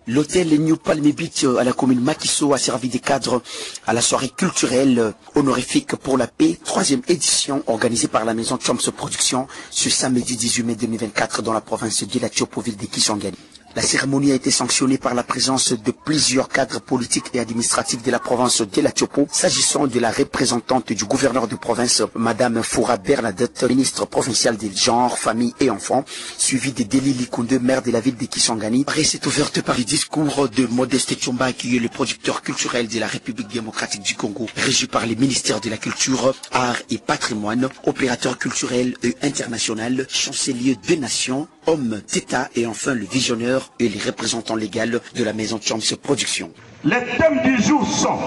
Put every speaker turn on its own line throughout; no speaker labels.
L'hôtel New Palm Beach à la commune Makiso a servi de cadre à la soirée culturelle honorifique pour la paix, 3e édition organisée par la maison Chomps Productions ce samedi 18 mai 2024 dans la province de la Tchopo-ville de Kisangani. La cérémonie a été sanctionnée par la présence de plusieurs cadres politiques et administratifs de la province de la Tchopo, s'agissant de la représentante du gouverneur de province, Madame Foura Bernadette, ministre provinciale des genres, familles et enfants, suivie de Deli Likunde, maire de la ville de Kisangani. La presse est ouverte par le discours de Modeste Tchomba, qui est le producteur culturel de la République démocratique du Congo, régi par les ministères de la Culture, Art et Patrimoine, opérateur culturel et international, chancelier des nations, homme d'État et enfin le visionneur et les représentants légaux de la maison Chomps Productions.
Les thèmes du jour sont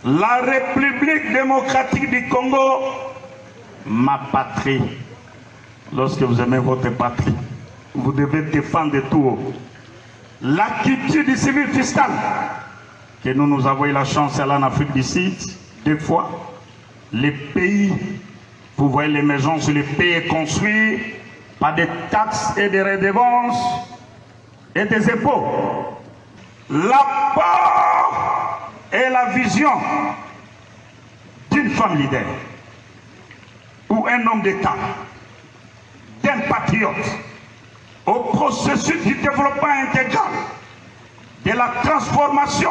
la République démocratique du Congo, ma patrie. Lorsque vous aimez votre patrie, vous devez défendre de tout. La culture du civil fiscal, que nous avons eu la chance d'aller en Afrique du Sud, 2 fois. Les pays, vous voyez l'émergence, le pays est construit par des taxes et des redevances et des impôts. L'apport et la vision d'une femme leader ou un homme d'État, d'un patriote, au processus du développement intégral, de la transformation,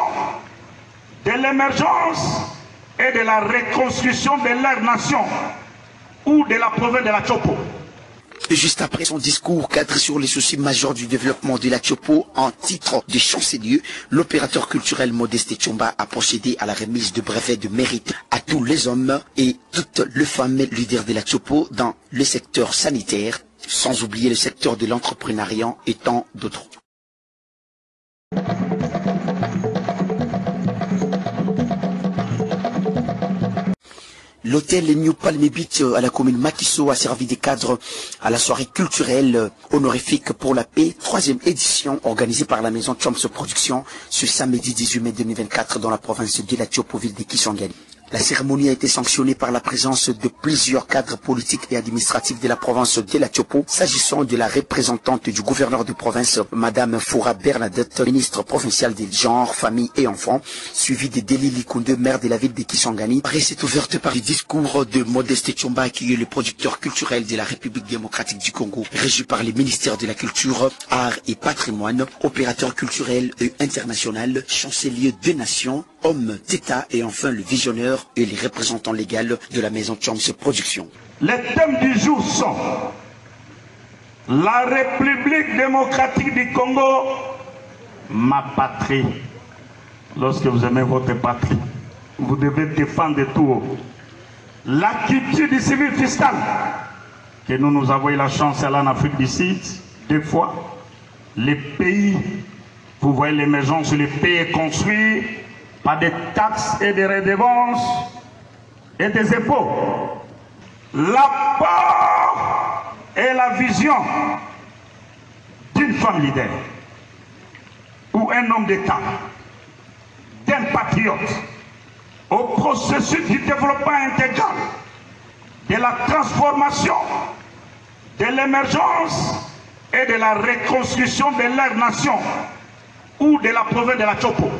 de l'émergence et de la reconstruction de leur nation ou de la province de la Tchopo.
Juste après son discours cadre sur les soucis majeurs du développement de la Tchopo en titre de chancelier, l'opérateur culturel Modeste Tchomba a procédé à la remise de brevets de mérite à tous les hommes et toutes les femmes leaders de la Tchopo dans le secteur sanitaire, sans oublier le secteur de l'entrepreneuriat et tant d'autres. L'hôtel New Palm Beach à la commune Makiso a servi de cadre à la soirée culturelle honorifique pour la paix, 3e édition organisée par la maison Chomps Productions ce samedi 18 mai 2024 dans la province de la Tchopo-ville de Kisangani. La cérémonie a été sanctionnée par la présence de plusieurs cadres politiques et administratifs de la province de la Tchopo, s'agissant de la représentante du gouverneur de province, Madame Foura Bernadette, ministre provinciale des genres, familles et enfants, suivie de Deli Likunde, maire de la ville de Kisangani. La presse est ouverte par le discours de Modeste Tchomba, qui est le producteur culturel de la République démocratique du Congo, régi par les ministères de la Culture, Art et Patrimoine, opérateur culturel et international, chancelier des nations, homme d'État et enfin le visionneur et les représentants légaux de la maison Chomps Productions.
Les thèmes du jour sont la République démocratique du Congo, ma patrie. Lorsque vous aimez votre patrie, vous devez défendre de tout. La culture du civil fiscal, que nous avons eu la chance d'aller en Afrique du Sud, 2 fois. Les pays, vous voyez l'émergence, le pays est construit par des taxes et des redevances et des impôts. L'apport et la vision d'une femme leader ou un homme d'État, d'un patriote, au processus du développement intégral, de la transformation, de l'émergence et de la reconstruction de leur nation ou de la province de la Tchopo.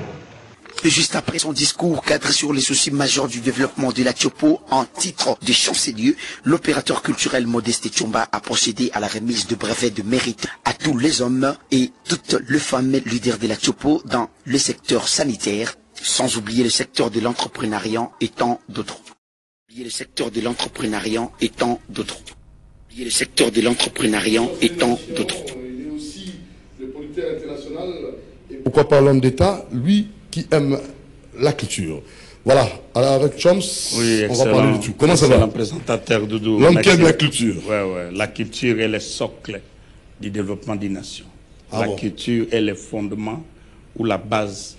Juste après son discours cadre sur les soucis majeurs du développement de la Tchopo en titre de chancelier, l'opérateur culturel Modeste Tchomba a procédé à la remise de brevets de mérite à tous les hommes et toutes les femmes leaders de la Tchopo dans le secteur sanitaire, sans oublier le secteur de l'entrepreneuriat et tant d'autres. Le secteur de l'entrepreneuriat et tant d'autres. Le secteur de l'entrepreneuriat et tant d'autres.
Il est aussi le producteur international. Pourquoi pas l'homme d'État, lui qui aime la culture. Voilà, alors avec Chomps,
oui,
on va parler de tout. Comment ça va?
Présentateur Doudou.
L'homme qui aime la culture.
Oui. La culture est le socle du développement des nations. La culture est le fondement ou la base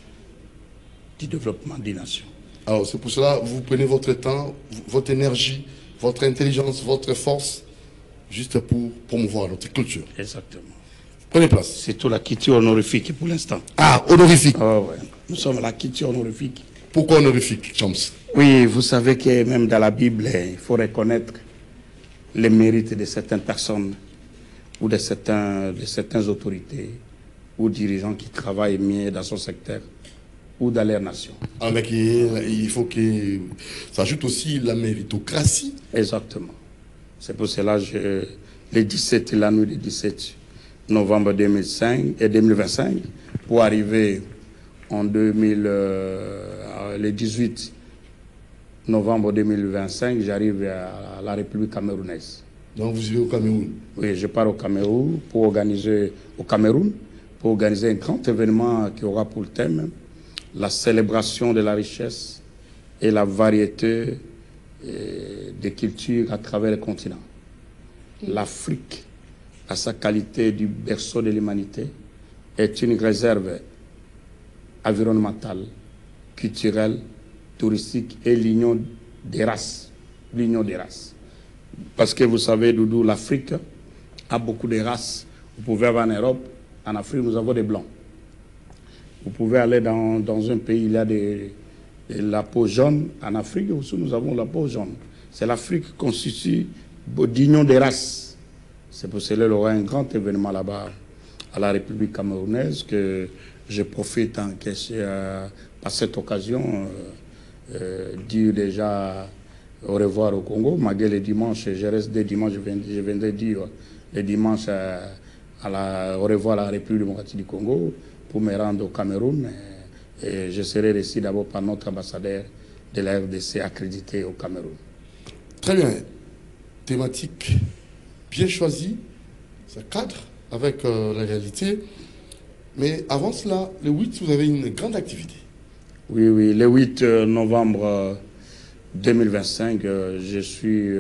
du développement des nations.
Alors c'est pour cela que vous prenez votre temps, votre énergie, votre intelligence, votre force, juste pour promouvoir notre culture.
Exactement.
Prenez place.
C'est tout la culture honorifique pour l'instant.
Ah, honorifique.
Ouais. Nous sommes la culture honorifique.
Pourquoi honorifique, Chomps?
Oui, vous savez que même dans la Bible, il faut reconnaître les mérites de certaines personnes ou de certaines autorités ou dirigeants qui travaillent mieux dans son secteur ou dans leur nation.
Ah, mais il faut que ça ajoute aussi la méritocratie.
Exactement. C'est pour cela que la nuit du 17 novembre 2025, pour arriver en le 18 novembre 2025, j'arrive à la République camerounaise.
Donc vous allez au Cameroun?
Oui, je pars au Cameroun pour organiser un grand événement qui aura pour thème la célébration de la richesse et la variété des cultures à travers le continent. L'Afrique, à sa qualité du berceau de l'humanité, est une réserve environnementale, culturelle, touristique et l'union des races. L'union des races. Parce que vous savez, Doudou, l'Afrique a beaucoup de races. Vous pouvez avoir en Europe, en Afrique, nous avons des blancs. Vous pouvez aller dans un pays, il y a de la peau jaune. En Afrique aussi, nous avons la peau jaune. C'est l'Afrique qui constitue d'union des races. C'est pour cela qu'il y aura un grand événement là-bas, à la République camerounaise, que je profite par cette occasion, dire déjà au revoir au Congo. Malgré les dimanches, je reste des dimanches, je viendrai dire les dimanches au revoir à la République démocratique du Congo pour me rendre au Cameroun. Et je serai reçu d'abord par notre ambassadeur de la RDC accrédité au Cameroun.
Très bien. Thématique bien choisie, ça cadre avec la réalité. Mais avant cela, le 8, vous avez une grande activité.
Oui, le 8 novembre 2025, je suis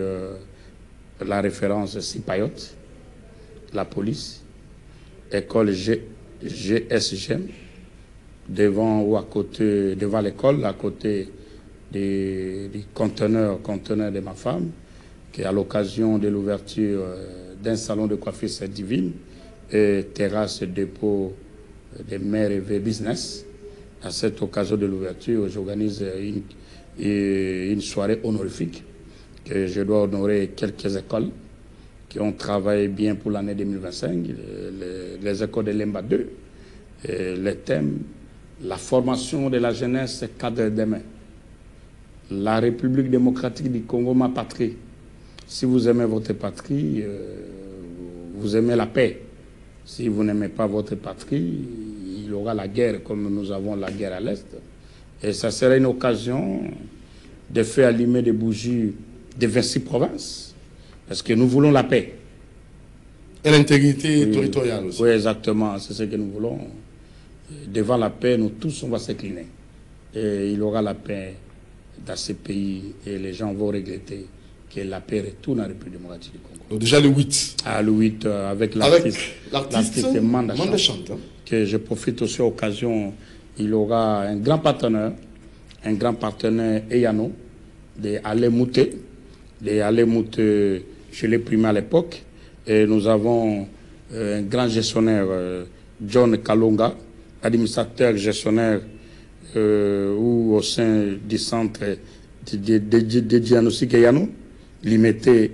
la référence CIPAYOT, la police, école GSGM, devant l'école, à côté du conteneur de ma femme, qui à l'occasion de l'ouverture d'un salon de coiffure Cette Divine et terrasse dépôt des mères et business. À cette occasion de l'ouverture, j'organise une soirée honorifique que je dois honorer quelques écoles qui ont travaillé bien pour l'année 2025, les écoles de l'EMBA 2, les thèmes, la formation de la jeunesse cadre demain, la République démocratique du Congo, ma patrie. Si vous aimez votre patrie, vous aimez la paix. Si vous n'aimez pas votre patrie, il y aura la guerre comme nous avons la guerre à l'Est. Et ça serait une occasion de faire allumer des bougies de 26 provinces. Parce que nous voulons la paix.
Et l'intégrité territoriale aussi.
Oui, exactement. C'est ce que nous voulons. Devant la paix, nous tous, on va s'incliner. Et il y aura la paix dans ces pays et les gens vont regretter que la paix retourne à la République démocratique du Congo.
Donc déjà le 8.
Ah, le 8, avec l'artiste Manda Chante, que je profite aussi de l'occasion. Il y aura un grand partenaire Eyano, de Ale Mouté. Je l'ai primé à l'époque. Et nous avons un grand gestionnaire, John Kalonga, administrateur gestionnaire ou au sein du centre de diagnostic Eyano, limité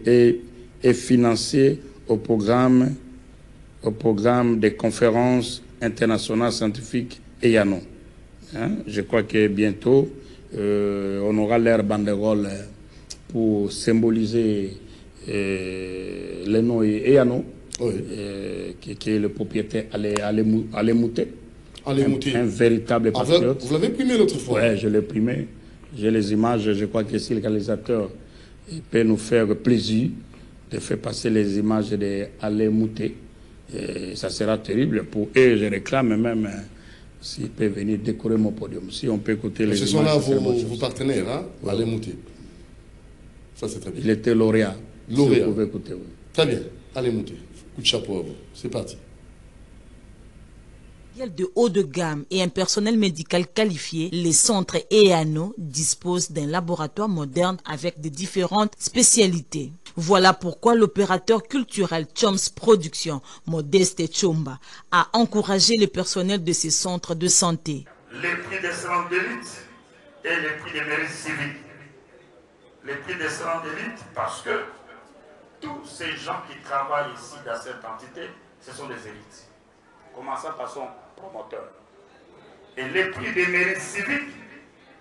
et financier au programme des conférences internationales scientifiques Eyano. Je crois que bientôt, on aura leur banderole pour symboliser le nom Eyano, oui. Qui est le propriétaire Ale Mouté. Un véritable patriote.
Vous l'avez primé l'autre fois?
Oui, je l'ai primé. J'ai les images. Je crois que si le réalisateur peut nous faire plaisir de faire passer les images d'Ale Mouté, ça sera terrible pour eux. Je réclame même s'il peut venir décorer mon podium. Si on peut écouter les images.
Ce sont là vos partenaires, hein, ouais. Ale Mouté. Ça, c'est très bien.
Il était lauréat.
Lauréat.
Si vous pouvez écouter, oui.
Très bien. Ale Mouté. Coup de chapeau à vous. C'est parti.
De haut de gamme et un personnel médical qualifié, les centres Eyano disposent d'un laboratoire moderne avec de différentes spécialités. Voilà pourquoi l'opérateur culturel Choms Production, Modeste Chomba, a encouragé le personnel de ces centres de santé.
Les prix d'excellence d'élite et les prix de mérite civique. Les prix d'excellence d'élite parce que tous ces gens qui travaillent ici dans cette entité, ce sont des élites.
commençant par son promoteur.
Et les prix des mérites civiques,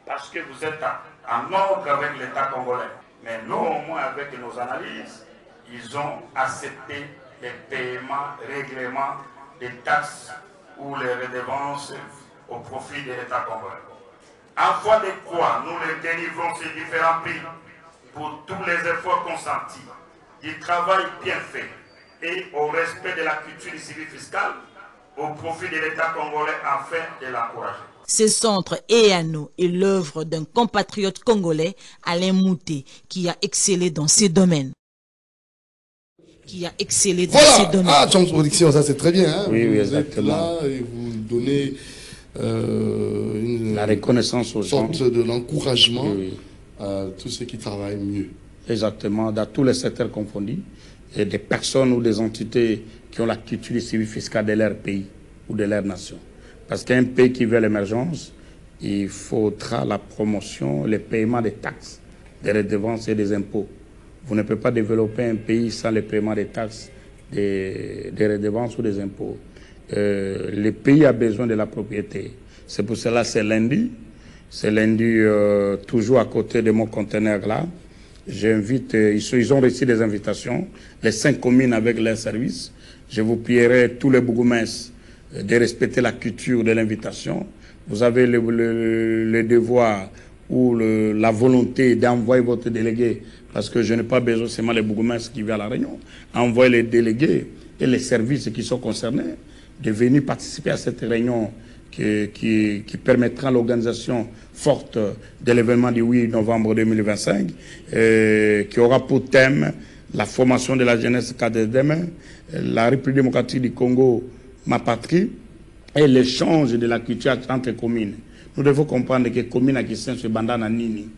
parce que vous êtes en ordre avec l'État congolais. Mais nous, au moins, avec nos analyses, ils ont accepté les paiements, règlements des taxes ou les redevances au profit de l'État congolais. En foi de quoi nous les délivrons ces différents prix pour tous les efforts consentis, du travail bien fait et au respect de la culture civile fiscale au profit de l'État congolais afin de l'encourager.
Ce centre EANO est l'œuvre d'un compatriote congolais, Alain Mouté, qui a excellé dans ces domaines.
Ah, Chomps Production, ça c'est très bien. Hein?
Oui,
vous
exactement.
êtes là et vous donnez
la reconnaissance aux gens.
Sorte de l'encouragement
Oui.
à tous ceux qui travaillent mieux.
Exactement, dans tous les secteurs confondus, et des personnes ou des entités qui ont la culture civile fiscale de leur pays ou de leur nation. Parce qu'un pays qui veut l'émergence, il faudra la promotion, le paiement des taxes, des redevances et des impôts. Vous ne pouvez pas développer un pays sans le paiement des taxes, des redevances ou des impôts. Le pays a besoin de la propriété. C'est pour cela c'est lundi toujours à côté de mon conteneur là. J'invite, ils ont reçu des invitations, les 5 communes avec leurs services. Je vous prierai tous les bourgmestres de respecter la culture de l'invitation. Vous avez le devoir ou la volonté d'envoyer votre délégué, parce que je n'ai pas besoin seulement les bourgmestres qui viennent à la réunion, envoyer les délégués et les services qui sont concernés de venir participer à cette réunion qui permettra l'organisation forte de l'événement du 8 novembre 2025, qui aura pour thème la formation de la jeunesse cadre de demain, la République démocratique du Congo, ma patrie, et l'échange de la culture entre communes. Nous devons comprendre que les communes qui sont sur bandana nini,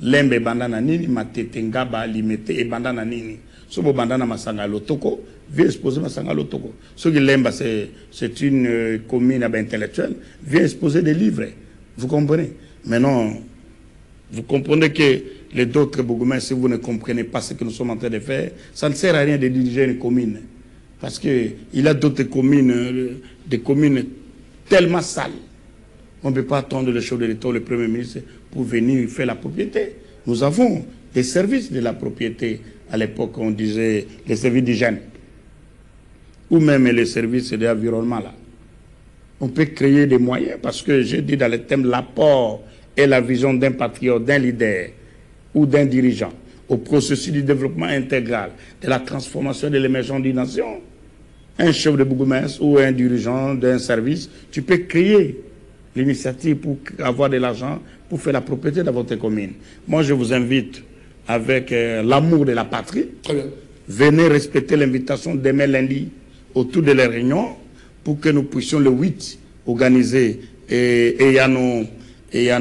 lembe bandana nini, matete ngaba limete et bandana nini. Si vous bandana masanga lotoko, viens exposer masanga lotoko. Ce qui lemba c'est une commune intellectuelle, viens exposer des livres. Vous comprenez? Maintenant, vous comprenez que les autres bourgmestres, si vous ne comprenez pas ce que nous sommes en train de faire, ça ne sert à rien de diriger une commune. Parce qu'il y a d'autres communes, des communes tellement sales. On ne peut pas attendre le chef de l'État, le Premier ministre, pour venir faire la propriété. Nous avons des services de la propriété. À l'époque, on disait les services d'hygiène. Ou même les services de l'environnement. Là. On peut créer des moyens, parce que j'ai dit dans le thème l'apport et la vision d'un patriote, d'un leader ou d'un dirigeant au processus du développement intégral, de la transformation de l'émergence d'une nation. Un chef de bourgmestre ou un dirigeant d'un service, tu peux créer l'initiative pour avoir de l'argent pour faire la propriété dans votre commune. Moi, je vous invite avec l'amour de la patrie.
Très bien.
Venez respecter l'invitation demain lundi autour de la réunion pour que nous puissions le 8 organiser. Et il y a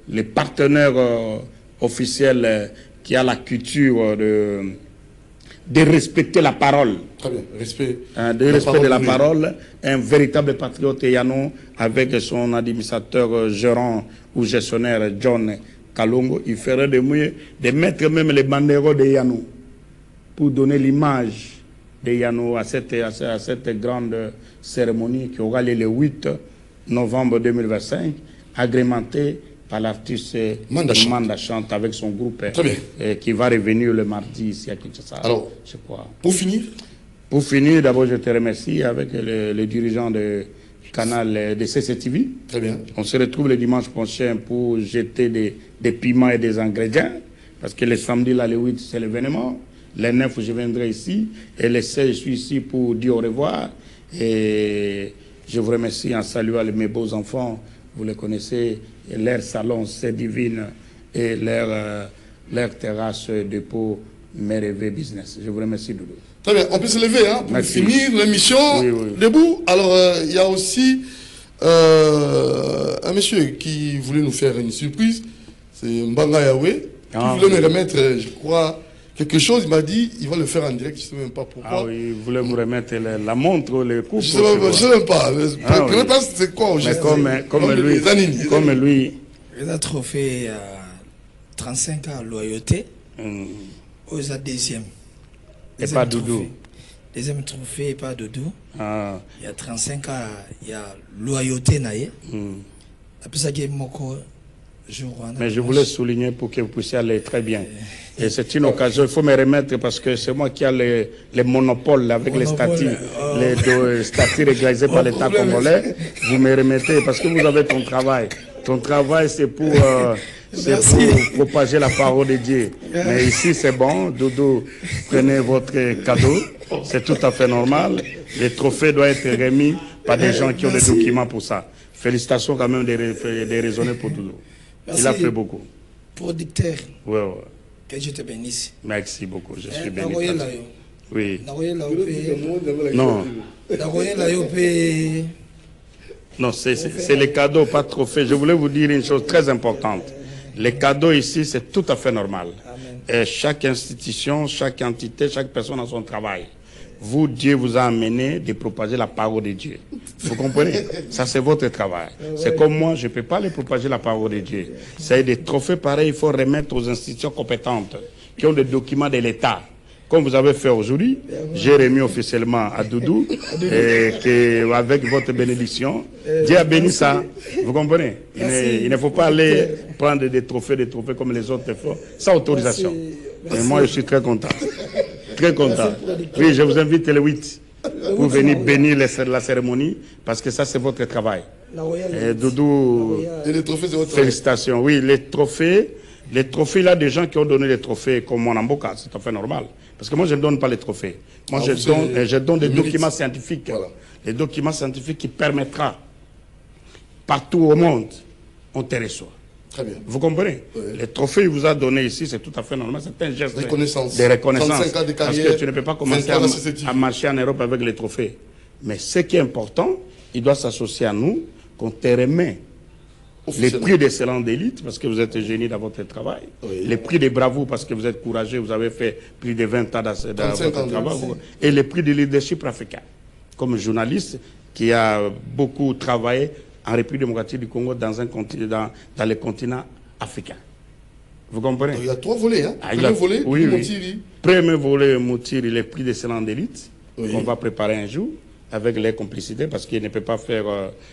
les partenaires officiels qui ont la culture de respecter la parole.
Très bien. Respect.
De respect de la parole. Un véritable patriote Yano avec son administrateur gérant ou gestionnaire John Kalongo. Il ferait de mieux de mettre même les banderoles de Yano pour donner l'image de Yano à cette grande cérémonie qui aura lieu le 8 novembre 2025, agrémentée par l'artiste Manda Chante avec son groupe qui va revenir le mardi ici à Kinshasa.
Alors,
je crois.
Pour
finir, d'abord je te remercie avec le dirigeant du canal de CCTV.
Très bien.
On se retrouve le dimanche prochain pour jeter des piments et des ingrédients, parce que le samedi, là, le 8, c'est l'événement. Le 9, je viendrai ici, et le 16, je suis ici pour dire au revoir. Et je vous remercie en saluant mes beaux enfants. Vous les connaissez, et leur salon, c'est divine, et leur terrasse dépôt, Merveille Business. Je vous remercie, Doudou.
Très bien, on peut se lever hein, pour finir l'émission debout. Alors, il y a aussi un monsieur qui voulait nous faire une surprise, c'est Mbanga Yahweh, qui voulait me remettre, je crois, quelque chose. Il m'a dit, il va le faire en direct, je ne sais même pas pourquoi.
Ah oui, il voulait vous remettre la montre, le couple.
Je ne sais même pas. Je ne sais pas c'est quoi au
juste. Comme lui.
Il a trophée 35 ans loyauté. Aux deuxième.
Et pas Doudou.
Deuxième trophée, pas Doudou.
Ah.
Il y a 35 ans, il y a loyauté naïe. Après ça, il y a Moko.
Mais je voulais souligner pour que vous puissiez aller très bien. Et c'est une occasion, il faut me remettre parce que c'est moi qui ai les monopoles avec les statuts, les statuts régularisés par l'État congolais. Vous me remettez parce que vous avez ton travail. Ton travail, c'est pour propager la parole de Dieu. Mais ici, c'est bon. Doudou, prenez votre cadeau. C'est tout à fait normal. Les trophées doivent être remis par des gens qui ont des documents pour ça. Félicitations quand même de raisonner pour Doudou.
Merci.
Il a fait beaucoup.
Producteur.
Ouais.
Que Dieu te bénisse.
Merci beaucoup. Je suis béni. Oui. Non, c'est les cadeaux, pas trophées. Je voulais vous dire une chose très importante. Les cadeaux ici, c'est tout à fait normal. Et chaque institution, chaque entité, chaque personne a son travail. Vous, Dieu vous a amené de propager la parole de Dieu. Vous comprenez? Ça, c'est votre travail. C'est comme moi, je ne peux pas les propager la parole de Dieu. C'est des trophées pareils, il faut remettre aux institutions compétentes qui ont des documents de l'État. Comme vous avez fait aujourd'hui, j'ai remis officiellement à Doudou et que, avec votre bénédiction, Dieu a béni ça. Vous comprenez? Il ne faut pas aller prendre des trophées comme les autres font, sans autorisation. Et moi, je suis très content. Très content. Oui, je vous invite le 8 pour venir bénir la cérémonie parce que ça, c'est votre travail. Et Doudou,
et les trophées, c'est votre
félicitations. Oui, les trophées, il y a des gens qui ont donné les trophées comme mon Amboka, c'est tout à fait normal. Parce que moi, je ne donne pas les trophées. Moi, je donne des documents scientifiques. Voilà. Les documents scientifiques qui permettra partout au monde, on te reçoit.
Très bien.
Vous comprenez? Oui. Les trophées qu'il vous a donnés ici, c'est tout à fait normal. C'est un geste de reconnaissance.
35 ans de carrière,
parce que tu ne peux pas commencer à marcher en Europe avec les trophées. Mais ce qui est important, il doit s'associer à nous, qu'on te remet les prix d'excellence d'élite, parce que vous êtes génie dans votre travail. Oui. Les prix de bravoure, parce que vous êtes courageux, vous avez fait plus de 20 ans dans votre travail. Et les prix de leadership africain. Comme journaliste qui a beaucoup travaillé en République démocratique du Congo dans les continents africains. Vous comprenez?
Donc, il y a 3 volets. Hein? Premier volet, Moutiri.
Premier volet, Moutiri, les prix d'excellence d'élite, qu'on va préparer un jour avec les complicités, parce qu'il ne peut pas faire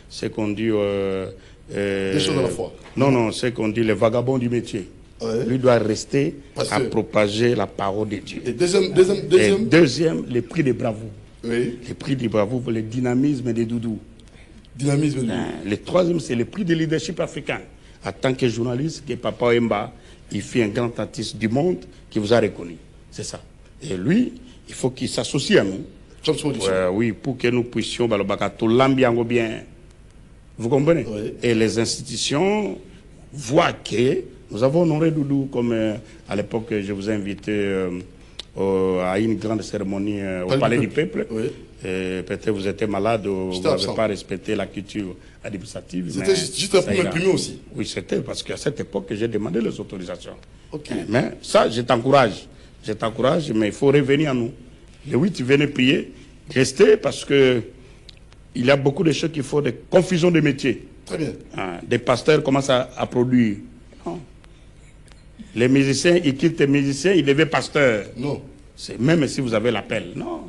ce qu'on dit...
les choses à la fois.
Non, ce qu'on dit les vagabonds du métier. Ouais. Lui doit rester à propager la parole de Dieu.
Et deuxième,
les prix de bravoure.
Oui.
Les prix de bravoure pour le dynamisme des doudous.
Dynamisme.
Le troisième, c'est le prix de leadership africain. En tant que journaliste, que Papa Emba, il fait un grand artiste du monde qui vous a reconnu. C'est ça. Et lui, il faut qu'il s'associe à nous. Oui, pour que nous puissions tout l'ambiance bien. Vous comprenez? Oui. Et les institutions voient que nous avons honoré Doudou, comme à l'époque, je vous ai invité à une grande cérémonie au Palais du Peuple. Oui. Peut-être vous étiez malade ou vous n'avez pas respecté la culture administrative.
C'était juste pour imprimer aussi.
Oui, c'était parce qu'à cette époque, j'ai demandé les autorisations. Okay. Mais ça, je t'encourage. Je t'encourage, mais il faut revenir à nous. Le 8, venez prier, restez parce que il y a beaucoup de choses qu'il faut, des confusions de métiers.
Très bien.
Des pasteurs commencent à produire. Non. Les musiciens, ils quittent les musiciens, ils deviennent pasteurs.
Non.
Même si vous avez l'appel. Non.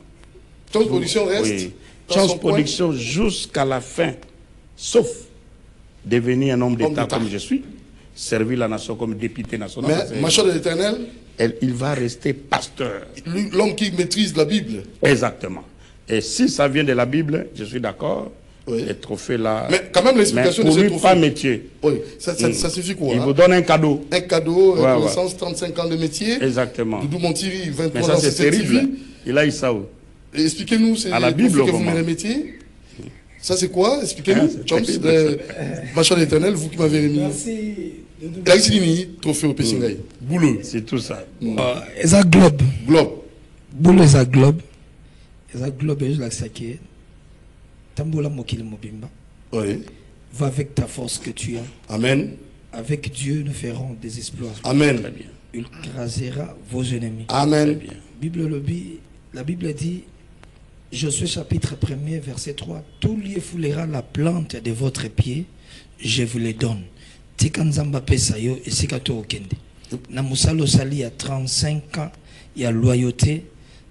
Chance Production reste.
Oui. Chance Production jusqu'à la fin. Sauf devenir un homme d'État comme je suis, servir la nation comme député national.
Mais, Machin de l'Éternel,
il va rester pasteur.
L'homme qui maîtrise la Bible.
Exactement. Et si ça vient de la Bible, je suis d'accord. Oui. Les trophées là.
Mais quand même l'explication de ces trophées.
Pas métier.
Oui. Ça suffit quoi?
Il vous donne un cadeau.
Un cadeau, reconnaissance, 35 ans de métier.
Exactement.
Doudou Montiri, 23 ans.
Mais ça c'est terrible. Il a eu ça où?
Expliquez-nous, c'est
à la Bible
que vous me remettiez. Ça c'est quoi? Expliquez-nous. Machin d'éternel, vous qui m'avez remis.
Merci.
Gaïsini, trophée au Pessingaï. Bouleux.
C'est tout ça.
Eza globe.
Globe.
Bouleux eza globe. Eza globe et je l'accepte. Tambola mokili mobimba.
Oui.
Va avec ta force que tu as.
Amen.
Avec Dieu, nous ferons des exploits.
Amen.
Il crasera vos ennemis.
Amen.
La Bible dit, Josué chapitre 1er, verset 3, tout lieu foulera la plante de votre pied, je vous les donne. Tikanzamba pesayo et sikato okende. Na musalo sali il y a 35 ans, il y a loyauté,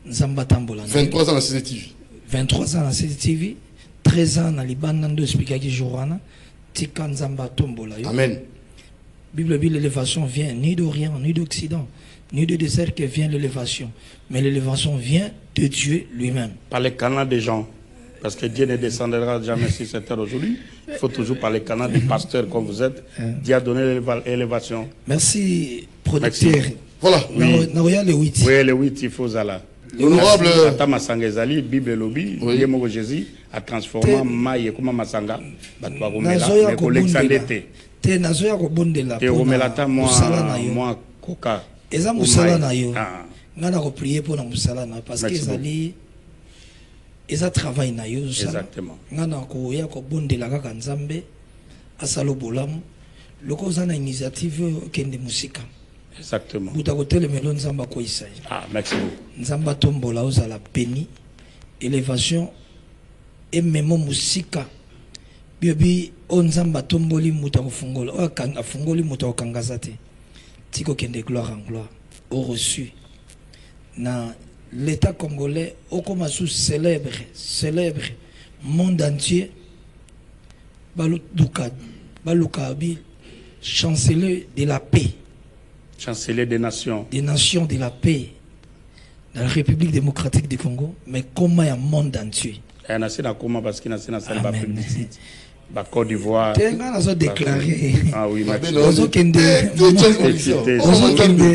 Nzamba tambola.
23 ans à CCTV.
23 ans à CCTV, 13 ans à Liban, Nando Spikaki Jourana, Tika Nzamba tombola.
Amen.
Bible dit l'élévation vient ni d'Orient, ni d'Occident, ni de désert que vient l'élévation. Mais l'élévation vient de Dieu lui-même.
Par les canaux des gens. Parce que Dieu ne descendra jamais sur cette terre aujourd'hui. Il faut toujours par les canaux des pasteurs comme vous êtes. Dieu a donné l'élévation.
Merci, producteur.
Merci. Voilà.
Oui, le 8.
Oui, le 8, il faut ça.
L'honorable.
Atama Sangezali, Bible Lobby, Dieu Jésus a transformé Maïe comme Masanga. Batwa Romela, mais Kolexandete.
Te nazoya ko bondela.
Te Romelata, moi, Coca.
Eza musala na yo. Ngana ko prier pour na musala na parce que ezali eza travail na yo ça.
Exactement.
Ngana ko ya ko bondela kaka Nzambe asalo bolamu. Loko zana initiative kende musika.
Exactement.
Buta ko telemelo Nzamba ko isa.
Ah, merci beaucoup.
Nzamba tombola ozala béni. Élévation et memo musika. Biobi Nzamba tomboli muta ko afungoli muta ko kangazate. Tiko kende gloire en gloire au reçu na l'état congolais au comme sous célèbre monde entier Balukabi chancelier de la paix,
chancelier des nations
de la paix dans la République démocratique du Congo, mais comment il y a monde entier.
Et na comment parce qu'il na pas publicité. Côte d'Ivoire.
Déclaré.
Ah oui, merci.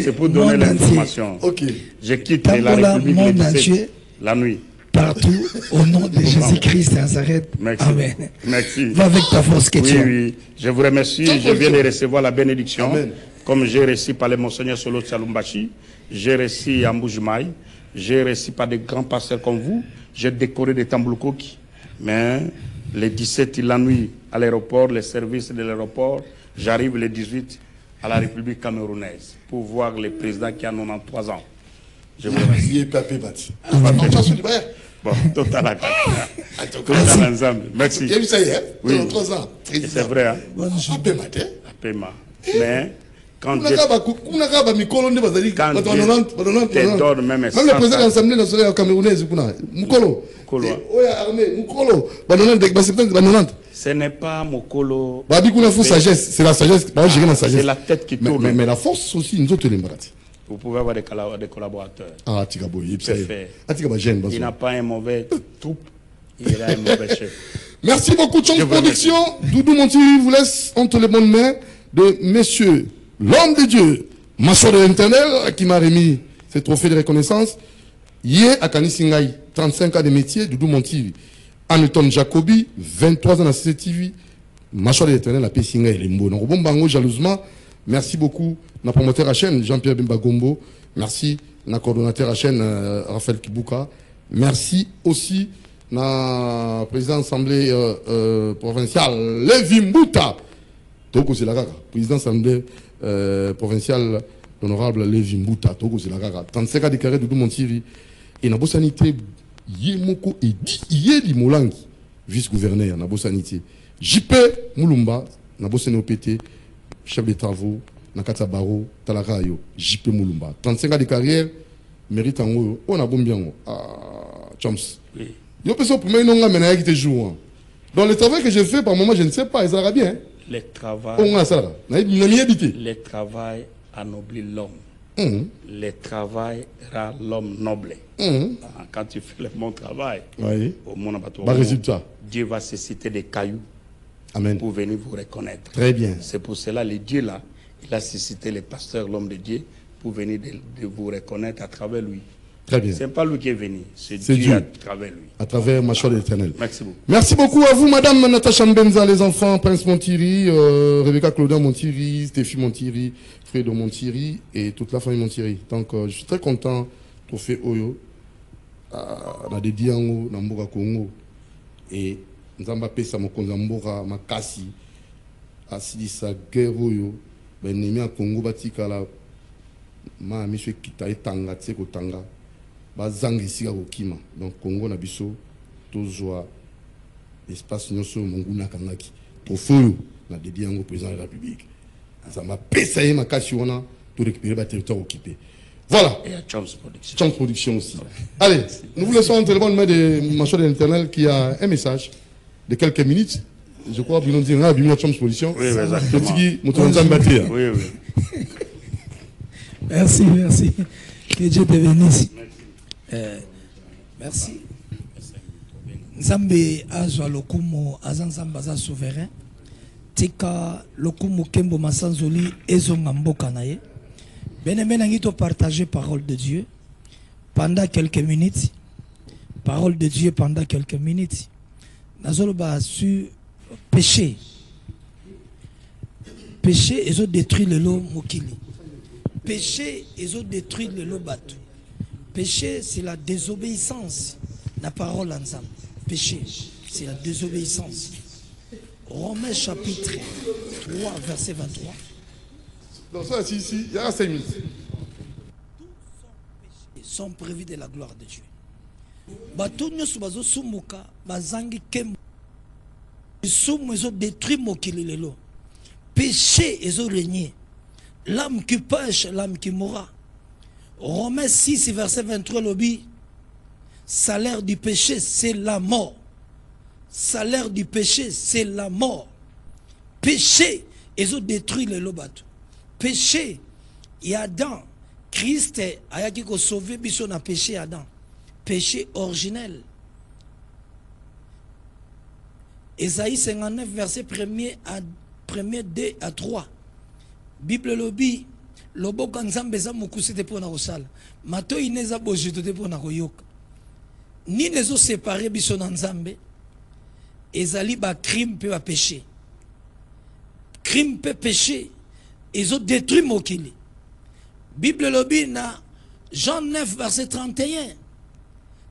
C'est pour donner l'information.
Ok.
Je quitte la République le 17, la nuit.
Partout, au nom de Jésus-Christ, Nazareth.
Merci.
Amen.
Merci.
Va avec ta force que tu as.
Oui, je vous remercie. Je viens de recevoir la bénédiction. Amen. Comme j'ai reçu par le Monseigneur Solo Tsalumbashi, j'ai reçu à Mboujumaï, j'ai reçu par des grands pasteurs comme vous, j'ai décoré des Tambouloukoki. Mais le 17, la nuit, à l'aéroport, les services de l'aéroport, j'arrive le 18 à la République camerounaise pour voir le président qui a 93 ans. Je vous remercie. Bon, total ensemble. Merci. Oui, c'est vrai. Hein? Mais quand je te donne même
le président de l'Assemblée nationale camerounaise,
ce n'est pas Mokolo.
C'est la sagesse.
C'est la tête qui tourne.
Mais la force aussi, nous autres les Marati.
Vous pouvez avoir des collaborateurs.
Ah, Tigabo,
il n'a pas un mauvais troupe, il a un mauvais chef.
Merci beaucoup, Chom Production. Doudou Montiri vous laisse entre les bonnes mains de monsieur l'homme de Dieu, Macho de l'Éternel, qui m'a remis ce trophée de reconnaissance. Hier, à Kanisingaï, 35 ans de métier, Doudou Montiri. Anton Jacobi, 23 ans à CCTV. Macho de l'Éternel, la paix Singaï, les mots. Donc, bon, bango, jalousement. Merci beaucoup. Na promoteur à chaîne, Jean-Pierre Bembagombo. Merci. Na coordonnateur à chaîne, Raphaël Kibuka. Merci aussi. Na président de l'Assemblée provinciale, Lévi Mbouta. Toko Zilagaga. Président de l'Assemblée provinciale, l'honorable Lévi Mbouta. Toko Zilagaga. 35 ans de carré de Doudou Montiri. Et na Bossanité, Yemoko et Yeli Molangi, vice-gouverneur, na Bossanité. JP Moulumba, na Bossanité, chef de travaux. Nakata Baro, Talakayo, JP Moulumba. 35 ans de carrière, mérite en haut. On a bon bien. Chomps.
Oui.
Yo peux pour moi, non, mais qui te joue. Dans le travail que j'ai fait, par moment, je ne sais pas, ils sera bien.
Le travail.
On a ça.
Le travail anoblit l'homme. Le travail rend l'homme noble. Quand tu fais le bon travail, au monde
résultat.
Dieu va se citer des cailloux.
Amen.
Pour venir vous reconnaître.
Très bien.
C'est pour cela les dieux là, il a suscité les pasteurs, l'homme de Dieu, pour venir de vous reconnaître à travers lui.
Très bien.
Ce n'est pas lui qui est venu, c'est Dieu à travers lui.
À travers Macho de l'Éternel.
Merci beaucoup.
Merci beaucoup à vous, Madame Natacha Mbenza, les enfants, Prince Montiri, Rebecca Claudin Montiri, Stéphie Montiri, Fredo Montiri et toute la famille Montiri. Donc, je suis très content pour faire Oyo, na dédié en na Mboka Congo et Nzamba pesa mokonza Mboka makasi asilisa guerre Oyo. Ben nemi a Congo batikala ma miswe kita etanga tseko tanga bazanga isika kokima donc Congo na biso tozwa espace nyonso monguna kangaki trophée na dédié yango président de la République ça m'a pesa ye makasi wana to récupérer ba territoire occupé Voilà.
Et à Chom's Production.
Chom's Production aussi. Allez, nous vous laissons entre les bonnes mains de Macho de l'Internel qui a un message de quelques minutes. Je crois qu'ils nous disent, ah, bien Chom's Production.
Oui, exactement.
Oui,
oui.
Merci, merci. Que Dieu te bénisse. Merci. Nzambe azwa lokumu azanzamba za souverain. Tika lokumu kembo masanzoli ezonga mboka na ye. Bien-aimé Nangito partager parole de Dieu pendant quelques minutes. Parole de Dieu pendant quelques minutes. Nazoloba sur péché. Péché, ils ont détruit le lot mokili. Péché, ils ont détruit le lot bateau. Péché, c'est la désobéissance. La parole ensemble. Péché, c'est la désobéissance. Romains chapitre 3, verset 23.
Donc ça, ici, il y a 5 minutes.
Sont prévus de la gloire de Dieu. Bato nyoso bazo sumuka bazangi kem. Sumu ils ont détruit mokili lelo. Péché ils ont régné. L'âme qui pêche, l'âme qui mourra. Romains 6 verset 23 lobby. Salaire du péché c'est la mort. Salaire du péché c'est la mort. Péché ils ont détruit le lobato. Péché et Adam. Christ a qui sauvé biso na péché Adam. Péché originel. Ésaïe 59 verset 1er 2 à 3. Bible lobby lobo kanzambe za mukusi te pona kosala. Mato ineza bojito te pona koyoka. Ni nezo séparer biso na nzambe. Ezali ba crime pe ba péché. Crime pe péché. Ils ont détruit mokili. Bible lobby na Jean 9 verset 31.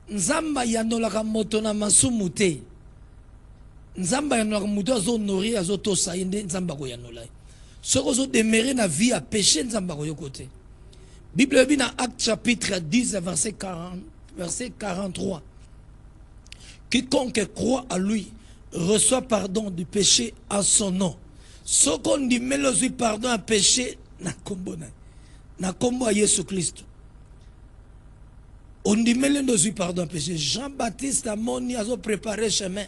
Nzamba yanolaka moto na masumu te. Nzamba yanolaka moto azo nourrir azo tosa inde nzamba ko yanola. Soko zo demeurer na vie à péché nzamba ko yokote. Bible lobby na Acte chapitre 10 verset 40 verset 43. Quiconque croit à lui reçoit pardon du péché à son nom. Ce qu'on dit, mais le pardon à péché, na kombo à Jésus Christ. On dit, mais le pardon à péché. Jean-Baptiste a moni a préparé chemin.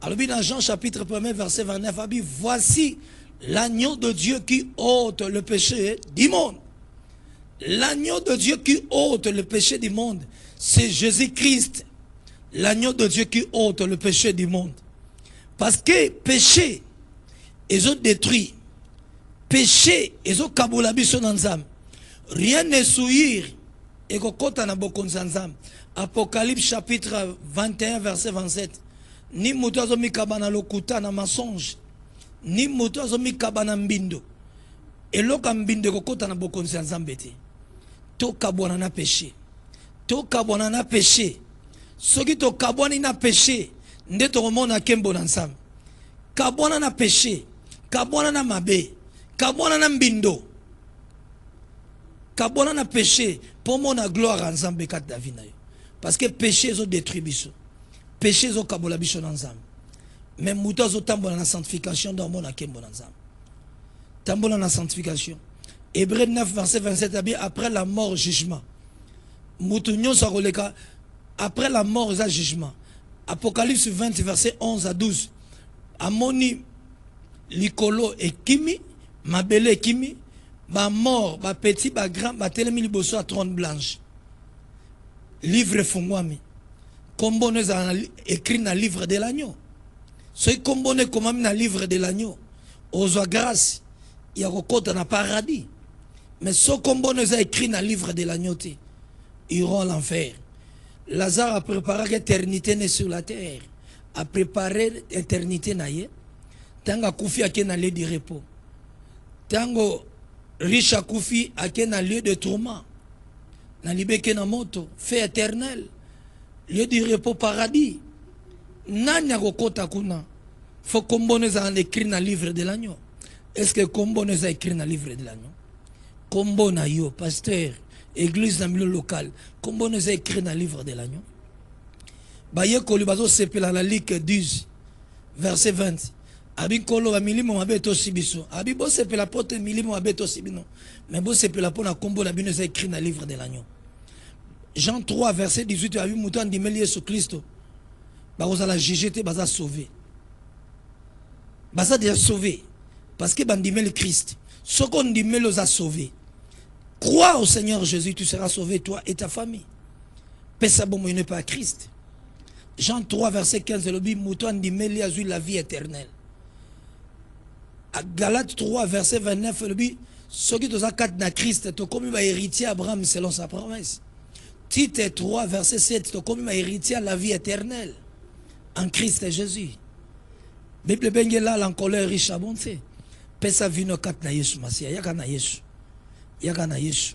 Alors, dans Jean chapitre 1 verset 29, a dit, voici l'agneau de Dieu qui ôte le péché du monde. L'agneau de Dieu qui ôte le péché du monde, c'est Jésus-Christ. L'agneau de Dieu qui ôte le péché du monde. Parce que péché, ils ont détruit. Péché, ils ont kabulabi son ensemble. Rien n'est souillir. Et kokota na bokonzanzam. Apocalypse chapitre 21 verset 27. Ni muto azomi kabana lokuta na mensonge. Ni muto azomi kabana mbindo. Et loka mbindo kokota na bokonzanzam bete. To kabwana na péché. To kabwana na péché. Soki to kabwani na péché. Nde to remona kembo nansam. Kabwana na péché. Kabwana na mabe, kabwana na mbindo, kabwana na péché, pour mon gloire ensemble kat David. Parce que péché ils ont détruit biso, péché ils ont kabola biso ensemble. Mais mouta ils ont tambola na sanctification dans mon akembo ensemble. Tambola na sanctification. Hébreux 9 verset 27 après la mort jugement. Moutunyo sa roleka après la mort il y a jugement. Apocalypse 20 verset 11 à 12. Amoni likolo et kimi, mabele kimi, ba mort, ba petit, ba grand, ba telemi liboso à trône blanche. Livre fungwami. Kombone za écrit na livre de l'agneau. Ce kombone comme na livre de l'agneau. Ozo grâce, il y a kokota na paradis. Mais ce kombone za écrit na livre de l'agneau te, iront à l'enfer. Lazare a préparé l'éternité sur la terre. A préparé l'éternité naïe. Tanga Koufi a na lieu de repos. Tango riche a Koufi a na lieu de tourment. Na libeke na moto, fait éternel. Lieu de repos paradis. Nanya kokota kuna. Faut kombone za écrit na livre de l'agneau. Est-ce que kombone za écrit na livre de l'agneau? Kombo na yo, pasteur, église na milieu local. Kombone za écrit na livre de l'agneau. Baye kolibazo sepela la ligue 10, verset 20. Abi kolo ba milimo mabe to sibiso. Abi bo sepela pote milimo mabe to sibino. Mais bo sepela pona kombo na bino c'est écrit dans le livre de l'agneau. Jean 3 verset 18 abi muto andimeli Yesu Kristo. Ba ozala jugete baza sauvé. Baza déjà sauvé parce que bandimeli Christ. Ce qu'on ndimeli oza sauvé. Crois au Seigneur Jésus, tu seras sauvé toi et ta famille. Pesa bomo ne pas à Christ. Jean 3 verset 15 le bi muto andimeli azu la vie éternelle. À Galates 3 verset 29 le bi ceux qui toza kat na Christ to comme ba héritier Abraham selon sa promesse. Tite 3 verset 7 to comme ba héritier à la vie éternelle en Christ Jésus. Bible bengela l'encolère riche abondé. Pesa vino kat na Yesu Masia yaka na Yesu. Yaka na Yesu.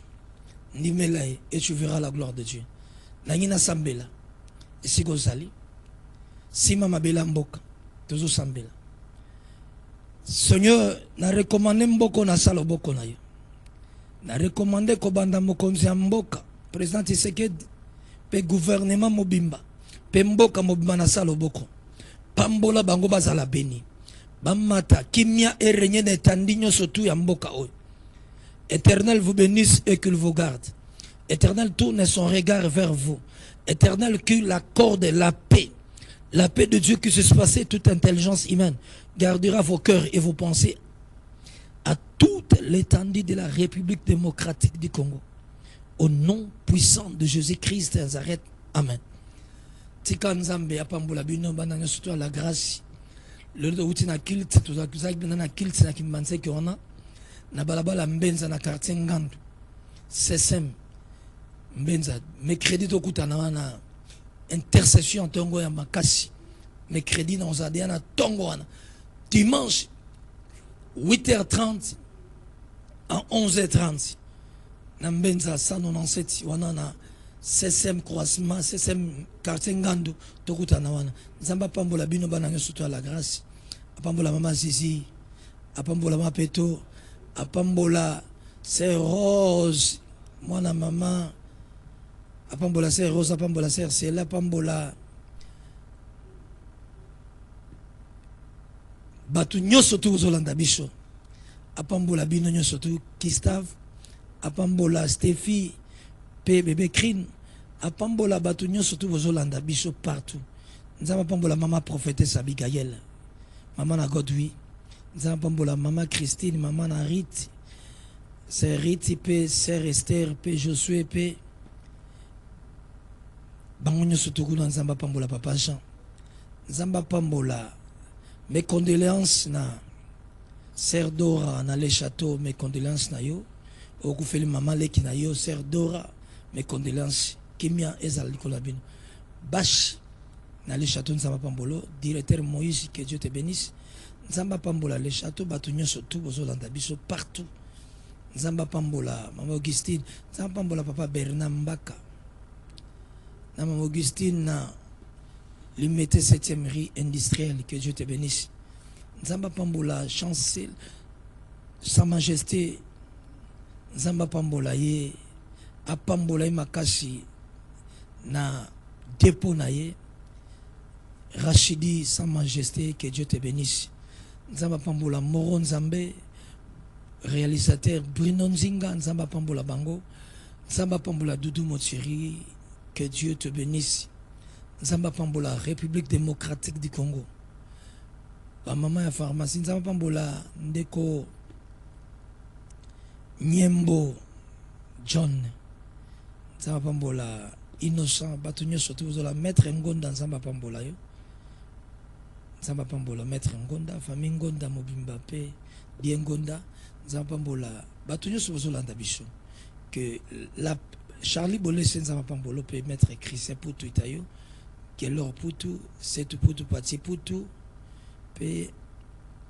Ndimela et tu verras la gloire de Dieu. Nangina sambela. Esigo zali. Sima mabela mboka. Tozo sambela. Seigneur, na recommandé mboko na salo boko na yo. Na recommandé ko banda mokonzi ya mboka. Président Tshisekedi pe gouvernement mobimba. Pe mboka mobimba na salo boko. Pambola bango bazala beni. Bamata kimia et régner de tandinyo surtout ya mboka oyo. Éternel vous bénisse et qu'il vous garde. Éternel tourne son regard vers vous. Éternel qu'il accorde la paix. La paix de Dieu qui se passait toute intelligence humaine gardera vos cœurs et vos pensées à toute l'étendue de la République démocratique du Congo. Au nom puissant de Jésus-Christ Nazareth. Amen. Tika nzambe apambola bino bananyo surtout à la grâce. Le outil na kilt tuzakuzaki na kilt na kimbanse ki ona na balabala mbenza na quartier Ngandu. CSM mbenza mercredi to kutana wana intercession tongo ya makasi. Mercredi na ozadea na tongo wana. Dimanche 8h30 à 11h30 na mbenza 197 wana na CSM croisement CSM quartier Ngandu tokutana wana nzamba pambola bino bana nyoso to la grâce apambola mama Zizi apambola mama Peto apambola c'est Rose mwana mama apambola c'est Rose apambola c'est la apambola batu nyoso to zolanda biso apambola bino nyoso to Gustave apambola Stéphie pe bébé Crin apambola batu nyoso to zolanda biso partout nzamba pambola mama prophétesse Abigail maman na Godwi nzamba pambola mama Christine maman na Rite c'est Rite pe sœur Esther pe Josué pe bango nyoso to kuna nzamba pambola papa Jean nzamba pambola mes condoléances na sœur Dora na les châteaux mes condoléances na yo okufeli maman leki na yo sœur Dora mes condoléances kimia ezal likolabino bash na les châteaux nzamba pambolo directeur Moïse que Dieu te bénisse nzamba pambola les châteaux batu nyoso tout bozolanda biso partout nzamba pambola maman Augustine nzamba pambola papa Bernard Mbaka na maman Augustine na Limité 7e rue industrielle, que Dieu te bénisse. Nzamba Pambola, chancel, Sa Majesté, Nzamba Pambola ye, a Pambola Makashi, na dépôt na ye, Rachidi, Sa Majesté, que Dieu te bénisse. Nzamba Pambola, Moro Nzambe, réalisateur Bruno Nzinga, Nzamba Pambola Bango, Nzamba Pambola Doudou Motiri, que Dieu te bénisse. Nzamba Pambola, République démocratique du Congo. La maman ya pharmacie, Nzamba Pambola, Ndeko Nyembo John. Nzamba Pambola, Innocent, Batunyo surtout, vous allez mettre Ngonda, Nzamba Pambola yo. Nzamba Pambola, mettre Ngonda, famille Ngonda, Mobimba Pe, bien Ngonda, Nzamba Pambola, Batunyo surtout, vous allez bicho. Que la Charlie Bolé, Nzamba Pambola, peut mettre Christian Poutou Itayo. Que l'or poutou, c'est poutou, pati poutou, pe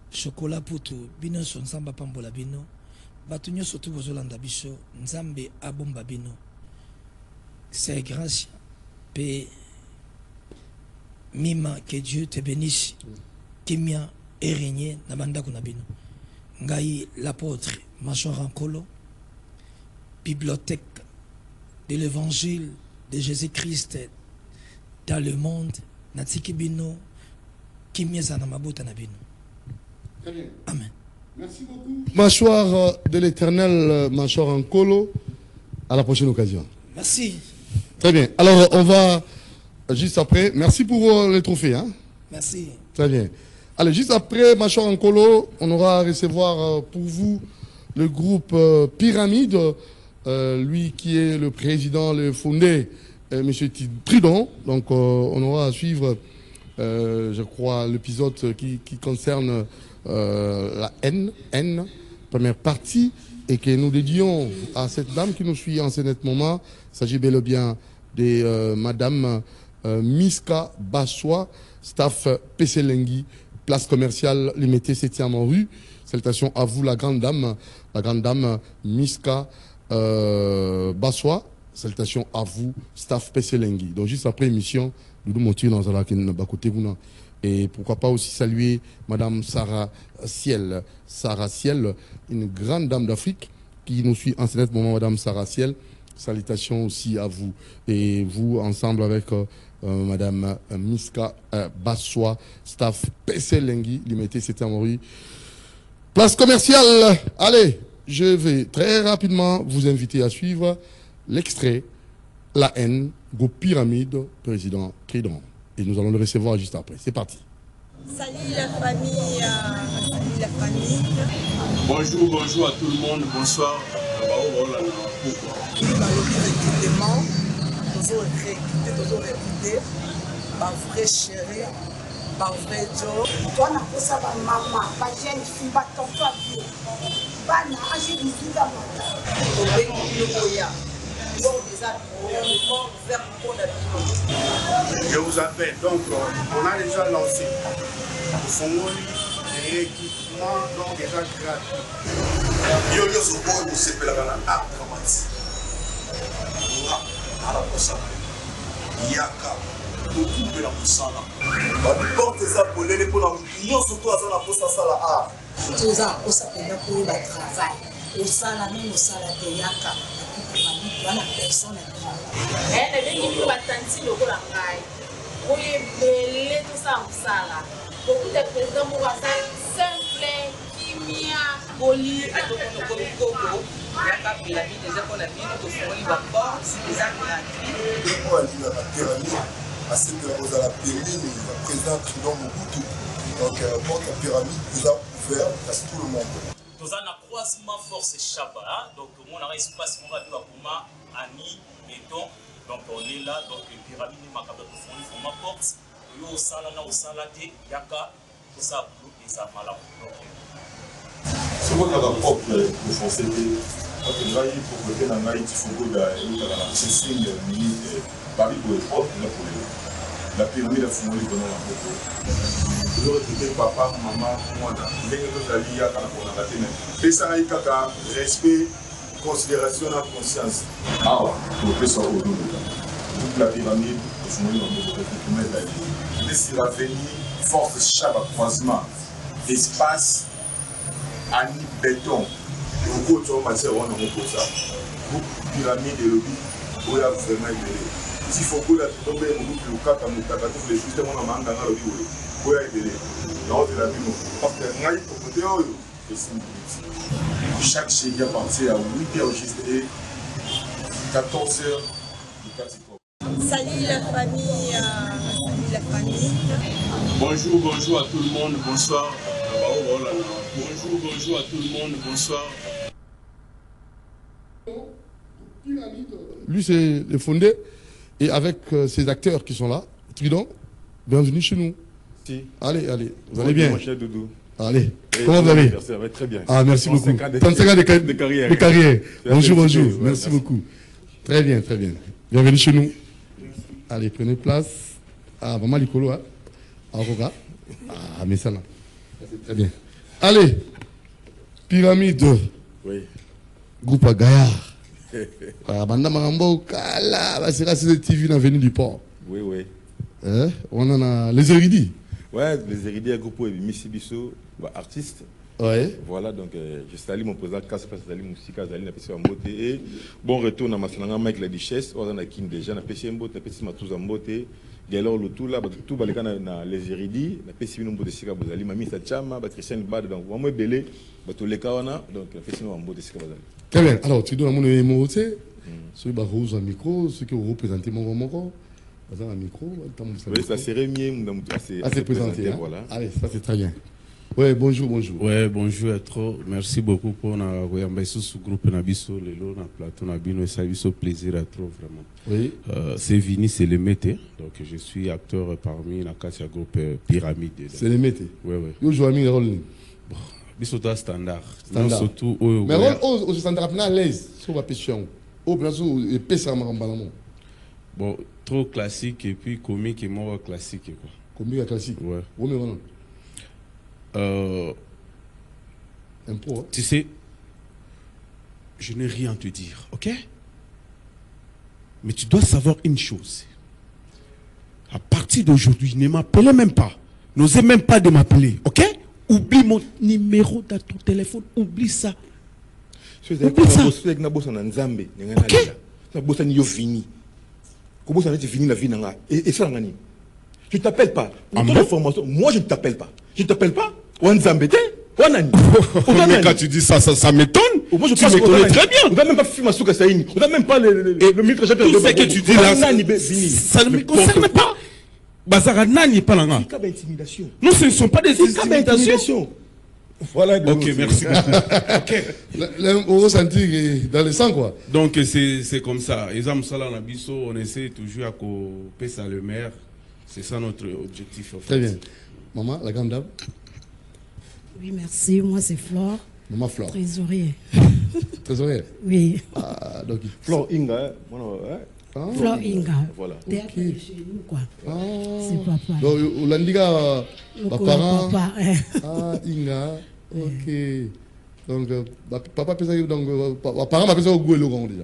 chocolat poutou, bino son samba pambola bino, batunyo surtout vos olanda biso, nzambe abomba bino. C'est grâce, pe mima, que Dieu te bénisse, kimia et régner, nabanda kunabino. Ngai l'apôtre, Machor Rankolo, bibliothèque de l'évangile de Jésus-Christ dans le monde, natiki bino, kimia sana mabuta na bino.
Très bien.
Amen.
Merci beaucoup. Mâchoire de l'éternel, mâchoire en colo. À la prochaine occasion.
Merci.
Très bien. Alors, on va juste après. Merci pour les trophées. Hein?
Merci.
Très bien. Allez, juste après mâchoire en colo, on aura à recevoir pour vous le groupe Pyramide. Lui qui est le président, le fondé, M. Trudon. Donc, on aura à suivre, je crois, l'épisode qui concerne la haine, première partie, et que nous dédions à cette dame qui nous suit en ce net moment. Il s'agit bel et bien de Madame Miska Bassois, staff PC Lenghi, place commerciale limitée 7e rue. Salutations à vous, la grande dame Miska Bassois. Salutations à vous, staff PC Lenghi. Donc, juste après l'émission, nous nous montions dans la côté vous. Et pourquoi pas aussi saluer Madame Sarah Ciel. Sarah Ciel, une grande dame d'Afrique qui nous suit en ce moment, Madame Sarah Ciel. Salutations aussi à vous. Et vous, ensemble avec Madame Miska Bassois, staff PC Lenghi, limité, c'était en rue. Place commerciale. Allez, je vais très rapidement vous inviter à suivre l'extrait La haine, Go Pyramide, président Tridon. Et nous allons le recevoir juste après. C'est parti.
Salut la famille, salut la famille.
Bonjour à tout le monde, bonsoir.
Recrutement, toujours recruter, par vrai chéri, par vrai Joe.
Toi, on a fait ça, maman, ma jeune fille, ma tonton, bana, j'ai dit ça,
je vous appelle, donc on a déjà lancé Fongoli et équipement donc déjà gratuit.
Yo ce boy vous s'appelle la Akramati. À la posa. Yaka. Beaucoup de la posana. Porte ça pour les pour la yo surtout à la posa ça là.
Tout ça, on s'appelle pour le travail. Au sala même au sala de Yaka. Wana personne
na bengi bino batanti lokola ngai oyo ebele tosala mosala bokuta président moko aza simple kimia
bolikogo yaka pyramide eza mpona bino tofungoli baporte eza gratuit
oyo alingaka pyramide asepela kozala pembeni ya président Tridon Mobutu. Donc porte ya pyramide eza ouvert à tout le monde.
Nous avons un croisement force Chaba, donc on a un espace pour Kuma, Ani, Béton, donc on est là, donc pyramide Makaba de Fourni, pour ma porte, Yo Salana, au Salate, Yaka, tout ça, et ça m'a
c'est quoi la propre de français? Quand tu vas y pour le temps, il faut que c'est signe Paris pour les propres, la pyramide a fondé pendant la photo. Je recruter papa, maman, moi, et ça a été respect, considération et conscience. Ah ouais, pour que ça au dos. Toute la pyramide, mais c'est la venue, force chaque croisement, espace, ani béton. Beaucoup de matières on a pour ça. Pyramide et le but, où il y a vraiment été. S'il faut que la tombe est beaucoup plus cas comme le tabac, les systèmes on a manqué dans le but. Où il y a été. Non, c'est la vie. Parce que moi, il faut que chaque chérie a pensé à 8h juste et 14h.
Salut la famille, salut la famille.
Bonjour à tout le monde, bonsoir. Bonjour à tout le monde, bonsoir.
Lui, c'est le fondé. Et avec ces acteurs qui sont là, Tridon, bienvenue chez nous.
Si.
Allez, vous allez bien?
Mon cher Doudou.
Allez, comment vous allez?
Ça va très bien.
Ah, merci beaucoup. 35 ans de carrière. Bonjour. Merci beaucoup. Très bien. Bienvenue chez nous. Allez, prenez place. Ah, vraiment l'icolo, hein? Ah, mais ça là. C'est très bien. Allez, pyramide.
Oui.
Groupe à Gaillard. Banda Marambo, Kala, c'est la TV dans l'avenue du port.
Oui.
On en a les érudits.
Ouais, les érudits à groupe Missi Bisso, artiste.
Ouais.
Voilà, donc je salue mon président Kass, je salue Moussika, Zali, Napesi Mbote. Et bon retour dans ma Mike la Duchesse, on a qui déjà, Napesi Mbote, Napesi Matouza Mbote. alors le tout là tout baleka na les érudits na pesi bino mbote sika bozali mami sa chama ba Christian Bad donc vraiment belé bato leka wana donc la pesi no mbote sika bozali.
Très bien. Alors tu dois mon émo tu sais ceux qui ont un micro ceux qui ont représenté mon micro dans un micro
ça serait mieux
assez présenté
voilà.
Allez ça c'est très bien. Ouais, bonjour.
Ouais, bonjour à trop. Merci beaucoup pour na ce groupe Nabiso lelo na plateau Nabino et ça biso plaisir à trop vraiment.
Oui.
C'est Vini, c'est le métier. Donc je suis acteur parmi la Katia groupe Pyramide.
C'est le métier.
Ouais.
Yo joue ami rôle.
Bon, biso ta standard.
Surtout mais rôle au standard na à l'aise sur la question. Au plateau et pesa marambalamo.
Bon, trop classique et puis comique et moins classique quoi.
Comique classique.
Ouais.
Ouais mais voilà.
Impro, hein? Tu sais, je n'ai rien à te dire, ok? Mais tu dois savoir une chose. À partir d'aujourd'hui, ne m'appelez même pas. N'osez même pas de m'appeler, ok? Oublie mon numéro dans ton téléphone, oublie ça.
Oublie ça. Je ne t'appelle pas. Moi, je ne t'appelle pas. Je ne t'appelle pas.
Mais quand tu dis ça, ça m'étonne. Tu m'étonnes très bien.
On n'a même pas fait ma souka saïni. On n'a même pas le
tout ce que tu dis là, ça ne me concerne pas. Bazara nani pas là.
C'est cas d'intimidation.
Non, ce ne sont pas des intimidations.
Voilà.
Ok, merci.
On ressenti dans le sang quoi.
Donc c'est comme ça. Exemple ça là na biso, on essaie toujours à couper ça le maire. C'est ça notre objectif.
Très bien. Maman, la grande dame.
Oui, merci. Moi, c'est Flore.
Maman Flore.
Trésorier.
Trésorier.
Oui.
Ah, donc
Flore Inga.
Flore Inga.
Voilà.
Théâtre chez nous, quoi.
Ah.
C'est papa.
Donc, Olandiga, parents.
Papa.
Ah, Inga. Ok. Donc, papa peut dire donc, parents m'appellent ça au goût et le grand déjà.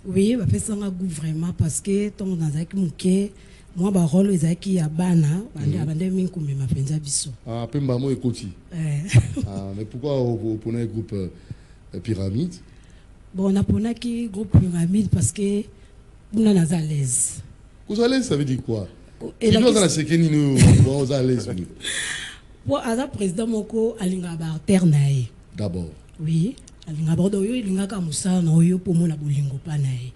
Oui, m'appelle ça au goût vraiment parce que ton dans un mouké. Moi, ma rôle est qui a bana, bande minkou me mapenza biso.
Ah, pemba mo ekoti. Ah, mais pourquoi vous prenez le groupe Pyramide?
Bon, on a pris le groupe Pyramide parce que on est à l'aise.
Vous à l'aise, ça veut dire quoi? Et là, dans la séquence, nous sommes à l'aise.
Pour le président Moko, alinga barter nae.
D'abord.
Oui, alinga bordo yo ilinga kamusa na yo pour mon abolingo pa nae.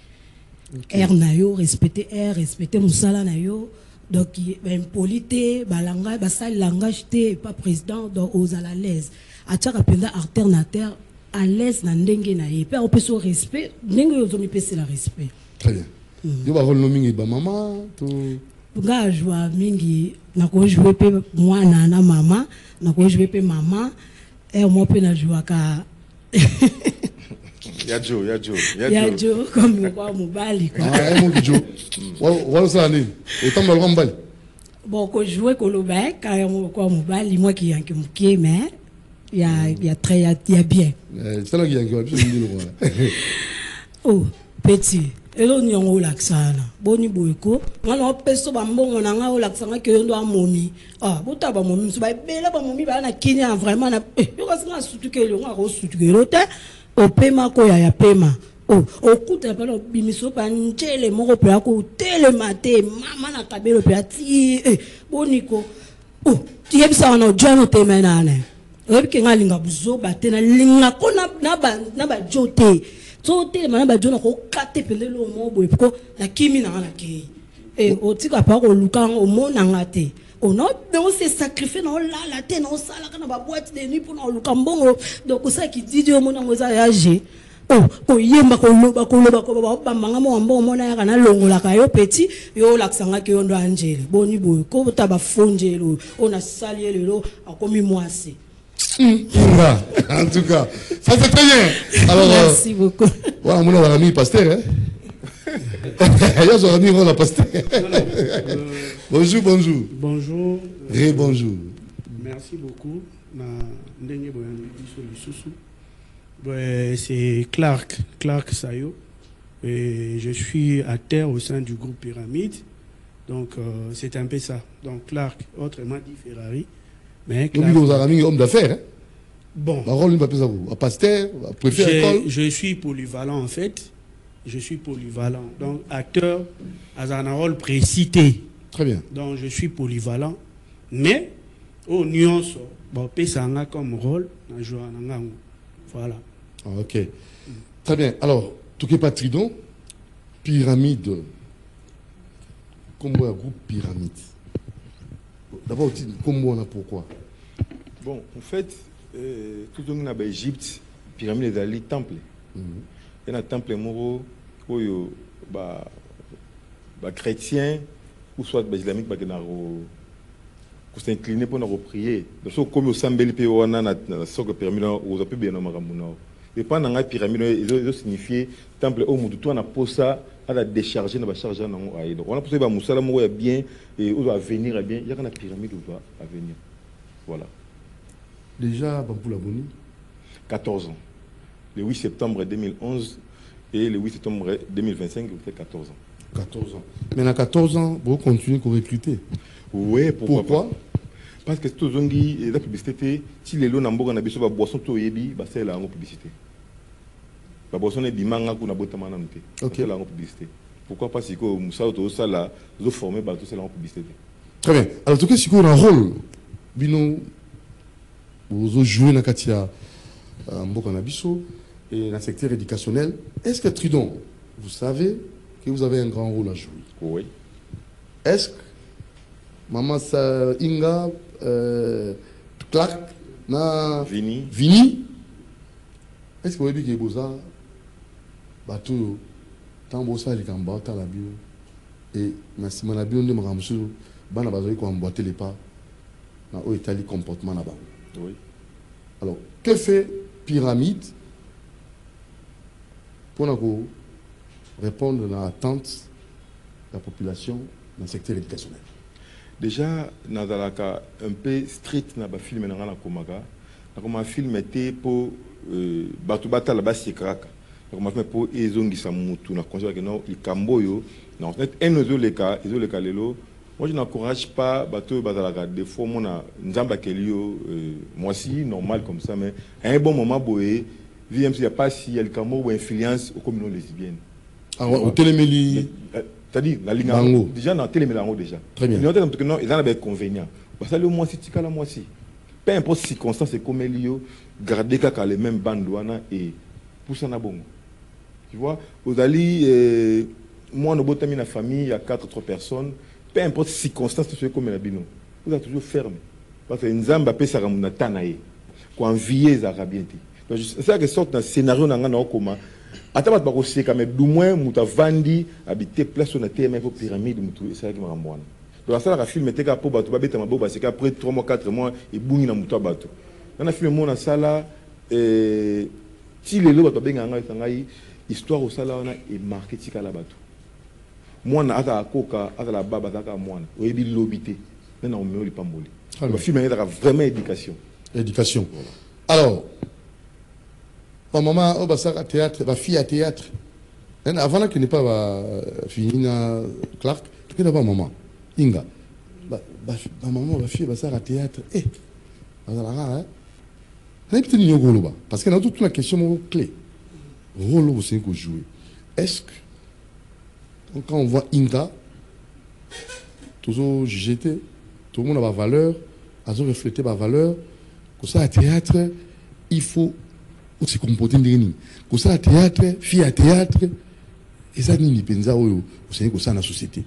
R nayo respecter R respecter musala nayo donc impolité balanga basal langage té pas président donc aux à l'aise ataka penda alternateur à l'aise na ndenge na ye pe on peut so respect ndenge yo zomi pese la respect.
Très bien. Yo ba rôle mingi ba maman to
nga joie mingi na ko jouer pe mwana na mama na ko jouer pe maman et moi pe na jouer ka Yadjo comme quoi mobali quoi.
Ah, mon Joe. Voilà ça né. Autant mal rambal.
Bon, quand je jouais Koloba, quand quoi mobali moi qui yank mouké mais il y a bien.
C'est là qui yank absolument le
Oh, petit. Elo nyongo laksana. Boni boyko. Ngalo peso ba mbongo na nga laksana ke ndo amomi. Ah, bota ba momi so ba bela ba momi ba na Kenya vraiment na yo ka singa sutuke lo nga ko sutuke lo te. O pema ko ya pema o kuta pa lo bimiso pa ntele moko pe ako tele mate mama na kabelo pe ati boniko o ti yebisa na jono te menane o bi kenga linga buzo batena linga ko na ba jote so tele mana ba jono ko kate pele lo mo boy ko na kimi na ke o tika pa ko lukang o mona ngate on se sacrifié dans la tête dans sala kana ba boîte de nuit pour le kambongo donc ça qui dit Dieu mon ngoza yaje ko yemba ko loba ba manga mo mbo mona ya kana longola ka yo petit yo laksanga ke ndo angele boni boy ko ta ba fonjelo on a salié le akomi moisi.
En tout cas, ça c'est très bien. Alors
merci beaucoup.
Voilà mon ami pasteur hein. Bonjour.
Bonjour.
Bonjour.
Merci beaucoup. C'est Clark Sayo. Et je suis acteur au sein du groupe Pyramide. Donc c'est un peu ça. Donc Clark, autrement dit Ferrari. Mais Clark,
vous avez homme d'affaires. Hein?
Bon.
Pasteur,
je suis polyvalent en fait. Je suis polyvalent. Donc, acteur, à un rôle précité.
Très bien.
Donc je suis polyvalent, mais au nuance, bon, ça a comme rôle, voilà.
Ok. Très bien. Alors, Touké Patridon, pyramide. Comment un groupe pyramide? D'abord, comment on a pourquoi?
Bon, en fait, tout le monde en Égypte, pyramide est temple. Il y a un temple moro où il y a chrétien ou soit islamique qui s'incliner pour nous prier. Donc, comme au Sambeli, on a une pyramide où on a pu bien nommer. Et pendant la pyramide, ils ont signifié temple au monde, tout on a posé ça à la décharger, on a chargé dans le donc on a posé ça Moussa là bien et on doit venir bien. Il y a une pyramide où doit venir. Voilà.
Déjà, pour la bonne
14 ans. Le 8 septembre 2011 et le 8 septembre 2025, vous faites 14 ans.
14 ans. Mais à 14 ans, vous continuez à recruter.
Oui, pourquoi? Parce que tout le monde la publicité, si les lots n'ont pas de boisson, c'est la publicité. La boisson est dimanga qu'on a beau tamana noté. C'est la publicité. Pourquoi pas si vous Moussa ou ça là, vous formez tout c'est la publicité.
Très bien. Alors tout cas si vous avez un rôle, bino vous jouez dans Katia Mbokanabiso et dans le secteur éducationnel. Est-ce que Tridon, vous savez que vous avez un grand rôle à jouer?
Oui.
Est-ce que Maman Inga Clark na Vini est-ce que vous avez dit que vous avez bateau tant que les gambas dans la bio et merci mon bio de Maramsou bana bazoi ko emboîter les pas na au Italie comportement là-bas.
Oui.
Alors que fait Pyramide pour nous répondre à l'attente de la population dans le secteur éducationnel?
Déjà, nous avons un peu strict dans le film. Nous avons film était pour Batubata la base Kraka. Nous avons pour Ezongi Samutu. Nous avons que non, il Camboyo. Non, un autre les cas, moi je n'encourage pas Bato Bazalaka. Des fois, moi, Nzamba Kelio, moi aussi, normal comme ça, mais à un bon moment, boé, il n'y a pas si il y a le Cambo ou influence aux communautés lesbiennes.
Ah, au téléméli.
C'est-à-dire, la ligne déjà, dans le télémélango déjà.
Très bien.
Il y a des inconvénients. Parce que le mois ci, le mois ci. Peu importe les circonstances, c'est comme il y a garder les mêmes bandes et pour ça, bon. Tu vois, vous allez, moi, nous avons une famille, il y a 4 autres personnes. Peu importe les circonstances, c'est comme il y a bino. Vous êtes toujours fermé. Parce que nous avons fait ça comme nous avons qu'on envier les Arabiens. Donc, c'est ça que sorte dans le scénario, nous avons comment. Attends, tu vas aussi quand même du moins tu as vendu habiter place sur la TMF pour pyramide c'est ça qui m'a ramené. Donc ça la film était pour bateau babeta mabo parce qu'après 3 mois 4 mois il bungi na muto bateau. Dans la film mon ça là si les lots bateau benga ngai histoire au sala on a et marqué tika la bateau. Moi na ata koka ata la baba ata moi o ebi lobité. Na on me pas mboli. Le film est vraiment éducation.
Éducation. Alors ma maman au basar à théâtre, ma fille à théâtre. Avant qu'elle n'ait pas fini à Clark, tu connais pas maman. Inga. Ma maman, ma fille, basar à théâtre. Eh, parce que dans toute la question clé, rôle où c'est que vous jouez. Est-ce que quand on voit Inga, toujours JGT, tout le monde a ma valeur, a reflété ma valeur, que ça à théâtre, il faut se comporter ndeni ko ça théâtre fille à théâtre et ça ni penza oyo c'est que ça na société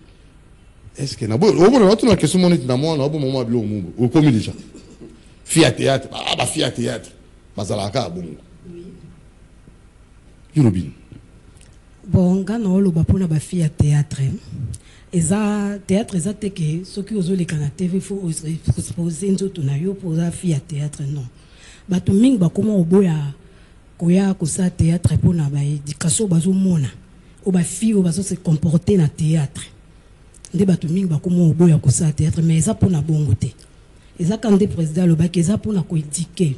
est-ce que na bon on a toute la question monnaie dans moi na bon moment bilo mumbo au comme déjà fille à théâtre bah fille à théâtre bazalaka bon Yurobin
bon ngana oloba pona ba fille à théâtre eza théâtre eza teke soki ozoleka na TV faut exposer nzoto na yo pour la fille à théâtre non bato mingi bakoma oboya koya kosa théâtre pour na ba éducation bazo mona o ba fille o bazo se comporter na théâtre nde bato mingi bakoma oboya kosa théâtre mais eza pour na bongo te eza quand le président le ba eza pour na ko éduquer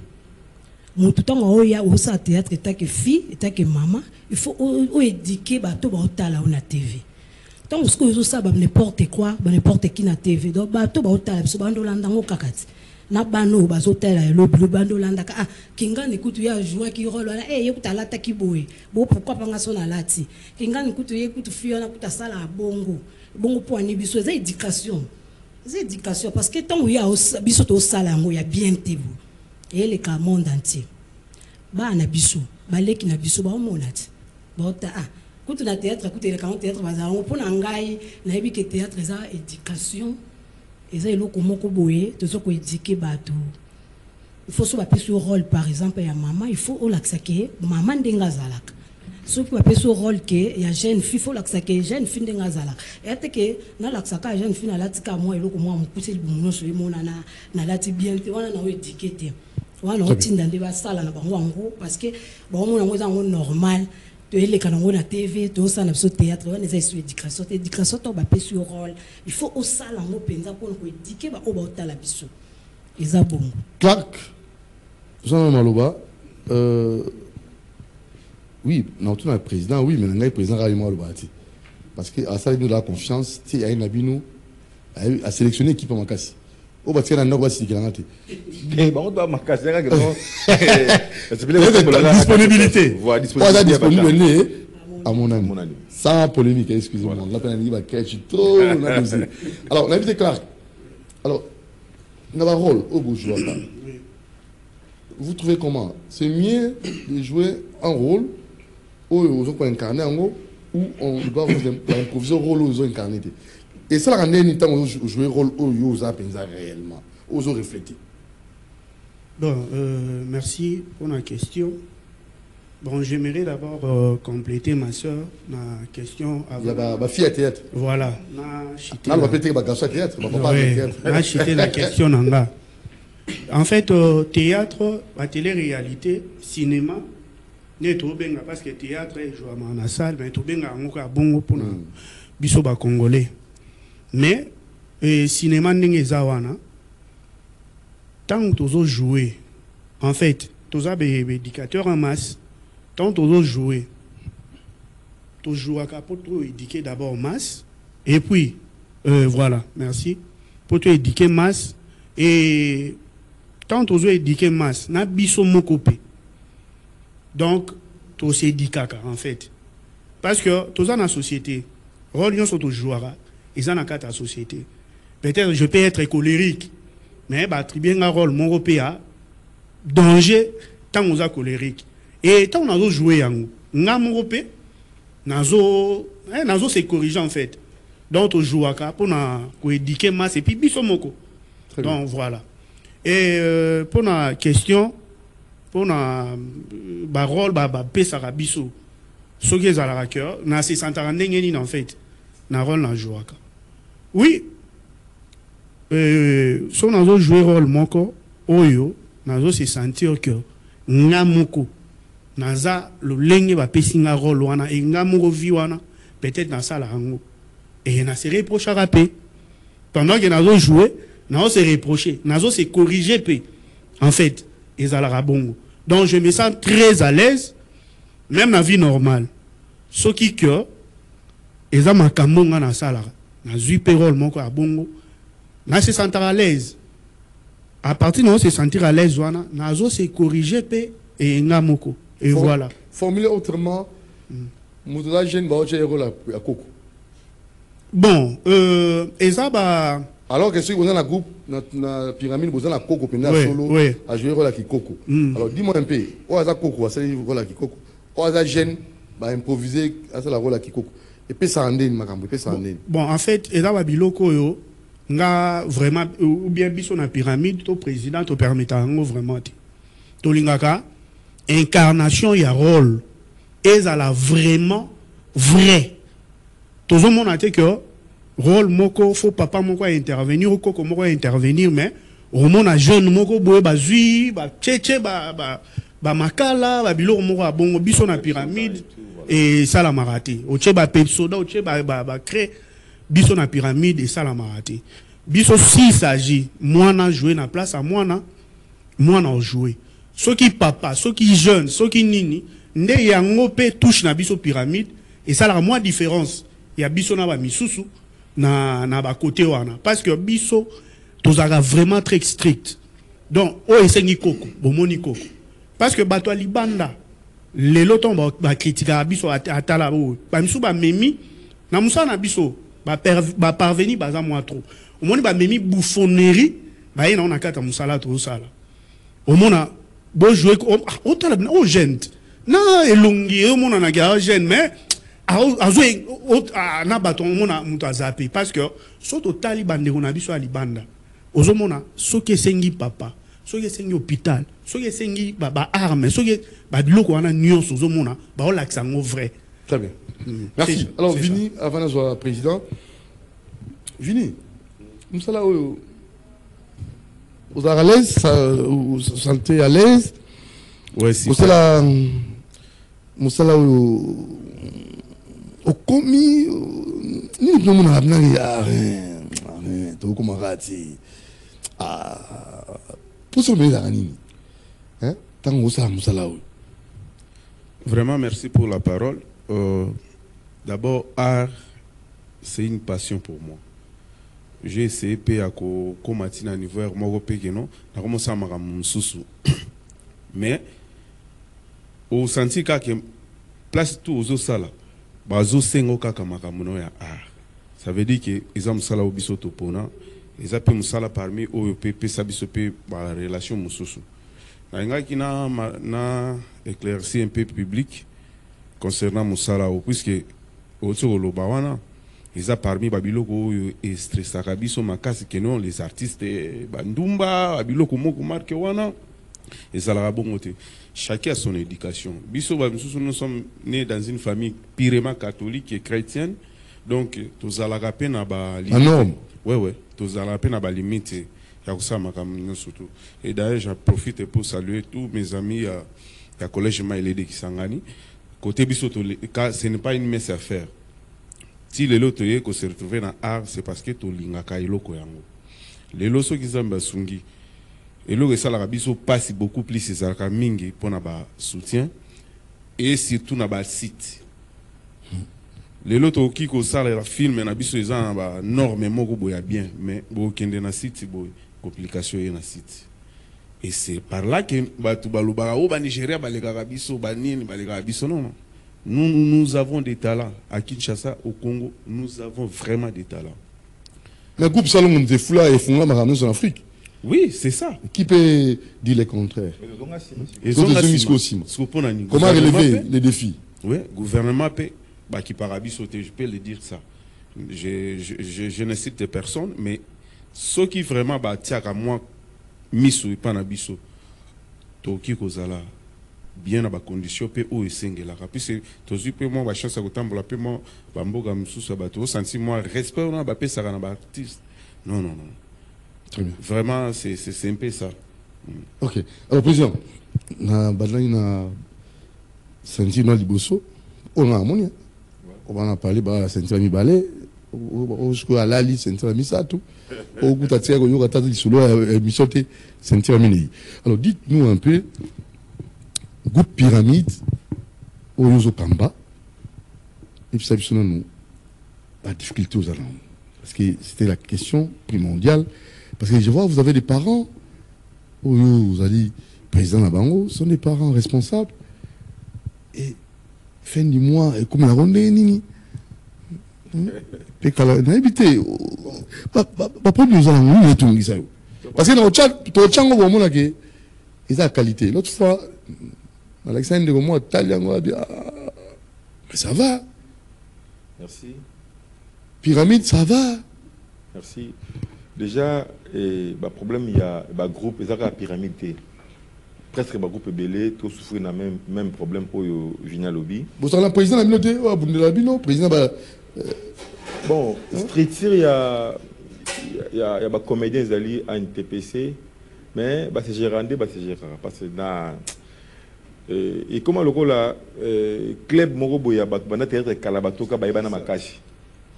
mutu tanga oya osa théâtre ta que fille ta que maman il faut o éduquer bato ba otala na TV tant que ça ba n'importe quoi ba n'importe qui na TV donc bato ba otala biso ba ndolanda ngo kakati na bano bazotela le bando landaka ah kingani kutu ya jouer ki rôle wana eh yekuta lata ki boye bo pourquoi pas ngaso na lati kingani kutu yekutu fiona kuta sala bongo pour ani biso za éducation parce que tant ya biso to sala ngo ya bien tebu et le monde entier ba na biso baleki na biso ba monati bota ah kutu na théâtre kutu le théâtre bazango pona ngai na yebi ke théâtre za éducation et eloko moko boye tozo ko éduquer bato il faut so ba peso rôle par exemple ya maman il faut olaxake maman ndenga zalaka so ki ba peso rôle ke ya jeune fille faut olaxake jeune fille ndenga zalaka et que na laxaka jeune fille na latika moi eloko moi mukuse libuno so emona na lati bien te wana na éduquer te wana otinda nde ba sala na bango ngo parce que ba mona ngo zango normal les canons na TV, tout ça, sur théâtre, on est sur l'éducation. L'éducation, on va passer sur rôle. Il faut au salon, on peut pour nous éduquer, on va au talabiso. Et ça bon.
Clark, Jean Maloba, oui, non, tout le président, oui, mais le président Raïma Lobati. Parce que à ça, il nous la confiance, il y a une abino à sélectionner l'équipe en Makassi. Au bâti, il y a un autre qui l'a raté.
Mais on doit Makassi,
disponibilité. Voilà, disponibilité. À mon ami. Sans polémique, excusez-moi. Là, on a dit trop. Alors, on a invité Clark. Alors, on a un rôle au bout joueur. Vous trouvez comment? C'est mieux de jouer un rôle où ils ont incarné en haut, ou on doit improviser un rôle où ils ont incarné. Et ça, la année, temps où jouer un rôle où ils ont réellement, où ils ont réfléchi.
Bon, merci pour la question. Bon, j'aimerais d'abord compléter ma soeur, ma question avant.
Il y a ma fille à théâtre.
Voilà.
On va peut-être ma garçon à théâtre.
La question nanga. En fait, théâtre, la télé-réalité, cinéma, n'est trop bien parce que théâtre est joué dans la salle, mais trop bien à bongo pour nous, bisoba congolais. Mais cinéma n'est zawana. Tant que tu joué, en fait, tu as des éducateurs en masse. Tant que tu joué, tu joues à pour éduquer d'abord masse, et puis voilà, merci, pour te éduquer masse et tant que tu éduquer masse, na biso mokopé. Donc, tu s'éduques en fait, parce que tu es dans la société, rôle sur tu jouera, ils sont dans la société. Peut-être je peux être colérique, mais attribuer un rôle mon européen, danger tant que tu es colérique. Et tant qu'on a joué en mon européen, nazo c'est corrigé en fait. Donc on joue à cas pour éduquer masse et puis biso moko. Donc voilà. Et pour la question, pour la rôle pesa biso, ce qui est à la cœur, na se sentir en fait, na rôle na joue à cas. Oui. Si on a joué rôle moko, oyo, nazo se sentir que ngamoko. Naza le lenge va passer un rôle wana et ngamoko viwana peut-être dans ça la rango. Et na se reprocher à paix. Pendant que nazo joué, nazo se reprocher, nazo se corriger paix. En fait, ils allaient bongo. Donc je me sens très à l'aise, même dans la vie normale. Ce qui que, ils ont ma kamonga na sala, na zuipe rôle moko à bongo, na se sentir à l'aise. À partir de se sentir à l'aise wana, nazo se corriger paix et ngamoko. Et voilà.
Formulé autrement, Moutoula jeune va jouer rôle à Coco.
Bon, et ça bah.
Alors que si vous avez la groupe, la pyramide, vous avez la Coco, puis solo, à jouer rôle à Coco. Alors dis-moi un peu, où est-ce que Coco, c'est le rôle à Coco. Où est-ce que jeune va improviser à la rôle à Coco. Et puis ça en est, ma campagne, ça en est.
Bon, en fait, et là, Biloko, yo, nga vraiment, ou bien biso na pyramide, to président, to permettant vraiment. To lingaka. Incarnation y a rôle et ça la vraiment vrai tout le monde a dit que rôle moko faut papa moko intervenir ou coco moko intervenir mais au monde a jeune moko boye ba zui ba tchétché ba makala ba bilo moko a bongo biso na pyramide et ça la maraté au tché ba pepsoda au tché ba cré biso na pyramide et ça la maraté biso si s'agit moi na jouer na place à moi na jouer. Ceux qui papa, ceux qui jeunes, ceux qui nini, nde yango pe touche na biso pyramide et ça la moins différence. Il y a biso na ba misusu na ba côté wana parce que biso tozaka vraiment très strict. Donc, oh, esengi koko, bomoni koko. Parce que bato libanda, les lotons ba critiquer abiso atala o, ba misu ba memi, na musa na biso ba parvenir baza moi trop. Au moni ba memi bouffonnerie, ba yena on a kata musala trop sala. Au mona bo jouer o tala o gente. Na elongi o mona na ga jeune mais a jouer na baton mona muto azapi parce que soto taliban de na biso libanda. Ozomona soki esengi papa, soki esengi hôpital, soki esengi ba arme, soki ba biloko wana nyonso ozomona ba olakisa ngo vrai.
Très bien. Merci. Alors Vini, avant de président, Vini, nous sommes là où vous êtes à l'aise, vous vous sentez à l'aise.
Ouais, si.
Nous sommes là où au commis, nous sommes là où nous pour ce hein?
Vraiment, merci pour la parole. D'abord, art, c'est une passion pour moi. J'ai essayé de combattre à niveau mais au senti que place tout aux sala, bazo sengo kaka makamuno ya art. Ça veut dire que ils ont sala obiso topona. Ils ont pu sala parmi OEP, Sabisope, la relation Moussousou. Na éclairci un peu public concernant Moussala, puisque autour de l'Obawana, ils ont parmi Babiloko et Stressakabiso Makasi, que non, les artistes Bandumba, Babiloko Moko Markewana, et Salarabongote. Chacun a son éducation. Biso Bamoussou, nous sommes nés dans une famille purement catholique et chrétienne, donc, tous à la rapine à Bali. Ouais. Tous à la peine à la limite. Et d'ailleurs, j'en profite pour saluer tous mes amis à collège Maïlédé qui s'engagent. Côté Bissoto, ce n'est pas une messe à faire. Si les lots qui se retrouvent dans l'art, c'est parce que tu l'ingaka et l'oko yango. Les lots qui sont basungi. Et l'eau ça la biso passe beaucoup plus ces mingi pour n'avoir soutien et surtout n'avoir site. Les loto qui ko sala la film na biso eza ba norme moko boya bien mais bo kende na site boy complication na site et c'est par là que batu baluba o ba Nigeria ba le biso ba nini ba le biso non nous avons des talents à Kinshasa au Congo nous avons vraiment des talents.
Le groupe Salomon de Fula et Funga Maranos en Afrique.
Oui, c'est ça.
Qui peut dire le contraire? Comment relever les défis?
Oui, gouvernement peut. Bah, qui parabisoté, je peux le dire ça. Je ne cite personne, mais ceux qui vraiment battent à moi, miso et pas nabiso, toki kozala bien à ma condition, pe ou esenge la. Puis c'est tozu pe moi, ba chance à autant la pe moi, bamboga msou sa bateau, senti moi respect on a ba pe sarana ba artiste. Non.
Très bien.
Vraiment, c'est un peu ça.
Ok. Alors président, na badlani na senti na liboso, on a harmonie. On va en parler, sentir mi balé, jusqu'à la liste, sentir mi ça tout. Au bout de la terre, on va t'attendre sur l'émission, sentir mi. Alors dites-nous un peu, groupe pyramide, au Yozo Kamba, et puis ça, nous, la difficulté aux alentours. Parce que c'était la question primordiale. Parce que je vois, vous avez des parents, vous avez dit, président Nabango, sont des parents responsables. Et fin du mois, et comme la ronde nini. Parce que dans le chat, ils ont la qualité. L'autre fois, Alexandre de moi, Talian a dit, mais ça va.
Merci.
Pyramide, ça va.
Merci. Déjà, le problème, il y a un groupe, il y a la pyramide. Presque le groupe belé, tout souffrir dans le même problème pour le Génial Lobby.
Vous savez, le président de la communauté, le président.
Bon, Street il y a des comédiens qui à une TPC, mais c'est gérandé, c'est gérant. Parce que dans. Et comment le là, club Morobo, il y a un théâtre Kalabatoka, il y a un makashi.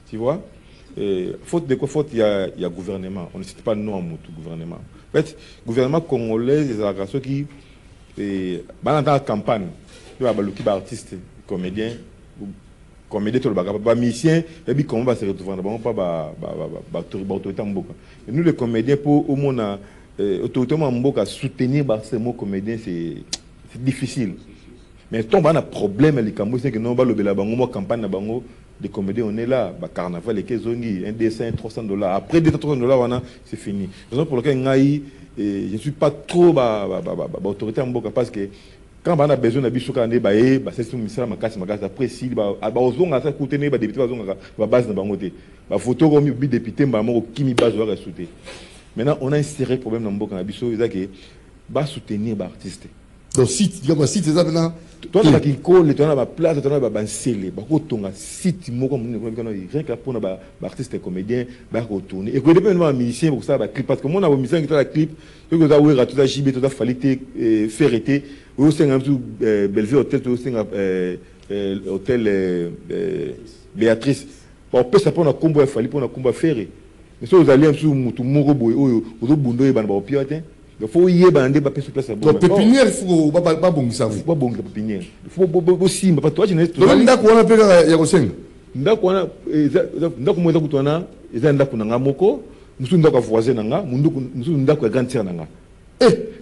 Tu vois? Faute de quoi faute, il y a gouvernement. On ne cite pas non à tout gouvernement. En fait, le gouvernement congolais, les organisations qui dans la campagne, il y a des artistes, comédiens, tout le musiciens, et puis comment va se retrouver dans pas autorité. Nous les comédiens pour au moins autoritairement mboka soutenir ces mots comédiens c'est difficile. Mais tant qu'on a problème les cambos c'est que non ba lobela bango mo campagne na bango des comédiens on est là ba carnaval les kezongi un dessin $300 après $300 on c'est fini. Raison pour laquelle ngai je suis pas trop autoritaire mboka parce que quand on a besoin de biso quand ba c'est une mission makasi après si ba ozonga ça coûter ba député bazonga ba base na bango te ba photo comme bi député ba mo kimi base wa sauter. Maintenant on a un sérieux problème dans mboka na biso c'est que ba soutenir ba artiste.
Donc site comme site c'est ça maintenant
toi na ki ko le tona ba place tona ba bansele ba ko tonga site moko mon rien que pour na ba artiste comédien ba retourner et que depuis un musicien pour ça ba clip parce que mon musicien qui fait la clip que vous avez tout ça JB tout ça fallait faire été au sein de Bellevue hôtel au sein hôtel Béatrice on peut ça pour na combo fallait pour na combo ferré mais si vous allez un sous mutu moko boy oyo ozo bundo e ban ba opiote il faut y aller ba place place
donc pépinière il faut pas bongisa vous
pas bongisa pépinière il faut aussi mais pas toi je n'ai
donc ndako wana pe ya kosenga
ndako wana ndako mo ndako tona eza ndako na ngamoko musu ndako voisin na nga musu ndako ya grande sœur na nga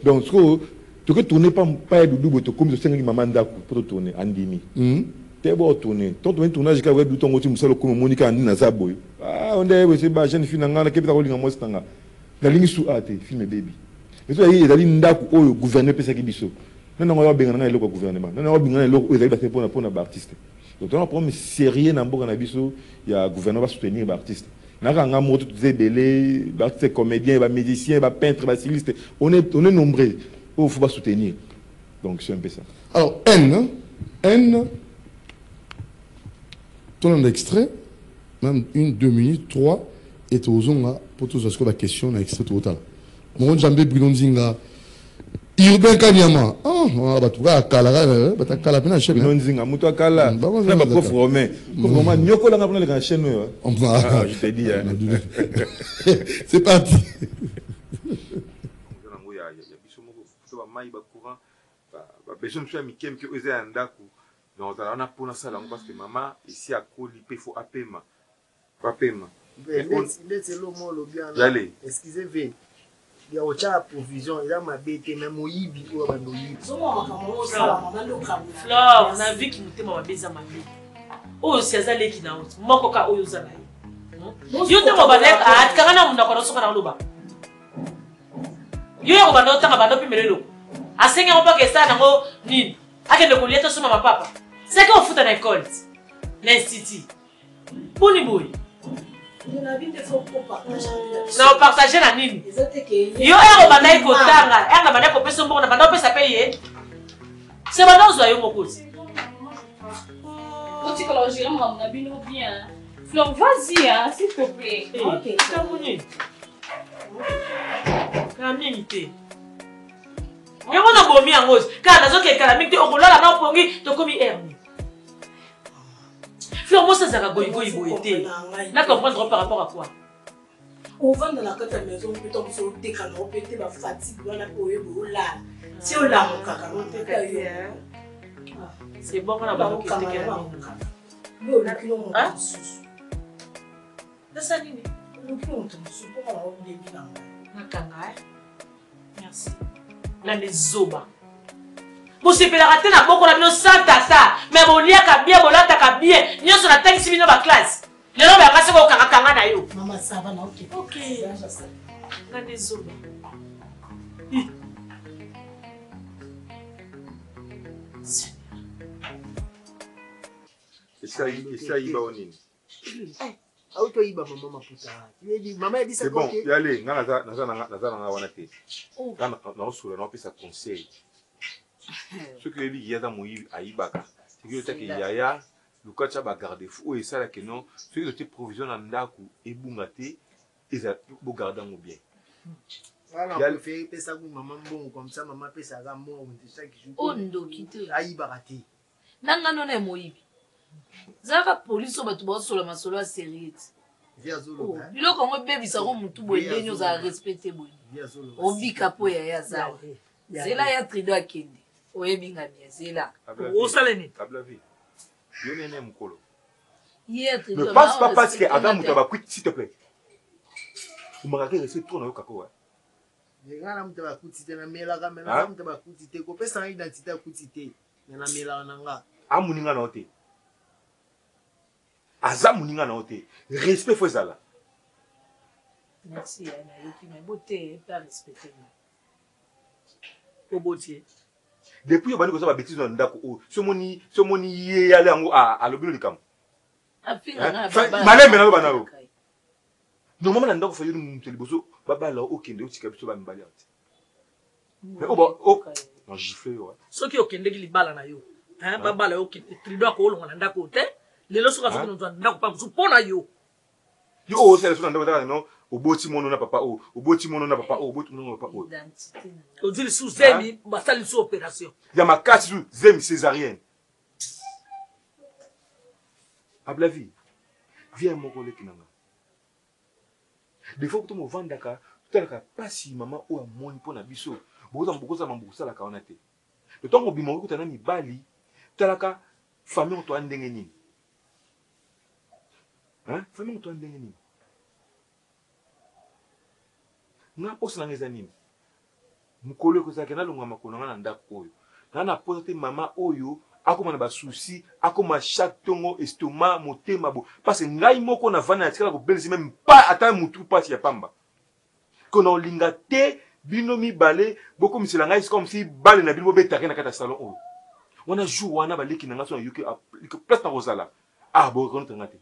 donc ce que tu que tourner pas double to comme senga maman ndako pour tourner andimi te bo tourner ton tournage ka webu tongo ti musalo comme monika andi na zaboy on est c'est ba jeune fille na nga na kepita ko linga mo stanga na lingi su ate film baby mais toi il ezali ndako oyo gouverner pesa ki biso non on va benga na eloko gouvernement non on va benga na eloko ezali ba c'est pour na ba artiste donc on a problème sérieux na mboka na biso ya gouvernement va soutenir ba artiste na nga moto zebele ba artiste comédien ba musicien ba peintre ba styliste on est nombreux il faut pas soutenir donc c'est un peu ça
alors N ton un extrait même 1 2 minutes 3 et tozonga pour tout ça la question na extrait total mon jambe Bilonzinga Urbain Kanyama batuka kala batakala pena chaîne
Bilonzinga muto akala na ba prof romain comment nyoko la ngapona la chaîne je te dis
c'est parti
besoin de faire mikem que ose andaku donc on a pour ça là parce que maman ici à Koli il faut apema
c'est le mot le bien excusez-moi il y a autre provision il y a ma bête même moyibi ou abandoyi
Flore on a vu qui mutema mabeza mabe oyo siazale ki na autre moko ka oyo zala yo te mobalek at kana munda ko soka na loba yo ya ko bando tanga bando pimelelo asenga on pas que ça nango nini akende ko lieta suma mapapa c'est que on fout dans l'école l'institut boni boy na partager na nini yo ero bandai ko tanga anga bandai ko peso mbona bandai pesa payer c'est bandai zo yo mokozi
tu peux le gérer mon ami bien Flore vas-y hein s'il te plaît
OK tamoni kamite yango na bomi yango ka nazo ke kala mite okolola na pongi to komi hernie Flore moi ça zaka goyi boyete na comprendre par rapport à quoi
on va dans la maison plutôt que sur te kana opete ba fatigue wana ko yebo la si o la mokaka on te ka yo
c'est bon kana ba ko te ka
yo la kilo mo
ça nini
le kilo mo pour la robe de bilan
na kanga merci na nezoba bosepela raté na boko na bino sans tata mais boliaka bien bolataka bien nyonso na tangisi bino ba classe lelo ba ngase ko kanga na yo
mama ça va na OK
na nezoba
ça y va onini
auto iba maman maputa maman dit ça
c'est bon y aller naza wana te na osula na opesa conseil ce que dit yada moyi aibaka c'est que taki yaya lukacha ba garder fou et ça là que non ce que tu provision na ndaku ebunga te eza bo garder ngo bien
voilà on fait pesa ku maman bon comme ça maman pesa ga mo chaque jour
ondo kite
aibaka te
nanga nona moyibi zaka police bato basola masolo ya sérieux biloko ngo bebisa ko mutu boye ndenyo za respecter boye obika po ya zala zela ya trido akende oyebinga bien zela
osaleni
tabla vie yo nene mukolo
trido
ne passe pas parce que Adam mutu ba quit s'il te plaît umaka ke rester trop na yo kako
ngana mutu bakutite na melaka mena mutu bakutite ko pesa identité akutite na melaka nanga
amuninga na ote aza muninga na ote respect faut ça là.
Merci Anna yoki mais beauté pas respecter
ko botier
depuis bani ko ça ba bêtise na ndako o so moni ye yale yango a lobilo likam
afina na
baba malembe na bana o normalement na ndako fa yuru mutu liboso baba la okende otika biso ba mbali ati mais o non gifle yo
soki okende ki libala na yo hein baba la okende trido ko olonga na ndako te lelo soka soki nzwa ndako pa supona yo
o c'est so na ndako non oboti mono na papa o oboti mono na papa o oboti mono na papa o
odili sous zemi basali sous opération
ya makati sous zemi césarienne abla vie viens mokole kinanga des fois que tu me vendaka talaka pasi mama o amoni pona biso bokoza mambukusa la kaona te le temps ko bima ko tana mibali talaka famille to andenge nini hein famille to andenge nini na posa na ngeza nini mukolo ko zakena longa makolo na ndako oyo na posa te mama oyo akoma na ba souci akoma chaque tongo estomac motema bo parce ngai moko na vana atikala ko belisi même pas ata mutu pasi ya pamba kono linga te bino mibale boko misela ngai comme si bale na bino betaka na kata salon oyo wana jour wana baleki na ngaso na yuki place na rozala bo kono tangate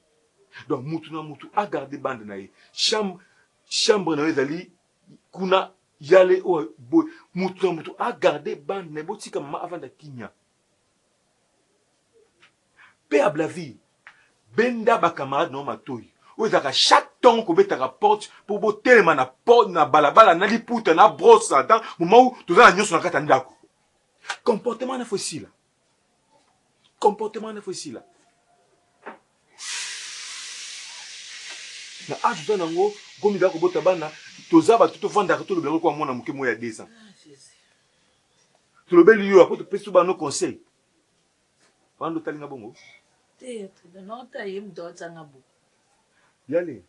donc mutu na mutu a garder bande na ye chambre na ezali kuna yale o boy mutu na mutu a garder bande na botika mama avant de kinya pe à la vie benda ba camarade no matoyi ozaka chaque temps ko betaka porte pour botelema na porte na balabala na liputa na brosse dans moment où toza na nyonso na kata ndako comportement na fossile na adu nango gomi da ko bota bana toza ba tout vendre to le bureau ko mona muke moya 200 to le beli yo apoto pesu ba no conseil pando talinga bongo
théâtre de nota yem do tsanga bo
yale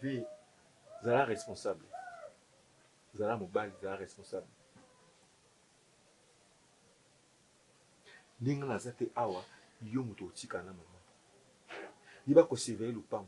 vi zala responsable zala mobile zala responsable ninga na zate awa yo muto otika na mama yiba ko surveiller lupango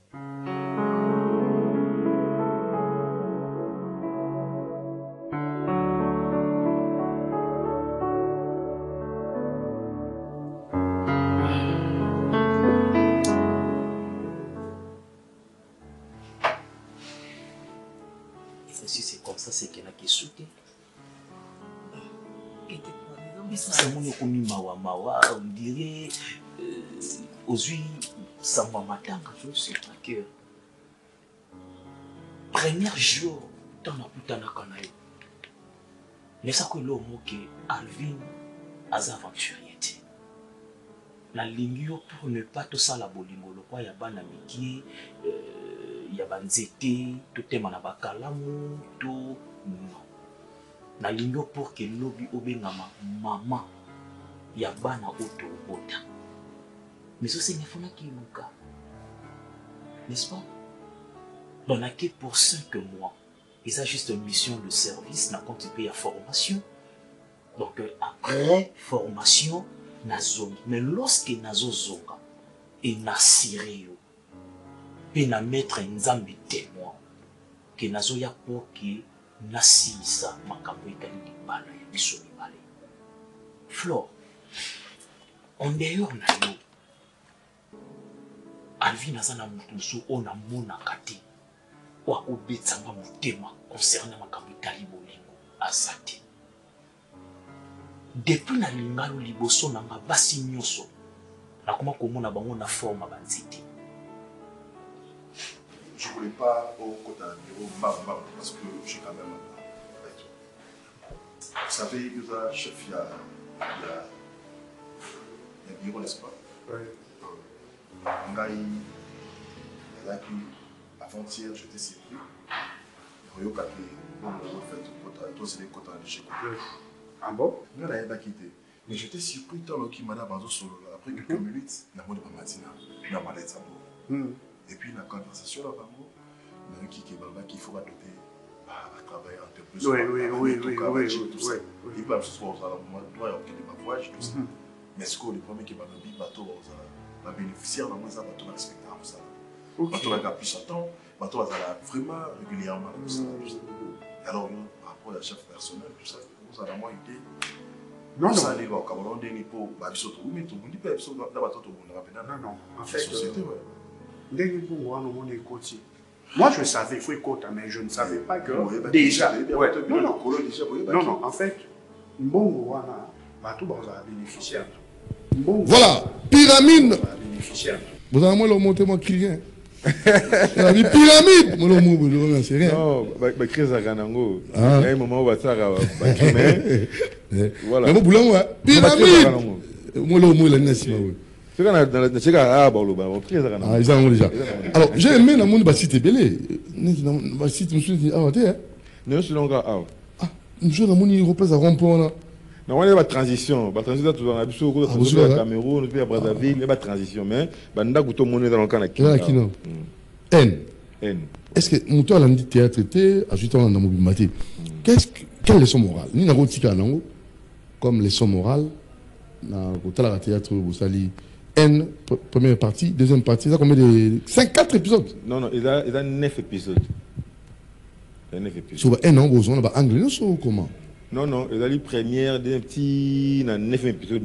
Si c'est comme ça, c'est qu'il y en a qui sautent. Ça m'a commis mawa, on dirait aux huiles, ça m'a matin quand je suis traqué. Premier jour, dans la putain de canaille. Mais ça que l'homme qui Alvin a aventurier. La ligne pour ne pas tout ça la bolingo, le quoi y a ban amitié. Ya banzete totema na bakalamu to non na lingo pour que lobi obengama mama ya bana oto bota mais ça c'est nefona ki luka n'est-ce pas donc na que pour 5 mois et ça juste une mission de service na compte payer formation donc après formation na zone mais lorsque nazo zonga et na sirio pe na mettre nzambe témoin que nazo ya po que nasisa makambo etali libala ya biso mibale Flore en dehors na yo Alvin aza na mutu mosusu oyo namonaka te oyo akobetsanga motema concernant makambo etali bolingo aza te depuis nalinga yo liboso nanga basi nyonso nakoma komona bango na forme banzete.
Je ne voulais pas au côté du bureau maman parce que j'ai quand même vous savez, il y a chef, il y a bureau, n'est-ce pas? Oui. Avant-hier, j'étais surpris.
Ah bon?
Mais j'étais surpris tant qu'il m'a dit solo. Après quelques minutes, il m'a dit et puis la conversation là, il y a qui faut adopter travailler un peu plus. Il va se voir dans le voyage, tout ça. Mais ce que le premier qui va nous dire, va bénéficier dans moins ça, va respecter ça. Va plus attendre, va vraiment régulièrement. Alors, par rapport à la chef personnel, tout ça, vous avez moins idée. Non, ça allait au Cameroun, des niveaux, bah, ils sont tout, mais tout le monde dit pas, ils sont dans la bataille, non,
en fait, moi je savais, il faut écouter, mais je ne savais pas que déjà. Non, en fait, Mbongo wana, batou baza bénéficiaire.
Voilà, pyramide. Vous avez moins le monter moi client. La pyramide, moi le mot, c'est rien.
Non, bah crise à Ganango. Un moment où va ça, voilà.
Mais moi boulan ouais, pyramide. Moi le mot la nation.
C'est quand dans la chez ah bon le bah crise à Ganango.
Ah ils ont déjà. Alors j'ai aimé la monde basité belé. Basité monsieur dit ah t'es.
Non c'est longa ah.
Ah, monsieur la monde il repose à rond-point là.
Non, on est en transition. La transition, tout le monde au Cameroun, on est à Brazzaville, il y a une transition. Mais on a tout le monde dans le camp.
N. Est-ce que mon tour a dit théâtre était ajouté dans le mobile. Quelle leçon morale? Ni dans le comme leçon morale, dans le théâtre, vous allez N, première partie, deuxième partie, ça combien de 4 épisodes?
Non, il y a 9 épisodes.
Sur N, on a anglais, ou comment?
Non, il y a la première, d'un petit, 9 épisodes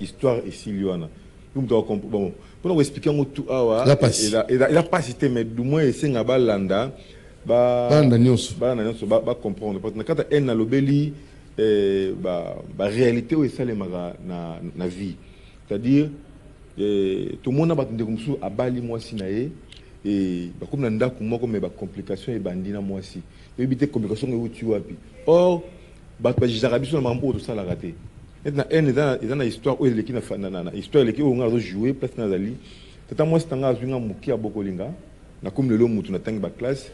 d'histoire ici, Luana. Bon, pour nous expliquer tout, il a pas cité, mais du moins, il s'est à Landa, comprendre. Parce que quand il y a l'obéli, réalité où il s'est na vie. C'est-à-dire, tout le monde a battu à Bali, moi, sinae, et comme on a comme complications et bandina, moi, aussi. Il y a des complications où tu as. Or, les Arabes sont tout ça la raté. Maintenant, il y a une histoire où il y a une histoire où on a joué place dans la ligne. C'est moi c'est un joueur qui a beaucoup linga. Na comme le lomo tu na tang ba classe.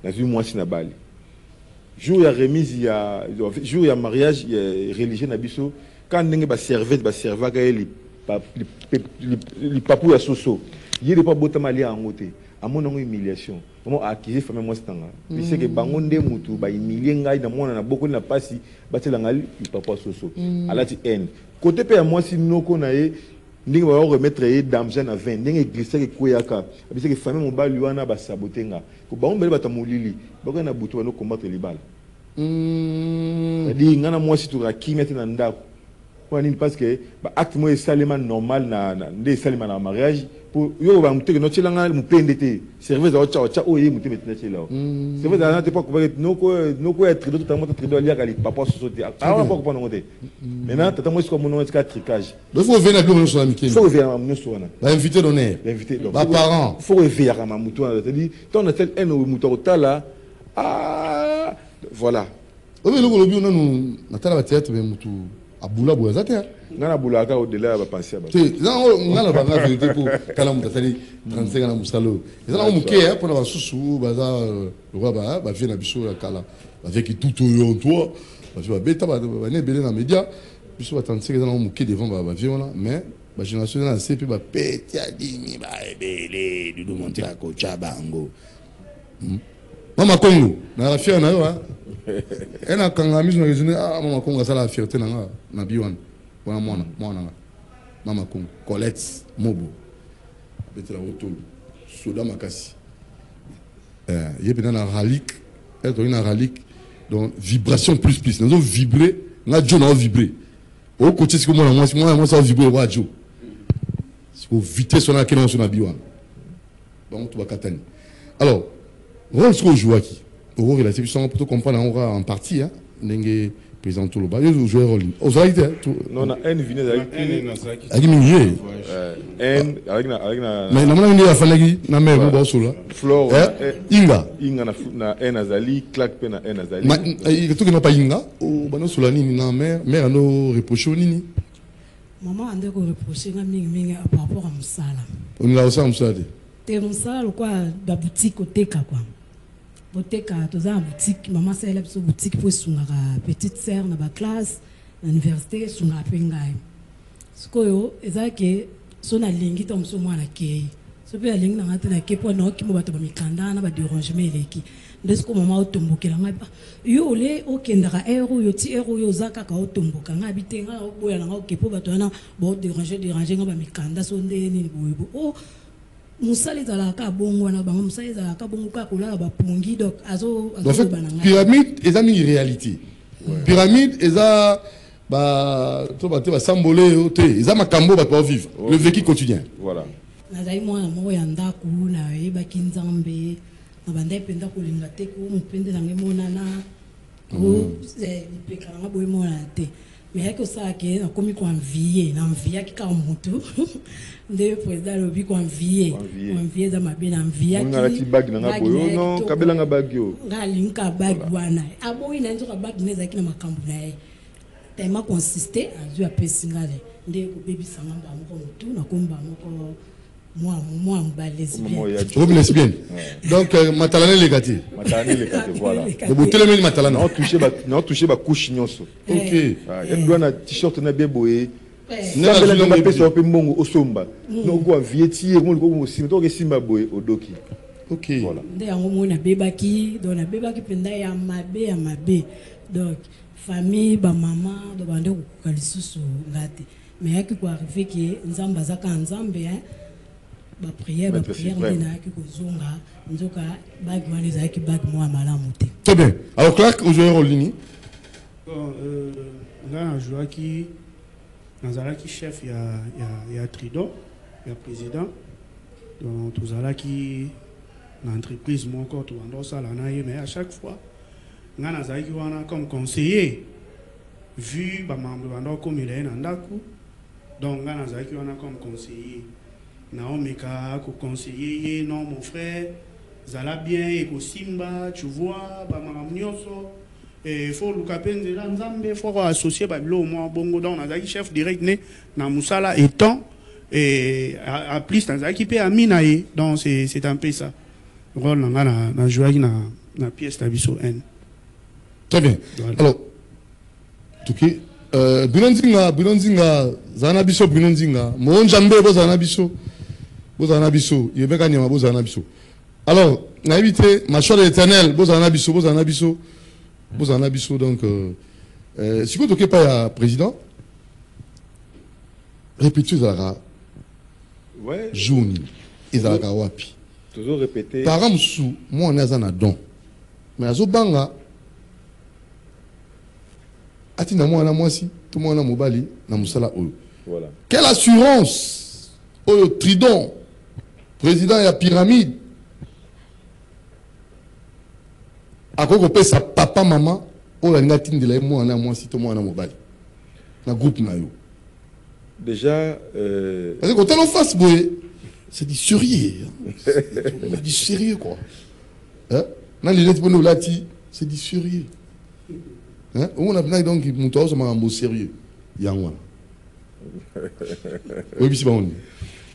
Na vu moi si na bali. Jour il y a remise il y a jour il y a mariage religieux na biso quand ndenge ba servette ba serva ka li papou ya soso. Il est pas botama li en côté. À mon humiliation. Comment acquérir famille moi stanga. Il sait que bangonde mutu ba humilier ngai na mona na beaucoup na pasi batela ngali il papa soso. Ala ti n. Côté pe moi si noko na ye ndinga ba remettre ye danger na 20 ndinga glisser ke koyaka. Parce que famille mon ba luana ba sabotenga. Ko ba ombele bata molili. Ba na butu ba no combattre les balles. Dit ngana moi si tu ra kimete na ndako. Parce que acte moi salima normal na ndé salima na mariage. Pour yo ba muteke no tshilanga mu pendete service za ocha oye muteke betna là service za n'était pas noko être d'autres tellement très doit lier papa société ah pas comprendre ngote maintenant tata moi c'est comme mon tricage
il faut venir à sur amitié
il faut venir à mon soana
ba invité d'honneur ba parents
faut venir à ma mutu c'est dit ton tel un mutu tala ah voilà
o be lo bi nous na tala théâtre be mutu abula boazate
ngana bulaka au-delà va penser à
tu ngana ba vérité pour kala mutasali 35 na musalo ezala muke pour na susu baza le roi ba vient na biso ya kala avec tout en toi ba beta ba ne belé na média biso ba 35 ezala muke devant ba vient là mais ba génération na CP ba peti adini ba ebele du monter à kocha bango mama Congo na la fière na yo hein ena kanga miso na rezone ah mama Congo ça la fierté na biwan mwana mama Congo Colette Mobo betela otolo soda makasi yebena na ralique être une ralique donc vibration plus nous avons vibré na jo na vibrer au côté c'est comme moi ça vibrer wa jo c'est pour vitesse na kena sur na biwan donc tu vas katani alors rôle ce qu'on joue qui au rôle relatif pour comprendre en partie hein ndenge président tout le bas je joue rôle aux aïté
non na n vient
avec minier
n avec na
mais na mona ya fanaki na mère bo solo
flore
inga
na n azali claque pe na n azali
mais tout que non pas inga o bano solo nini na mère no reprocher nini
maman ande ko reprocher nga mingi par rapport à musala
on la aussi musala
te musala quoi da boutique oteka quoi boteka toza en boutique maman c'est la boutique pour sunga petite sœur na ba classe na université sunga pengai skoyo ezake sona lingi to mso mwana ke ce peut aller dans la qui pour nous qui me battre mikanda na ba dérangement eleki ndesi ko mama otombokela ngaba yo le okendaka ero yo ti ero yo zaka ka otomboka ngabi tenga oboya na okepo bato na bo déranger ngaba mikanda so ndeni boyebo o musali zalaka bongo na bango musali zalaka bongo ka kula ba pongi donc azo
bananga pyramide ezami réalité pyramide eza ba to ba te ba sambolé te eza makambo ba pour vivre le vécu quotidien
voilà
nazali mwana moko ya ndako na yebaki nzambe na banda penda kolinga te ko mupende na ngemonana ko lipeka na boye mona te mais yako ça ke na komi ko envier na envier ki ka mutu nde président lobi ko envier za mabe na envier
ki ngala ti bag na boyo non kabela nga bag yo
ngali nka bag wana aboyi na nzoka bag neza ki na makambu na ye tellement consister a dû appeler singale nde ko bebi sanga ba moko mutu na komba moko moi
lesbienne. Donc matalane les gâtés.
Matalane les gâtés, voilà.
Le bouteille même matalane.
Non touché ba couche nyonso.
OK.
Il doit na t-shirt na beboé. Na bela na pesa ope mbongo osomba. No go vieti e ngo simba to ke simba boy odoki.
OK.
Voilà.
Nde yango mona bebaki, donc na bebaki penda ya mabe. Donc famille ba maman do bande ko kalisusu ngate. Mais yaki ko arriver que nzamba zaka nzambe hein. Ba prière ndena ki kozonga nzoka bag wana za ki bag moi malamu te.
Très bien. Alors Clark au joueur en ligne.
Là un joueur qui nazalaki chef ya Tridon, ya président. Donc tozalaki na entreprise moko to ando sala na ye mais à chaque fois nga nazalaki wana comme conseiller vu ba membre bando comme il est na ndaku. Donc nga nazalaki wana comme conseiller. Naomi ka ko conseiller non mon frère zala bien et ko simba tu vois ba maramnyoso et faut luka penze la nzambe faut associer ba bilo mo bongo donc nazaki chef direct né na musala étant et à plus nazaki pe amina e donc c'est un peu ça rôle na jouer na pièce ta biso N.
Très bien. Voilà. Alors tuki Binonzinga zana biso Binonzinga mo njambe bo zana biso bozana biso yebeka nyama bozana biso. Alors na éviter machor de l'Éternel bozana biso donc si vous toquez pas ya président répétez zara
ouais
jouni ezalaka wapi
toujours répéter
parents sou moi on est azana don mais azobanga atina mwana mwasi tout mwana mobali na musala oyo.
Voilà.
Quelle assurance oyo Tridon président ya pyramide akoko pesa papa maman oyo alinga tindela mwana mwasi to mwana mobali na groupe na yo.
Déjà
parce que quand on face boy c'est du sérieux. C'est du sérieux quoi. Hein? Na les lettres pour lati c'est du sérieux. Hein? On a besoin donc muto so mambo sérieux. Yangwa. Oui bisi ba on.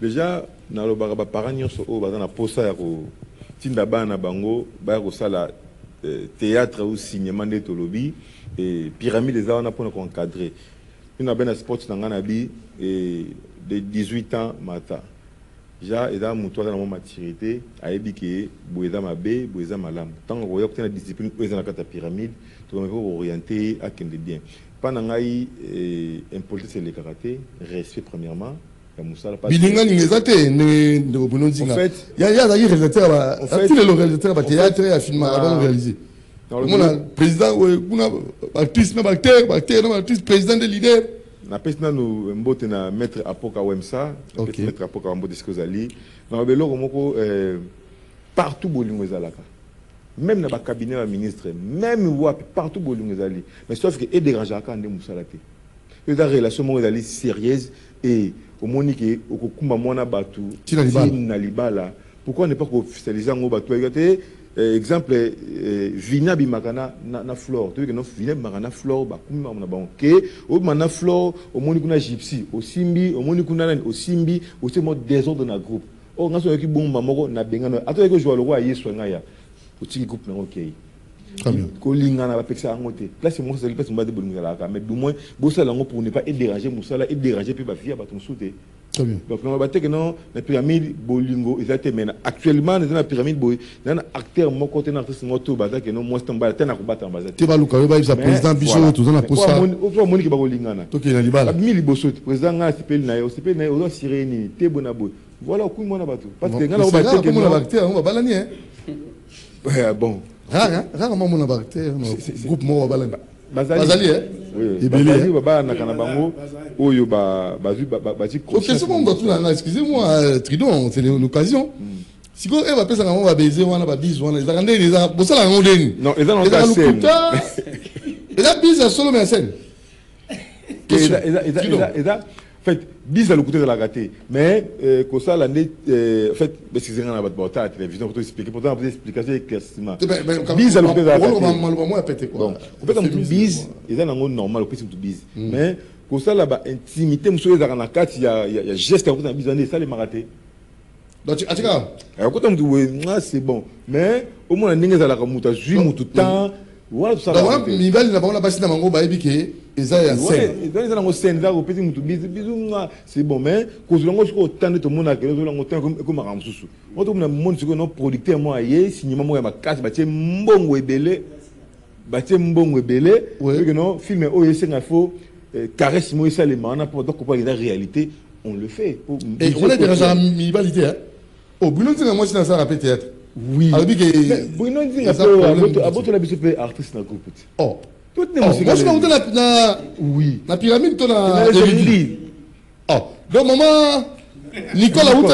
Déjà na lo baraba paragno so o bazana posa ya ko tinda bana bango ba ko sala théâtre ou cinéma de tolobi et pyramide les on a pour encadrer. Une bena sport na ngana bi et de 18 ans mata. Ja eza muto na mo maturité ayebi ke boeza mabe boeza malam. Tant ko yo na discipline boeza na kata pyramide to me faut orienter à kende bien. Pendant ngai impolite c'est le karaté, respect premièrement.
Bilinga ningezate ne Binonzinga. Ya réalisateur ba tous les réalisateurs ba théâtre et film avant réaliser. Mon président kuna artiste na acteur na artiste président de leader.
Na pesna no mbote na maître Apoka Wemsa, maître Apoka Wambo Diskozali. Na beloko moko partout bolingo ezalaka. Même dans le cabinet du ministre, même partout bolingo ezali. Mais sauf que et déranger ka ndé musala te. Il y a des relations sérieuses et au monique au kumba mwana batu na libala. Pourquoi ne pas officialiser en batu? Exemple vina bimakana na flore. Tu veux que non vina bimakana flore ba kumba mwana banke au mana flore au monique na gypsy au simbi au monique na au simbi au c'est mode désordre na groupe. Oh ngaso ki bomba moko na bengano. Ato que jouer le roi yeso ngaya. Au tiki groupe na OK. Kolinga na bapexa angote. Place moi c'est le place mbade bolinga la mais du moins bossa lango pour ne pas déranger musala et déranger puis ba fia ba ton souté.
Très bien.
Donc, on va dire que non, la pyramide Bolingo, actuellement, dans la pyramide Bolingo, il y a un acteur, mon côté, un artiste, mon tour, que non, moi, c'est un bal, c'est un combat en bas.
Tu vas Luka, il va président Bichot, tout ça, on a posé ça.
Autre monde qui va Bolingana.
Ok, il a dit bal.
Mili Bossot, président, c'est pas le naïo, c'est pas le naïo, c'est Siréni, t'es bon à bout. Voilà, au coup, mon abatou. Parce que,
on va dire que mon abatou, on va balanier.
Bon.
Rarement, mon abatou, groupe mort, balanier.
Bazali, hein? Oui, Bazali, Baba, Nakanabango, Oyo, Bazi.
Ok, c'est bon, excusez-moi, Tridon, c'est l'occasion. Si vous avez fait ça, on va baiser, on va baiser, on va baiser, on va baiser.
Non, ils ont la scène.
Et là, bise à solo, mais à scène.
En fait, bise à le côté de la gâtée. Mais, comme ça, l'année, en fait, excusez-moi, on va à la télévision pour expliquer, pour vous expliquer éclaircissement. Bise à le côté de la gâtée. Donc, en fait, on bise, ils ont un normal, au principe de bise. Mais, comme ça, là-bas, intimité, monsieur, il y a geste à côté de la bise, ça, les maratés.
Donc, tu as
c'est bon. Mais, au moins, on a la ramouta, je suis tout le temps. Voilà, tout ça. C'est bon, mais quand on a autant de monde à quel comme un sous. On a un monde qui est producteur, moi, cinéma, moi, ma casse, bâtir bon ou belé, bâtir bon ou belé, non, film, oh, c'est un faux, caresse, moi, ça, les mains, pour comprendre la réalité, on le fait.
Et on a déjà une minimalité, hein. Au boulot, c'est moi, c'est un théâtre.
Oui.
Alors,
Bruno dit que la bise peut artiste dans le groupe.
Oh. Tout le monde. Moi, je suis dans oui. La pyramide, tu as oh. Donc, maman, Nicolas, où tu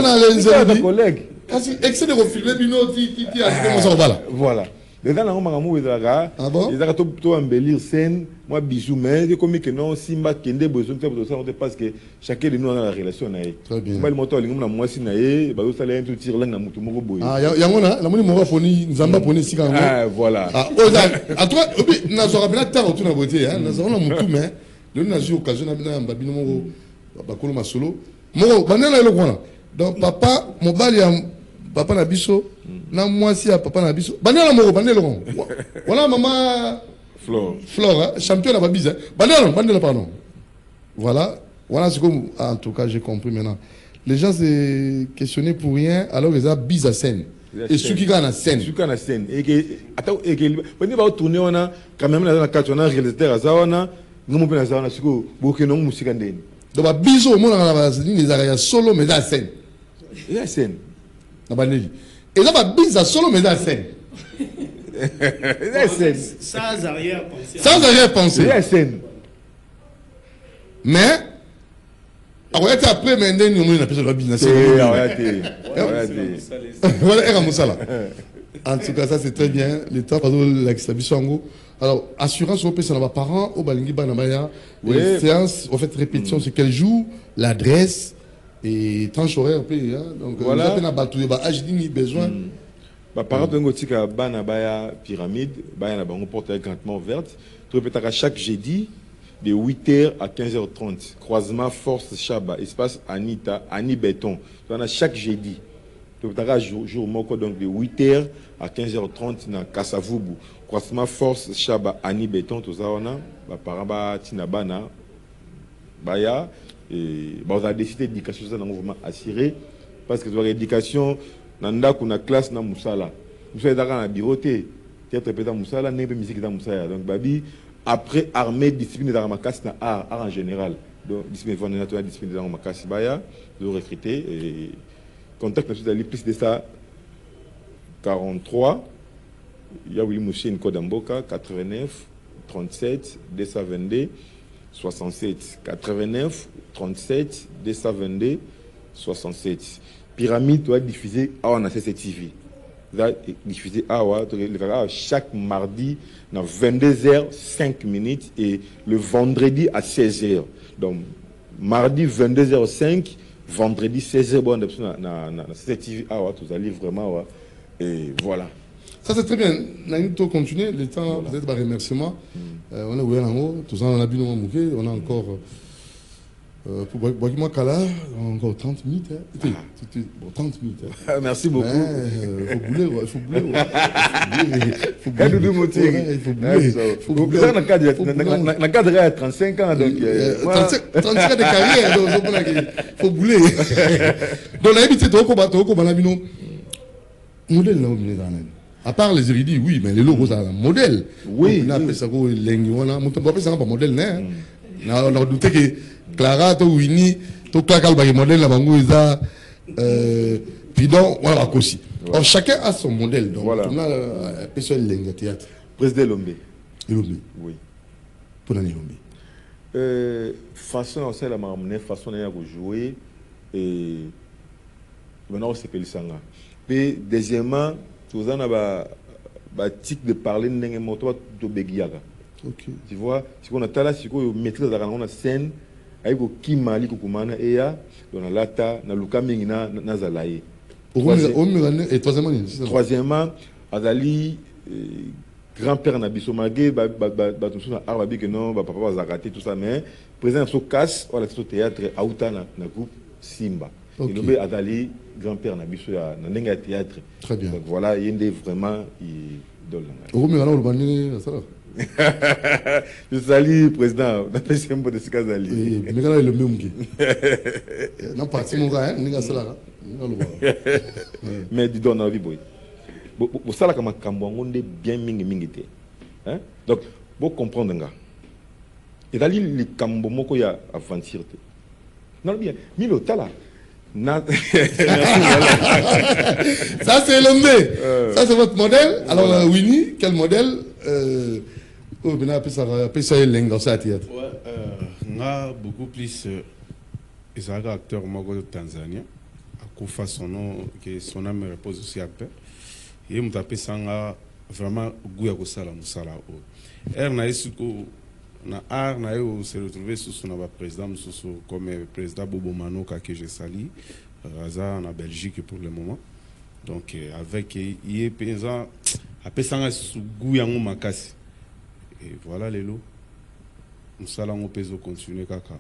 as les
collègues.
Excès de refilmer, Bino, tu as
voilà. Les gens ont un ils ont tout embellir scène. Moi, bisous, mais je comme que non, Simba, Kende, besoin de ça, parce que chacun de nous a la relation.
Très bien.
Moi, le moteur, il y a moi, si naïe, bah, ça allait tout tirer là, dans mon boy.
Ah, il y a un, la monnaie m'a poni, Zamba poni, si quand même.
Ah, voilà.
Ah, à toi, n'a pas bien tard autour de la beauté, hein, n'a pas mon tout, mais le n'a eu occasion d'amener babino mo, bakolo ma solo. Mo, banana le quoi. Donc, papa, mon bal, papa na biso. Na moi si à papa na biso banela moko banela ko voilà maman Flore champion à babise banela pardon voilà ce que en tout cas j'ai compris maintenant les gens se questionnaient pour rien alors ils ont bise à scène et ceux qui gagnent à scène
et que attends et que on va tourner on a quand même dans la carte on a réalisateur azawana nous pe na zawana siko bokeno musika ndeni
donc ba biso mo na ba les araya solo mais à scène
la scène
na baneli. Et là, ma bise à solo, mais dans la scène.
Sans arrière-pensée.
Sans arrière-pensée.
La scène.
Mais, après, maintenant, nous avons appelé le business. Voilà, en tout cas, ça c'est très bien. L'État, par exemple, alors, assurance au pays, parents, au Balingi Banamaya, séance, en fait, répétition, c'est quel jour, l'adresse. Et tranche horaire pays hein donc voilà on a battu ba ajdini besoin
ba par exemple ngotika bana baya pyramide baya na bango porte grandement verte tu répètes à chaque jeudi de 8h à 15h30 croisement force Chaba espace Anita Ani Béton tu as chaque jeudi tu répètes jour moko donc de 8h à 15h30 na Kasavubu croisement force Chaba Ani Béton tout ça on a ba paraba tina bana baya. Et on a décidé d'éducation ça dans le mouvement assuré parce que l'éducation nanda kuna classe na musala musala dans la biroté théâtre pétant musala n'est pas musique dans musala donc babi après armée discipline dans ma casse na art en général donc discipline fondamentale discipline dans ma casse baya de recruter et contact na d'aller plus de ça 43 il y a Willy Mouché Kodamboka 89 37 222 67 89 37 222 67 pyramide doit diffuser à on a CCTV doit diffuser à chaque mardi à 22h05 et le vendredi à 16h donc mardi 22h05 vendredi 16h bon na CCTV à vous allez vraiment et voilà.
Ça c'est très bien. Nous continuer le temps peut-être par remerciement. On a ouvert en haut, tout ça on a bien on a encore Pour Boakima Kala, encore 30 minutes. Bon, 30 minutes.
Merci beaucoup.
Il faut bouler. Il faut
bouler. Dans le cadre de 35 ans.
35 ans de carrière. Il faut bouler. Donc, la habitude de modèle, à part les érudits, oui, mais les logos, c'est un modèle.
Oui.
On appelle ça un modèle. On a douté que Clara, to Winnie, to Clara, le modèle, la bango, puis donc, voilà, aussi. Alors, chacun a son modèle. Donc,
voilà.
On a personne lengue théâtre.
Président Lombe.
Lombe.
Oui.
Pour l'année Lombe.
Façon, c'est la marmonnaie, façon de jouer. Et maintenant, c'est Pélisanga. Puis, deuxièmement, tout ça, on a un tic de parler de Begiaga.
Okay.
Tu vois, si on a là, si on maîtrise la scène, avec Kimali, Kukumana, et on a Lata, na Luka Mingina, Nazalaye.
Et
troisièmement, Azali, grand-père Nabiso Magé, Arabi, que non, papa va rater tout ça, mais président de casse, on a ce théâtre, Aouta, na groupe Simba. Et nous, Azali, grand-père Nabiso, na théâtre.
Très bien.
Donc voilà, il y a vraiment idole. Je salue le président. De Sikazali.
Mais là, il est le même qui. Non, pas si mon gars,
mais dis donc, on a vu, boy. Vous savez comment Kambouango est bien mingi. Donc, vous comprenez, gars. Et là, les Kambouango y a avancé. Non, bien. Milo, t'as là.
Ça, c'est l'homme. Ça, c'est votre modèle. Alors, Winnie, quel modèle on a appelé ça lengue dans sa théâtre.
On a beaucoup plus des acteurs de Tanzanie. À Koufa, son nom, que son âme repose aussi à paix. Et on a appelé ça vraiment Gouya Kosala Moussala. Na art na yo se retrouver sous son président comme président Bobo Manoka que je salue en Belgique pour le moment. Donc avec il est paysan après ça sous Gouya Makasi. Et voilà les lots. Nous allons peso continuer kaka.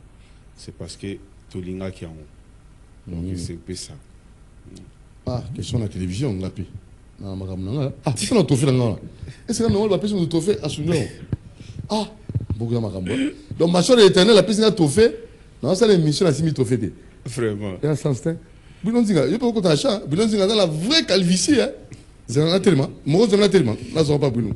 C'est parce que Tolinga qui a on. Donc c'est un peu ça.
Ah, question de la télévision, on l'a pu. Ah, c'est ça notre fait là. Est-ce que on va passer notre fait à Soudan? Ah, beaucoup de marambo. Donc ma soeur éternelle la piscine a tout fait. Non, ça l'émission a simi tout fait.
Vraiment.
Il y a un sens. Boulon Zinga, il y a pas beaucoup d'achat. Boulon Zinga dans la vraie calvitie. C'est un tellement. Moi, j'en ai tellement. Là, ça va pas Boulon.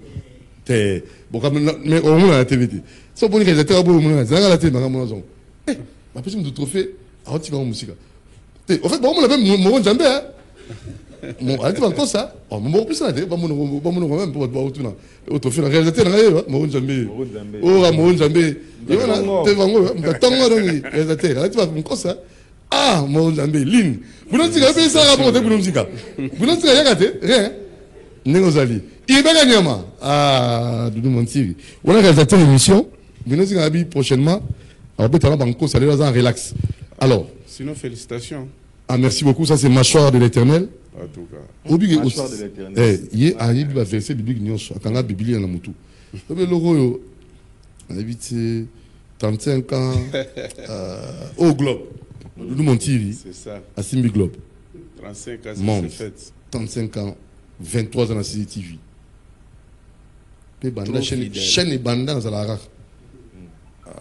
T'es bon comme mais au moins la TV. Ça pour les réalisateurs bon moi ça la télé marambo non. Eh, ma piscine de trophée. Ah, tu vas en musique. En fait, bon, on l'a même mon jambé. Mon allez tu vas encore ça. Oh, mon plus ça pas mon même pour retourner. Au trophée le réalisateur là, mon jambé. Oh, mon jambé. Et voilà, tu vas encore tango donc réalisateur. Allez tu vas encore ça. Ah, mon jambé ligne. Vous n'en tirez pas ça rapporter pour musique. Vous n'en tirez rien rien. Négozali. Il va gagner ma. Ah, Doudou Montiri. On a réalisateur l'émission. Vous n'en tirez prochainement. Alors peut-être banco ça les en relax. Alors,
sinon félicitations.
Ah, merci beaucoup. Ça, c'est Mâchoire de l'Éternel.
En tout cas.
Mâchoire de l'Éternel. Il y a un verset biblique. Quand la Bible est dans le tout. Le logo, on habite 35 ans au Globe. Nous Montiri.
C'est ça.
À Simbi Globe.
35 ans,
c'est
fait.
35 ans, 23 ans à CCTV. Chaîne et banda dans la rare.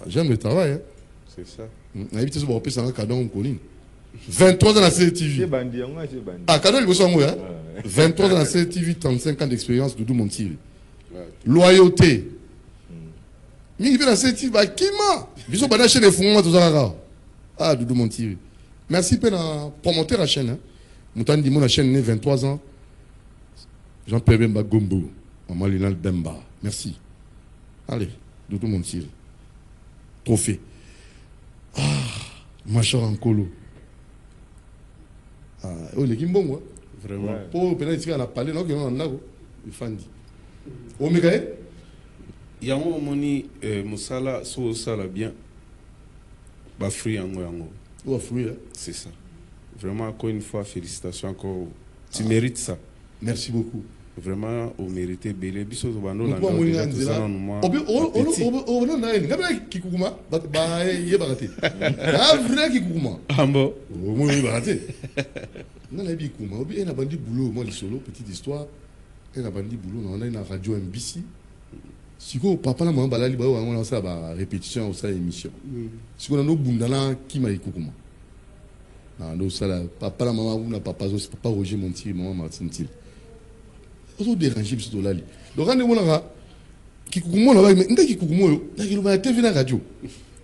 J'aime le travail.
C'est ça.
On habite sur le ça un cadeau en colline. 23 ans dans la CCTV. Ah, cadeau, il vous semble, hein? 23 ans dans la CCTV, 35 ans d'expérience, Doudou Montiri. Loyauté. Mais il vient dans la CCTV, bah, qui m'a? Bisous, bah, chaîne et fondements, tout ça, ah, Doudou Montiri. Merci pour promoter la chaîne. Moutan dit, la chaîne est 23 ans. Jean-Pierre Bemba Gombo. Maman Linal Bemba. Merci. Allez, Doudou Montiri. Trophée. Ah, Mâchoire en colo. Ah, oh, les Kimbongo.
Vraiment.
Pour peut-être qu'on a parlé, non, qu'on a il fandi. Oh, mais
il y a un moment Moussala, so sala bien. Bah, fruit en yango.
Oh, fruit, hein?
C'est ça. Vraiment, encore une fois, félicitations encore. Tu mérites ça.
Merci beaucoup.
vraiment au mérité belé biso bando
la on a une gamme qui koukuma bah y est baraté ah vrai qui koukuma
ambo
moi y est baraté non la bikouma obi ena bandi boulot moi les solo petite histoire ena bandi boulot on a une radio MBC siko papa na maman balali ba on a ça ba répétition au ça émission siko na no bundana qui m'a koukuma non ça la papa na maman ou na papa Roger Montier maman Martine Til ozo déranger biso dolali donc quand on a qui koukuma là mais ndaki koukuma yo ndaki lo TV na radio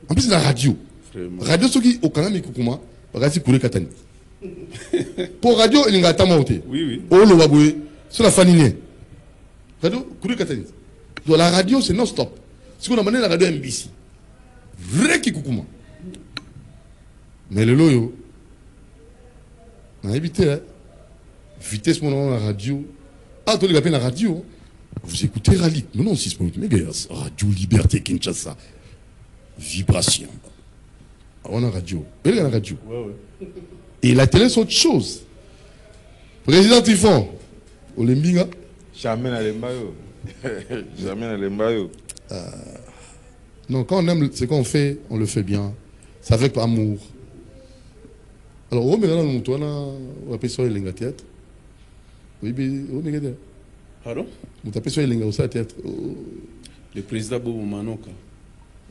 en plus la radio soki au canal koukuma bagasi kule katani pour radio il ngata monter
oui
oh lo baboué sur la famille radio kule katani donc la radio c'est non stop ce qu'on a mené la radio MBC vrai qui koukuma mais le loyo on a évité vitesse mon la radio. Ah, tu as la radio. Vous écoutez Rally. Non, 6.8 MHz. Radio Liberté Kinshasa. Vibration. On a radio. Elle a la radio. Et la télé, c'est autre chose. Président Tifon. Olembinga.
Jamais à l'embayo. Jamais à l'embayo.
Non, quand on aime ce qu'on fait, on le fait bien. C'est avec amour. Alors, on appelle ça le théâtre. Oui, mais on est
pardon?
Vous tapez sur les au théâtre.
Le président Bobo Manoka.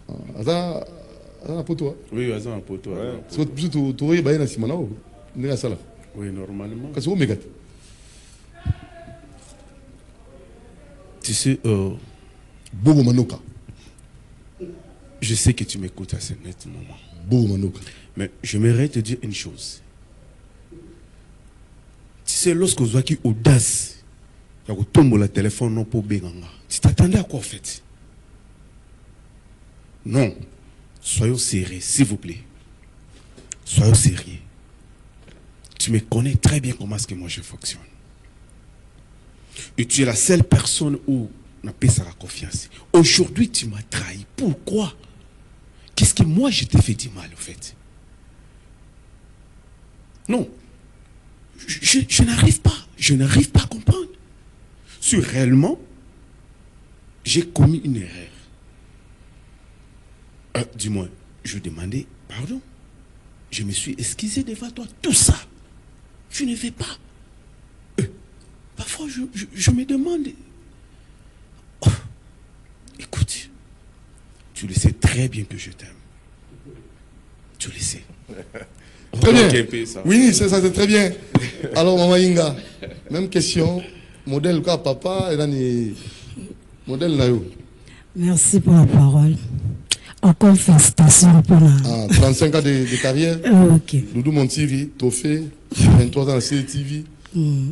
Ah, pour toi?
Oui, pour toi.
C'est plutôt tu es bien à Simonao. N'est-ce pas ça?
Oui, normalement.
Qu'est-ce que vous m'égate?
Tu sais,
Bobo Manoka.
Je sais que tu m'écoutes à ce net moment.
Bobo Manoka.
Mais j'aimerais te dire une chose. Tu sais, lorsque vous avez audace, il y a tombe le téléphone non pour Benganga. Tu t'attendais à quoi en fait? Non. Soyons sérieux, s'il vous plaît. Soyons sérieux. Tu me connais très bien comment est-ce que moi je fonctionne. Et tu es la seule personne où on a payé sa confiance. Aujourd'hui, tu m'as trahi. Pourquoi? Qu'est-ce que moi je t'ai fait du mal en fait? Non. Je n'arrive pas. Je n'arrive pas à comprendre. Si réellement, j'ai commis une erreur. Du moins, je demandais pardon. Je me suis excusé devant toi. Tout ça, je ne fais pas. Parfois, je me demande. Oh, écoute, tu le sais très bien que je t'aime. Tu le sais.
Très bien. Oui, ça c'est très bien. Alors, Maman Inga, même question. Modèle quoi, papa, et modèle Nayo.
Merci pour la parole. Encore félicitations pour la...
35 ans de carrière.
Ok.
Doudou Montivi, Tofé, 23 ans à CTV.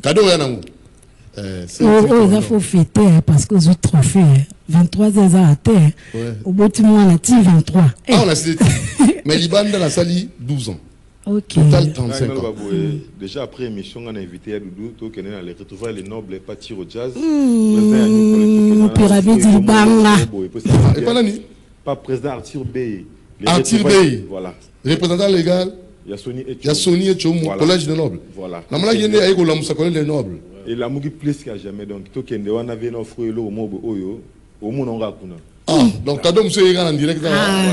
Cadeau, Yanamou.
Il faut fêter parce que j'ai trophée. 23 ans à terre. Au bout de moi, on a 23.
Ah, on a CTV. Mais Liban dans la salle, 12 ans.
Ok.
Total 35 ans.
Déjà après l'émission, on a invité à Doudou, on a retrouvé les nobles partir au jazz.
Pyramide du Banga.
Et pas l'année.
Pas président Arthur Bey.
Arthur Bey.
Voilà.
Représentant légal. Yassoni et Choum, collège des nobles.
Voilà.
La malade est avec le collège des nobles.
Et la mougi plus qu'à jamais. Donc, tout le monde avait un fruit au mot Oyo. Au monde on raconte.
Ah, donc cadeau monsieur Egan en direct.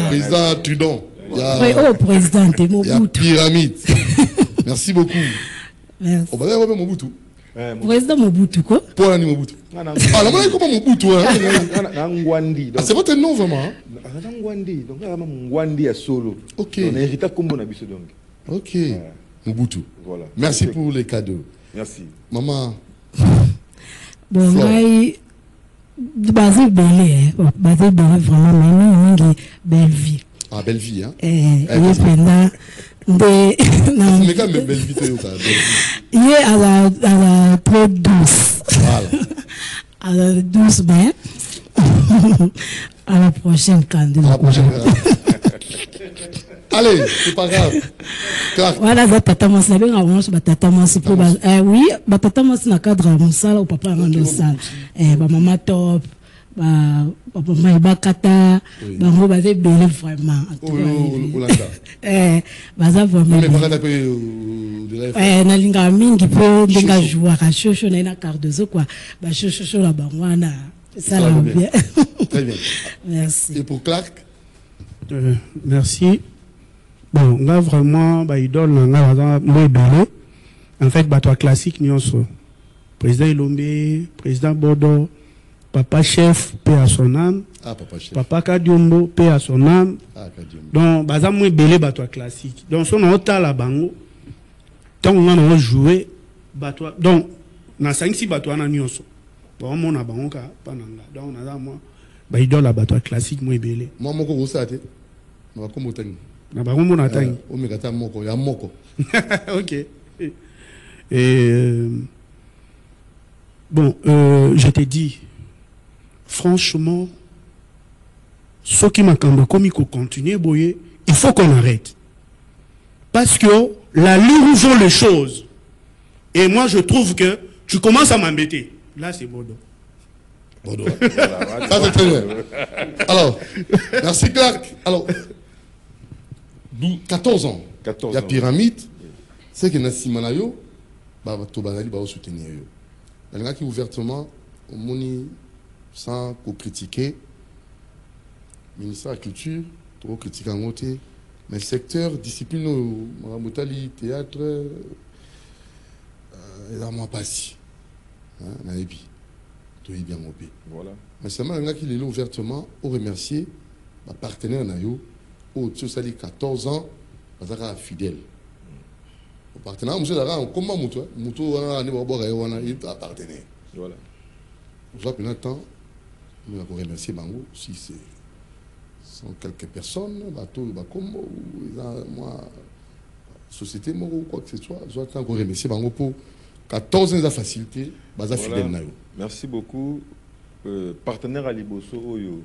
Président Trudon.
Oui, oh, président, t'es Mobutu.
Pyramide. Merci beaucoup.
Merci.
On va voir Mobutu.
Président Mobutu, quoi?
Pour l'année Mobutu. Ah, la malade comment Mobutu, hein? C'est votre nom vraiment?
Ngwandi. Donc, Ngwandi à solo.
Ok.
On hérite comme on a vu ce donc.
Ok. Mobutu.
Voilà.
Merci pour les cadeaux.
Merci.
Maman.
Bon, moi, basé belé, vraiment, mais belle vie.
Ah, belle vie, hein?
Mais
quand même, belle vie,
il est à la trop douce.
Voilà.
À la douce, mais à la prochaine candidature.
À la prochaine Allez, c'est pas grave.
Voilà, ça tata moi c'est bien avant ça tata moi c'est pour oui, bah tata moi c'est na cadre mon salle au papa rendre salle. Bah maman top, bah maman bakata, bah moi bah c'est bien vraiment. Bah ça vraiment.
Mais bakata peut
nalinga mingi po linga jouer à chocho na cardozo quoi ba chocho la bangwana ça va bien.
Très bien.
Merci.
Et pour Clark?
Merci. Bon, là vraiment bah idole nga moi belé. En fait bah toi classique nyonso. Président Ilombe, président Bodo, papa chef paix à son âme.
Ah, papa chef.
Papa Kadiombo paix à son âme.
Ah, Kadiombo.
Donc bah ça moi belé bah toi classique. Donc son ota la bango. Tant on a joué bah toi donc na 5-6 bah toi na nyonso. Bon mon na bango ka pananga. Donc on a moi bah idole la bah toi classique moi belé.
Moi moko osate. Na ko motangi.
Na bango mon atangi.
O megata moko ya moko.
OK. Et bon, je t'ai dit, franchement, ce qui m'a comme il faut continuer, boyer, il faut qu'on arrête. Parce que la ligne où vont les choses, et moi je trouve que tu commences à m'embêter. Là c'est Bordeaux.
Bordeaux. Ça c'est très bien. Alors, merci Clark. Alors, 14 ans.
14
il y a
ans.
pyramide, c'est que Nassimanayo, bah Tobazali va soutenir. Il y a qui ouvertement, au moni, sans critiquer, le ministère de la Culture, trop critiquer en côté, mais le secteur, discipline, Maramotali, théâtre, il y a moins passé. Naïbi, tout est bien mobile.
Voilà.
Mais seulement, il y a qui est là ouvertement, au remercier, ma partenaire Nayo, au Tchosali 14 ans, parce qu'il est fidèle. Au partenaire, monsieur Lara, comment Moutou, Moutou, il est partenaire.
Voilà.
Je vois pendant temps, nous avons remercié Bango, si c'est sont quelques personnes, bateau, Bakombo, moi, société, ou quoi que ce soit, je dois encore remercier Bango pour 14 ans de facilité, basa fidèle nayo.
Merci beaucoup. Partenaire à Liboso Oyo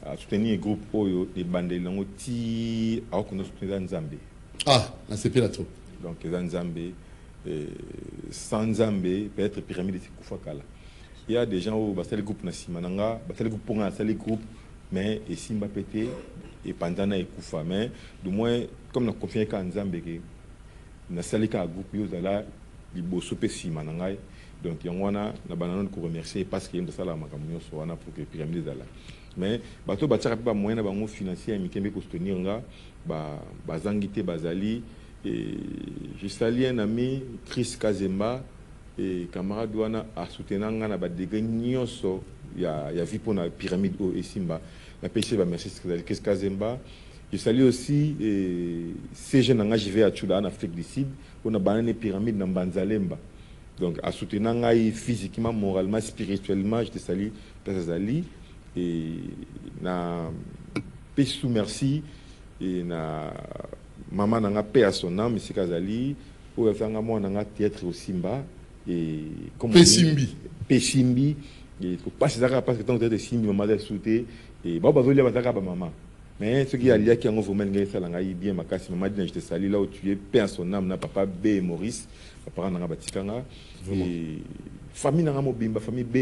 a soutenu un groupe Oyo des bandes lango ti a reconnu soutenir Nzambe.
Ah, c'est pas la trop.
Donc Nzambe sans Nzambe peut-être pyramide de Koufa Kala. Il y a des gens où basel groupe na simananga, basel groupe pour un seul groupe mais et simba pété et pendant na Koufa mais du moins comme na confié ka Nzambe que na salika groupe yo zala Liboso pe simananga. Donc, il y a un banane qu'on remercie parce qu'il y a un salaire pour que la pyramide soit là. Mais, bateau bâtir pas moyen de financier, mais qui est soutenir bazangité bazali et je salue un ami Chris Kazemba et camarade douana a soutenu na ba des gagnoso il y a vu pour la pyramide au Simba la pêche va merci Chris Kazemba. Je salue aussi ces jeunes engagés à Tchula en Afrique du Sud on a banane pyramide dans Banzalemba. Donc, à soutenir physiquement, moralement, spirituellement, je te salue, Pazali, et na paix sous merci, et na maman n'a paix à son âme, monsieur Kazali, ou elle fait un moment n'a théâtre au Simba, et comme
Pessimbi,
Pessimbi, et faut pas se parce que tant que Simbi, maman a sauté, et bon, bah, vous voulez pas maman. Mais ce qui a lié qui a vraiment gagné ça, bien ma casse, maman dit je te salue là où tu es, paix à son âme, n'a papa B et Maurice. Papa nanga batikanga et famille nanga mobimba famille B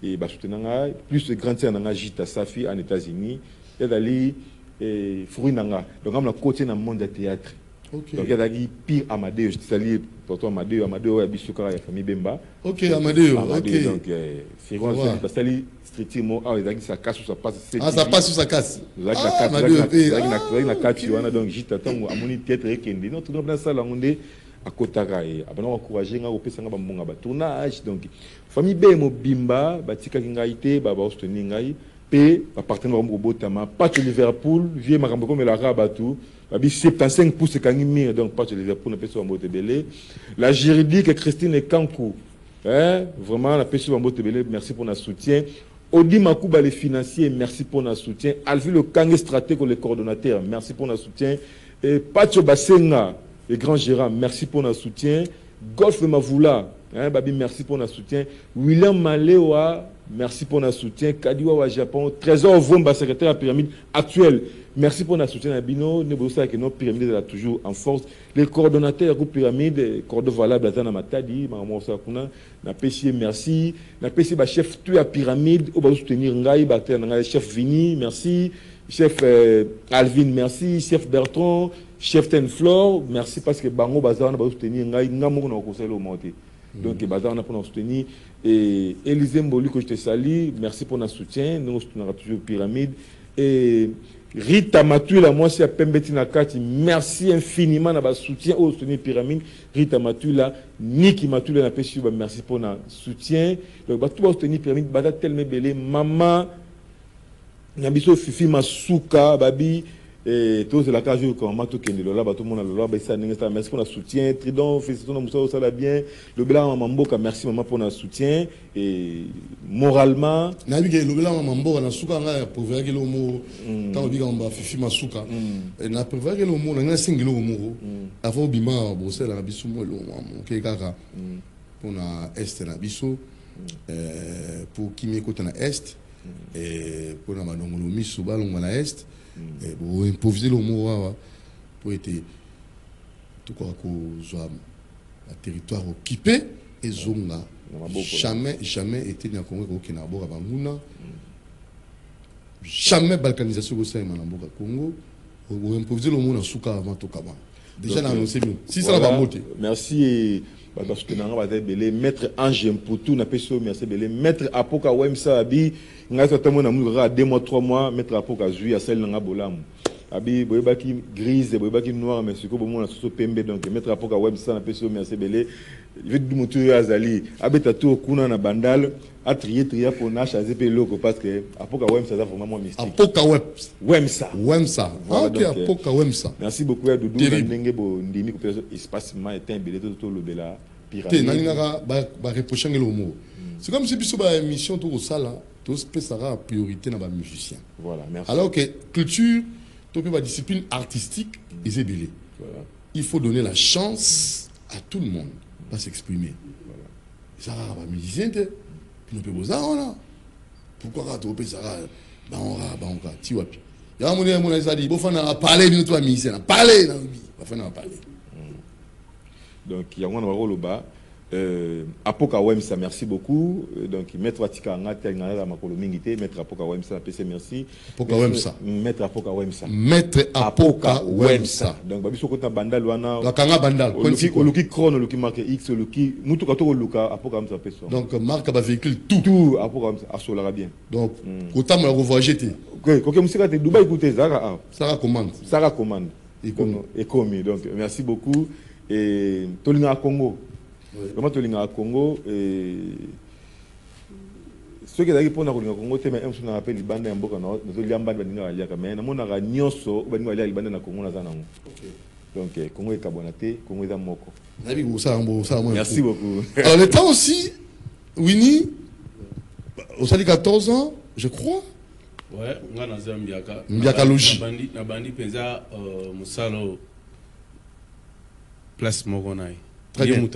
et ba soutenanga plus de grande sœur nanga Jita Safi en États-Unis et dali et fruit nanga donc on a côté dans le monde du théâtre. Okay. Donc il y a dali pire Amadeo je te salue pour toi Amadeo et Bisukara et famille Bemba.
OK Amadeo
OK donc c'est quoi ça sali strictement ah il a dit ça casse ou ça passe
ah ça passe ou ça casse
la donc Jita tango amoni théâtre ekende non tout dans ça là on est à Kotara et à encourager à opérer un bon tournage donc famille B mobimba batika kingaité baba ostoni ngai p partenaire au botama pas de Liverpool vieux makambo comme la rabatu babi 75 pouces kangimi donc pas de Liverpool na peso mbote belé la juridique Christine Kankou vraiment la peso mbote belé merci pour notre soutien Odi Makouba les financiers merci pour notre soutien Alvi le Kangé stratège le coordonnateur merci pour notre soutien et Pacho Basenga les grands gérants, merci pour notre soutien. Golf Mavoula, Babi, merci pour notre soutien. William Malewa, merci pour notre soutien. Kadiwa au Japon, Trésor Vomba, secrétaire à la pyramide actuelle, merci pour notre soutien. Abino, Nebosa, que notre pyramide est toujours en force. Les coordonnateurs groupe pyramide, Cordo Valable, Azana Matadi, Maman Sakuna, na PC, merci. Na PC, chef tu à pyramide, au soutenir Ngaï, chef Vini, merci. Chef Alvin, merci. Chef Bertrand, chef ten floor merci parce que bango bazar na ba soutenir ngai ngamo na conseil au monter donc bazar na pour soutenir et Élisée Mboli que je te salue merci pour notre soutien nous soutenons toujours Pyramide et Rita Matula moi c'est Pembeti Nakati merci infiniment na ba soutien au soutenir Pyramide Rita Matula Niki Matula na pesu ba merci pour notre soutien donc ba tout ba soutenir Pyramide bata tellement belé maman Nabiso Fifi Masuka babi et tous la cage comme Mato Kendelo là tout le monde là ba ça merci pour notre soutien Tridon félicitations Moussa ça va bien le bela Mamboka merci maman pour notre soutien et moralement
nabi ke le bela Mamboka na suka nga prouver que le mot tant bi gamba Fifi Masuka et na prouver que le mot na singelo mot avant bima Bruxelles na biso mo lo ke kaka pour na est na biso pour kimi côté na est et pour na manongolo miso balonga na est et pour improviser le mot pour être tout quoi que un territoire occupé et zonga jamais été dans Congo au Kinabo à Banguna jamais balkanisation au sein de Congo pour improviser le mot dans Souka avant tout kaba déjà dans annoncé si ça va monter
merci et parce que nanga va belé maître Ange Mputu na peso merci belé maître Apoka Wemsa abi ngasa tamo na mura 2 mois 3 mois maître Apoka zui à celle nanga bolamu abi boyebaki grise boyebaki noir mais ce que bon na soso pembe donc maître Apoka Wemsa na peso merci belé veut du motu azali abeta to kuna na bandal a trier pour na chaser pe loko parce que Apoka Wemsa ça vraiment mystique
Apoka
Wemsa
OK Apoka Wemsa
merci beaucoup à Doudou ndenge bo ndimi ko espace ma est un belé to le bela
Pyramide. C'est comme si biso ba émission tout ça là, tout sera priorité dans ba musicien.
Voilà, merci.
Alors que culture, tout ba discipline artistique, ils belé. Voilà. Il faut donner la chance à tout le monde de s'exprimer. Voilà. Ça va musicien te, puis nous peut boza là. Pourquoi tu peux ça ba on va ti wapi. Ya mon ça dit, bo fana parler nous toi musicien, parler na bi, ba fana parler.
Donc, il y a un rôle au bas. Apoka Wemsa, merci beaucoup. Donc, maître Atika Ngata, maître Apoka Wemsa, PC, merci.
Apoka Wemsa.
Maître Apoka Wemsa.
Maître Apoka Wemsa.
Donc, Babiso Kota Bandal, Wana.
La Kanga Bandal.
Oluki Chrono, Oluki marque X, Oluki. Mutukato Luka, Apoka Wemsa, PC.
Donc, marque à véhicule tout.
Tout, Apoka Wemsa, Asolara bien.
Donc, Kota m'a revoyé.
Ok, quand vous êtes Dubaï, écoutez, Sarah.
Sarah commande.
Sarah commande. Et commis. Donc, merci beaucoup. Et Tolinga Congo. Vraiment Tolinga Congo et ceux qui arrivent pour na Tolinga Congo te mais on se rappelle libanda mboka na Zoliamba bandinga ya mais na mona ga nyonso bandinga ya libanda na Congo na zana. Donc Congo est carbonaté, Congo est moko.
Merci beaucoup. Alors le temps aussi Winnie au sali 14 ans, je crois.
Ouais, nga na Zambiaka.
Mbiaka logi.
Na bandi penza musalo place Moronai.
Très bien.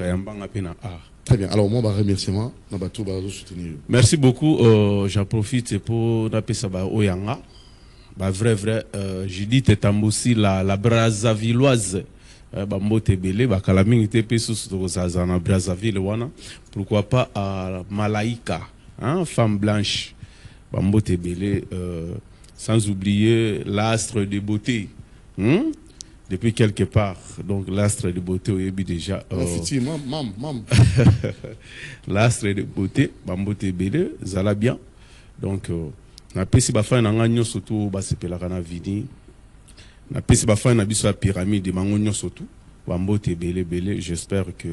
Très bien. Alors, moi, remerciement.
Merci beaucoup. J'en profite pour appeler ça Oyanga. Vrai, Judith est aussi la Brazzavilloise. Bambote Belé, Bakalaming était pesus dans Brazzaville. Pourquoi pas à Malaika, hein, femme blanche. Bambote Belé, sans oublier l'astre de beauté. Depuis quelque part, donc l'astre de beauté, oui, déjà.
Effectivement,
l'astre de beauté, Bambote Belé, Zala bien. Donc, na pesi bafa na nganyo surtout basepela kana vidi. Na pesi bafa na biso la pyramide de mangonyo surtout. Bambote Belé, j'espère que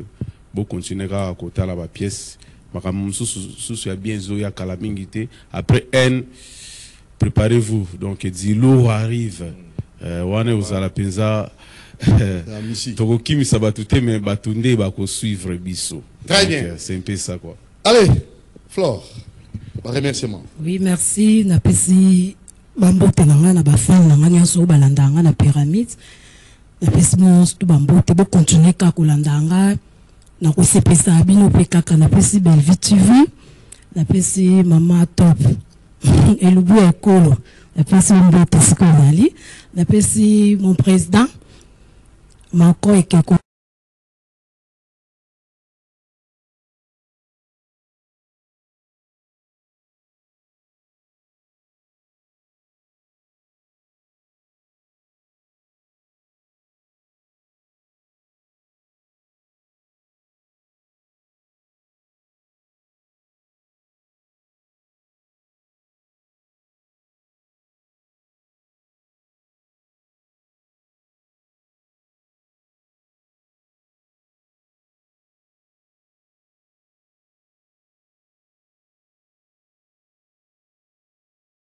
vous continuerez à côté la pièce. Makamum sous bien zoya kalamingité. Après N, préparez-vous. Donc, Dilo arrive. Wane uzala penza toko kimi sabatute mais batunde bako suivre biso.
Très bien.
C'est un peu ça quoi.
Allez, Flore. Remerciement.
Oui, merci. Na pesi bambote nanga na bafan nanga nyaso balandanga na pyramide. Na pesi mons tu bambote bo continuer ka kulandanga na ko sepesa bino pe kaka na pesi Bellevue TV. Na pesi mama top. Elubu ekolo. La personne mon président, Marco et Keko.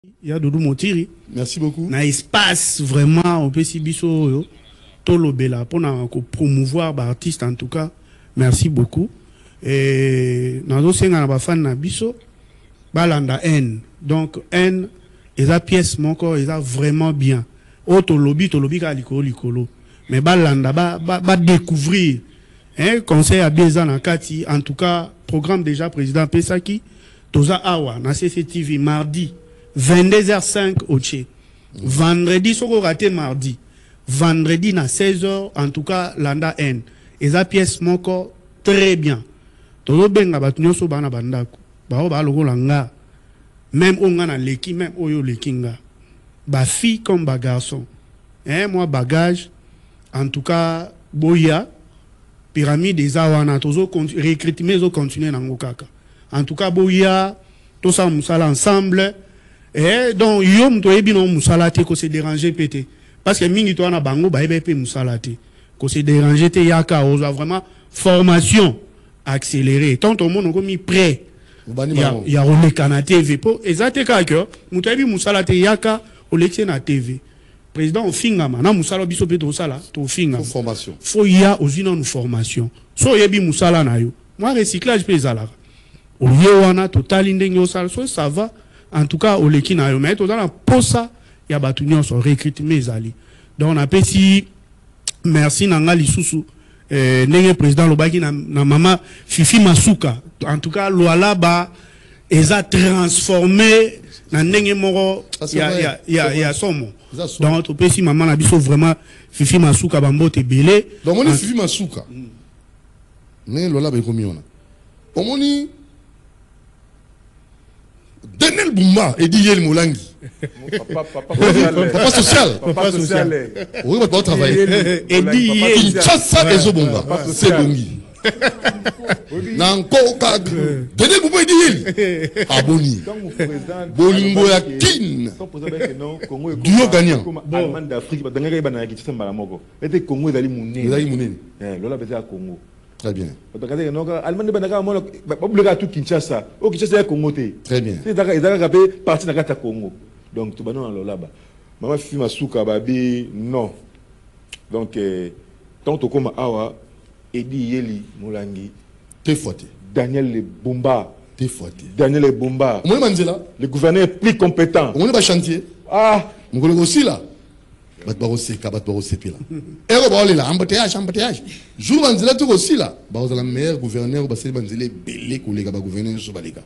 Il y a Doudou Motiri.
Merci beaucoup.
Na espace vraiment au PC Bisso Tolo Bella pour promouvoir l'artiste en tout cas. Merci beaucoup. Et nous avons fan na Bisso balanda N. Donc N et la pièce mon corps est vraiment bien. Auto lobby ka likolo. Mais balanda ba découvrir hein conseil à Biezana Kati en tout cas programme déjà président Pesaki Toza Awa na CCTV mardi 22h05 au Tché. Vendredi, soko raté mardi. Vendredi, na 16h, en tout cas, Landa N. Et ça pièce, mon corps, très bien. Todo benga batunyo so bana bandaku. Bao ba logo langa. Même on a leki, même oyo lekinga. Ba fille comme ba garçon. Hein, moi, bagage. En tout cas, boya. Pyramide des awana. Tozo recrutement, zo continuer na ngokaka. En tout cas, boya. Tout ça, moussala ensemble. Et donc, yom to ebi non musalate ko se déranger pété. Parce que mingi to na bango ba ebe pe musalate. Ko se déranger te yaka ozo vraiment formation accélérée. Tant tout le monde ko mi prêt. Ya on kana TV po ezate ka que muto ebi musalate yaka o lexé na TV. Président o fingama na musala biso pe to sala to finga.
Formation.
Faut ya ozina une formation. So yebi musala na yo. Moi recyclage pe zala. O yewana total ndenge osala so ça va. En tout cas, au Lekina, mais dans la posa, il y a batunion sur recrutement zali. Donc on appelle si merci nanga lisusu nenge président lobaki na mama Fifi Masuka. En tout cas, loala ba eza transformé na nenge moro ya somo. Donc on peut si maman na biso vraiment Fifi Masuka bambote belé.
Donc on est Fifi Masuka. Mais loala ba komi ona. Omoni Daniel Boumba et Didier Molangi. Papa social.
Papa social.
Oui, on va travailler.
Et Didier.
Kinshasa et Zobonga. C'est Bongi. Nanko cadre. Daniel Boumba et Didier. Aboni. Bolingo ya kin. Duo gagnant.
Allemagne d'Afrique. Dangaka ibana ki tsamba la moko. Ete Congo ezali munene.
Ezali munene.
Lola beza Congo.
Très bien.
Allemagne banaka mona ba tout Kinshasa. O Kinshasa ya Congo te.
Très bien.
C'est ezaka pe parti na kata Congo. Donc tu banon lola ba. Mama Fifi Masuka babi non. Donc tant to comme awa Edi Yeli Molangi
te foité.
Daniel Boumba
te foité.
Daniel Boumba.
On est là.
Le gouverneur est plus compétent.
On est pas chantier.
Ah,
mon collègue aussi là. Batbarosé, Kabatbarosé là. Et on là, embouteillage. Jour Manzela tout aussi là. Bah vous la meilleur gouverneur, bah c'est Manzela belé collègue bah gouverneur sur Balega.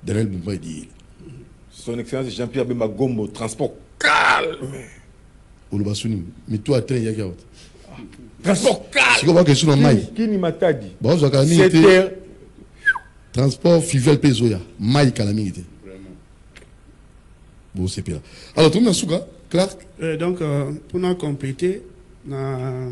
Daniel Boumba dit.
Son Excellence Jean-Pierre Bemba Gombo transport calme.
Olubasuni, mais toi attends il y a quoi?
Transport calme.
C'est quoi que sur le maï?
Qui ni matadi?
Bah vous avez
c'était
transport Fivel Pezoya, maï calamité. Vraiment. Bon c'est pire. Alors tout le monde souka.
Donc, pour nous compléter, na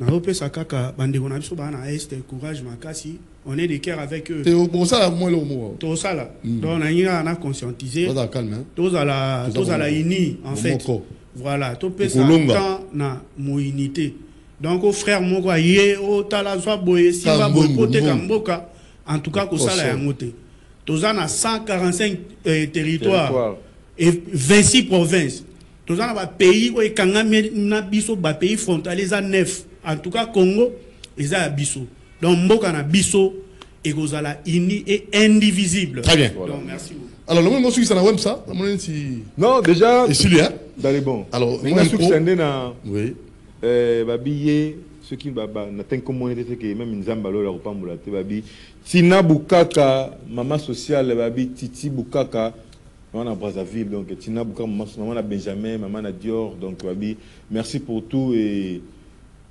Opé Sakaka, Bandego Nabiso Bana Est, courage Makasi, on est de cœur avec eux.
C'est au ça, moi le mot.
Tout ça là. Donc, on a conscientisé.
Tout à calme.
Tout à la uni, en fait. Voilà. Tout Opé Sakaka, na moinité. Donc, au frère Moko, yé, au Talazwa Boye, Siva Bokote Kamboka, en tout cas, ça là, moté. Tout ça, na 145 territoires et 26 provinces. Tous les pays où les pays frontaliers à 9. En tout cas, Congo, ils ont biso. Donc, Mboka na biso et Gozala uni et indivisible.
Très bien.
Donc, merci beaucoup.
Alors, le moment où ça n'a ça,
non, déjà.
Et celui-là
dans les bons.
Alors,
moi, je suis na.
Oui.
Babiye, ceux qui n'atteignent comme communauté, que même une zambalo la repas moulate, babi. Tina Bukaka, maman sociale, babi, Titi Bukaka. On a Brazzaville, donc Tina Bouka, maman a Benjamin, maman a Dior, donc Wabi, merci pour tout et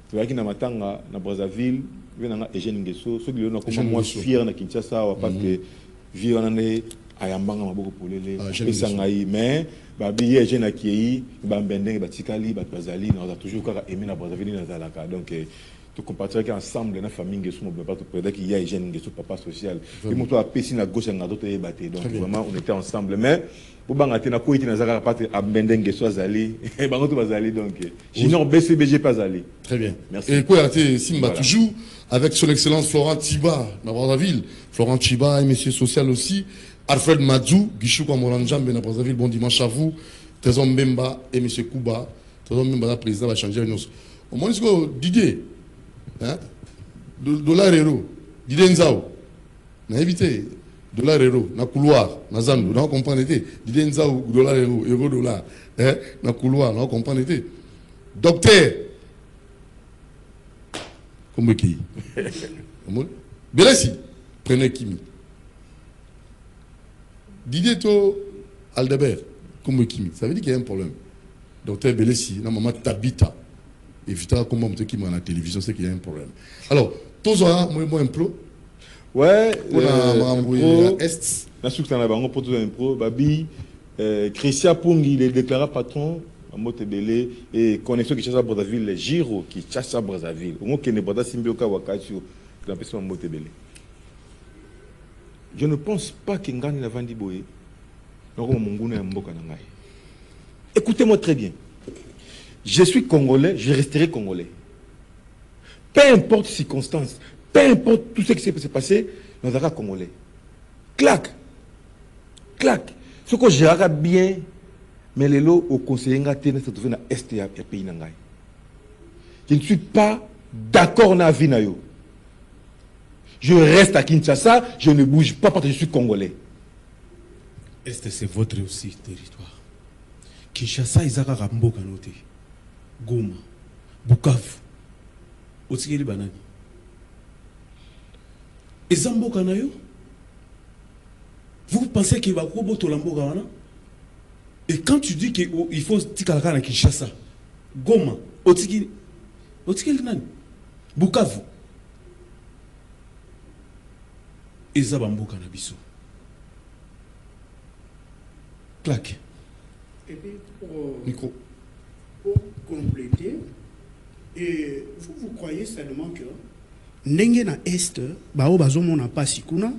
tu vois qui n'a matanga na Brazzaville, il y a Eugène Nguesso, ceux qui ont comme moi fier na Kinshasa parce que vie on est à Yambanga beaucoup pour les sangai mais babi Eugène Akiei, Bambendeng, Batikali, Bazali, on a toujours aimé na Brazzaville na Zalaka donc tu compatis ensemble dans la famille Nguesso on peut pas te prédire qu'il y a Eugène Nguesso papa social et moi toi pesi na gauche na d'autres batté donc vraiment on était ensemble mais pour bangater na koiti na zaka pas à Bendeng Nguesso azali et bangoto bazali donc junior BCBG pas azali.
Très bien.
Merci.
Et quoi Simba toujours avec son excellence Florent Chiba na Brazzaville. Florent Chiba et monsieur social aussi Alfred Madzou, Guichou Kwamoranjam, Ben Brazzaville, bon dimanche à vous. Trésor Mbemba et M. Kouba. Trésor Mbemba, le président, va changer une autre. Au moins, Didier, hein? Dollar Hero, Didier Nzao, n'a évité. Dollar Hero, na couloir, na Zando, n'a compris été. Didier Nzao, dollar Hero, euro dollar, hein? Na couloir, n'a compris été. Docteur, comme qui? Belessi, prenez Kimi. Didier To Aldebert, comme Kimi. Ça veut dire qu'il y a un problème. Docteur Belessi, la maman Tabita, évitera comment on Kimi à la télévision, c'est qu'il y a un problème. Alors, tous moi un pro.
Ouais,
Est.
La soupe dans la banque pour tout un pro. Babi, Christian Pongi, il est déclaré patron. Motebele et connexion qui chasse à Brazzaville, les Giro qui chasse à Brazzaville. Au moins qu'il n'est pas dans Simbioka Wakatio, la personne Motebele. Je ne pense pas qu'il gagne la Vandi Boé. Écoutez-moi très bien. Je suis congolais, je resterai congolais. Peu importe les circonstances, peu importe tout ce qui s'est passé, nous sommes congolais. Clac. Clac. Ce que je regarde bien. Mais les lots au conseiller Ngatene se trouvent dans l'Est et pays Nangai. Je ne suis pas d'accord dans la vie. Je reste à Kinshasa, je ne bouge pas parce que je suis congolais.
Est c'est votre aussi territoire. Kinshasa, ils ont Ramboka noté. Goma, Bukavu, Otsigeli Banani. Et Zamboka Nayo, vous pensez qu'il va couper tout l'amboka wana? Et quand tu dis qu'il faut Tikalaka na Kinshasa, Goma, Otsigeli Nani, Bukavu, et Zabamboka na biso. Claque. Et puis pour compléter, et vous croyez seulement que Nenge na Est, ba o bazomo na pasi kuna,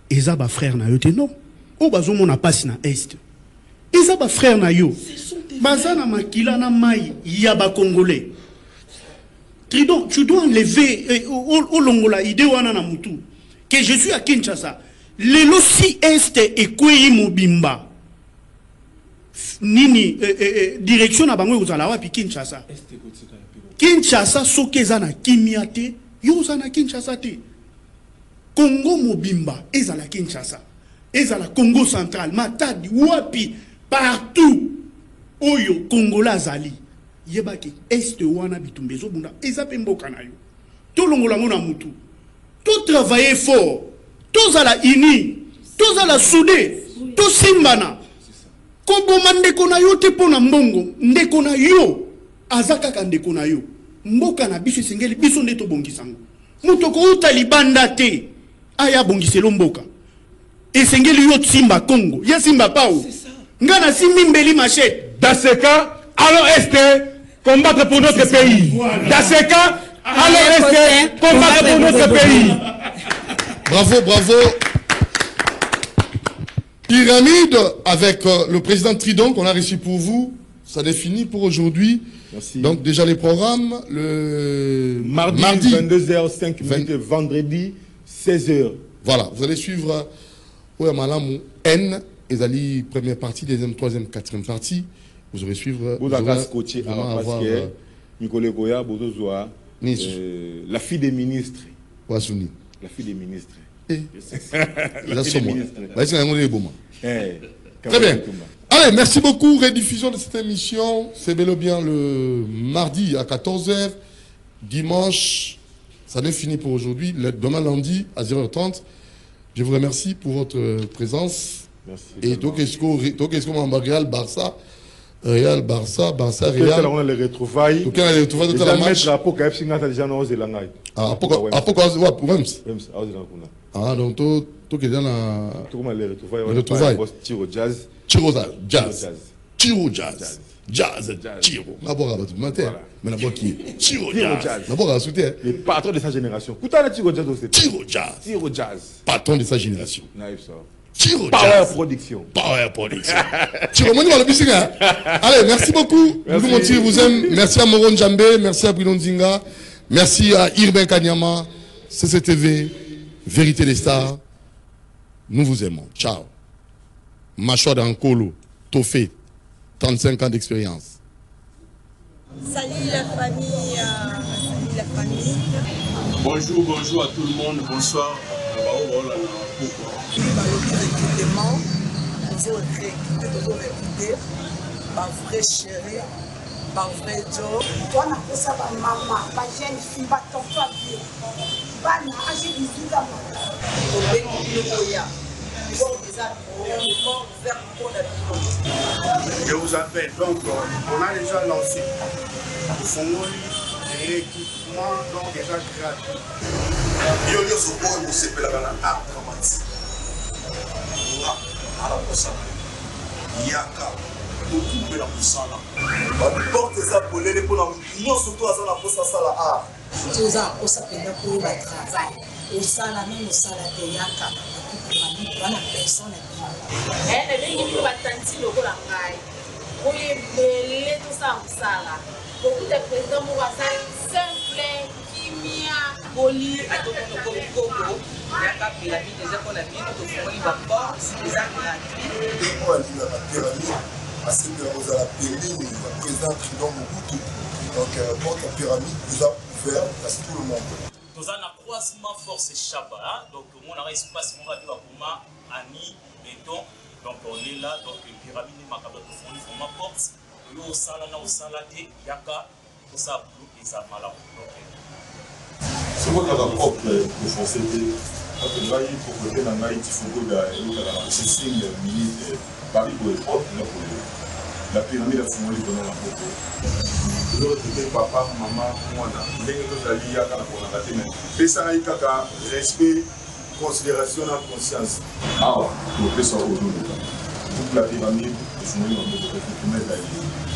eza ba frère na yo te non. O bazomo na pasi na Est. Eza ba frère na yo. Baza na makila na mai ya ba Congolais. Tridon, tu dois enlever au longola idée wana na mutu que je suis à Kinshasa. Lelo si Est et kwei mobimba. Nini direction na bango uzala wapi Kinshasa. Kinshasa soke na kimiate, yo na Kinshasa te. Congo mobimba ezala Kinshasa. Ezala Congo central, Matadi wapi partout. Oyo Congola zali. Yebaki Est wana bitumbezo bunda ezape mboka na yo. To longola ngona mutu. To travailler fort. To zala ini, to zala soudé, to simbana. Koboma ndeko na yo te pona mbongo, ndeko na yo azaka ka ndeko na yo. Mboka na biso singeli biso nde to bongisango. Muto ko uta libanda te aya bongiselo mboka. Esengeli yo simba Congo, ya simba pao. Ngana simbi mbeli machette.
Dans ce cas, allons Est combattre pour notre pays. Dans ce cas, allons Est combattre pour notre pays.
Bravo, bravo. Pyramide avec le président Tridon qu'on a reçu pour vous. Ça n'est fini pour aujourd'hui.
Merci.
Donc déjà les programmes, le
mardi 22h05 minutes, vendredi 16h.
Voilà, vous allez suivre Ouamalamou N, Ezali première partie, deuxième, troisième, quatrième partie. Vous aurez suivre.
Vous avez coaché parce que Nicolas Goya, la fille des ministres.
Wassouni.
La fille des ministres.
La fille des ministres. Très bien. Allez, merci beaucoup. Rediffusion de cette émission. C'est bel et bien le mardi à 14h. Dimanche, ça n'est fini pour aujourd'hui. Demain lundi à 0h30. Je vous remercie pour votre présence.
Merci.
Et qu'est-ce qu'on va Real Barça, Real Barça, Barça Real.
On a les retrouvailles.
Donc on a les retrouvailles de la match. Ah donc tout est dans la.
Tout comme les retrouvailles. Tiro jazz.
Tiro jazz. Tiro jazz. Jazz. Tiro. D'abord à votre matin. Mais d'abord qui est Tiro jazz. D'abord à soutenir.
Les patrons de sa génération. Écoutez le Tiro jazz aussi.
Tiro jazz.
Tiro jazz.
Patron de sa génération.
Naïf ça.
Power
Production.
Power Production. Allez, merci beaucoup. Nous vous aime. Merci à Moron Djambé. Merci à Bruno Nzinga. Merci à Irben Kanyama. CCTV. Vérité des stars. Nous vous aimons. Ciao. Machoda Nkolo, Tofé, 35 ans d'expérience.
Salut la famille, salut la famille.
Bonjour, bonjour à tout le monde, bonsoir.
Pas vrai chéri, pas vrai Joe.
Toi, on a fait ça par maman, pas jeune fille, pas ton toi bien. Pas n'a agi du tout à moi.
Je vous appelle, donc on a déjà lancé le Fongoli et l'équipement donc déjà gratuit.
Yo yo so boy mo sepela kana akamati. Nga ala kosa. Yaka. Okumbela kusala. Ba porte za polele pona nyonso to azana posa sala a.
Toza kosa penda pour ba travail. Au sala même au sala de yaka. Wana personne
ne bengi pour batanti lokola ngai. Oye belé tout ça sala. Beaucoup de présidents mo basa simple kimia
poli atokono kogo yaka pyramide eza mpona bino tofungoli baporte eza gratuit
oyo alingaka pyramide asepela kozala pembeni ya président Tridon Mobutu donc porte ya pyramide eza ouvert à tout le monde.
Toza na croisement force Chaba, donc mon espace mon radio akoma ani béton, donc on est là, donc pyramide makaba to foni for ma porte yo sala na osala te yaka pour ça bleu et ça mala.
C'est moi qui a propre le français quand on va y pour côté dans la Tifogo de c'est signe minute Paris pour les propres la pyramide a fondé dans la photo. Le papa, maman, moi, dès que tu as dit yaka na pour la tête, mais ça y kaka respect, considération et conscience. Ah, le plus ça aujourd'hui. Toute la pyramide est fondée dans notre côté.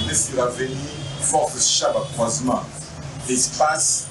Laissez l'avenir, force Chaba croisement, espace.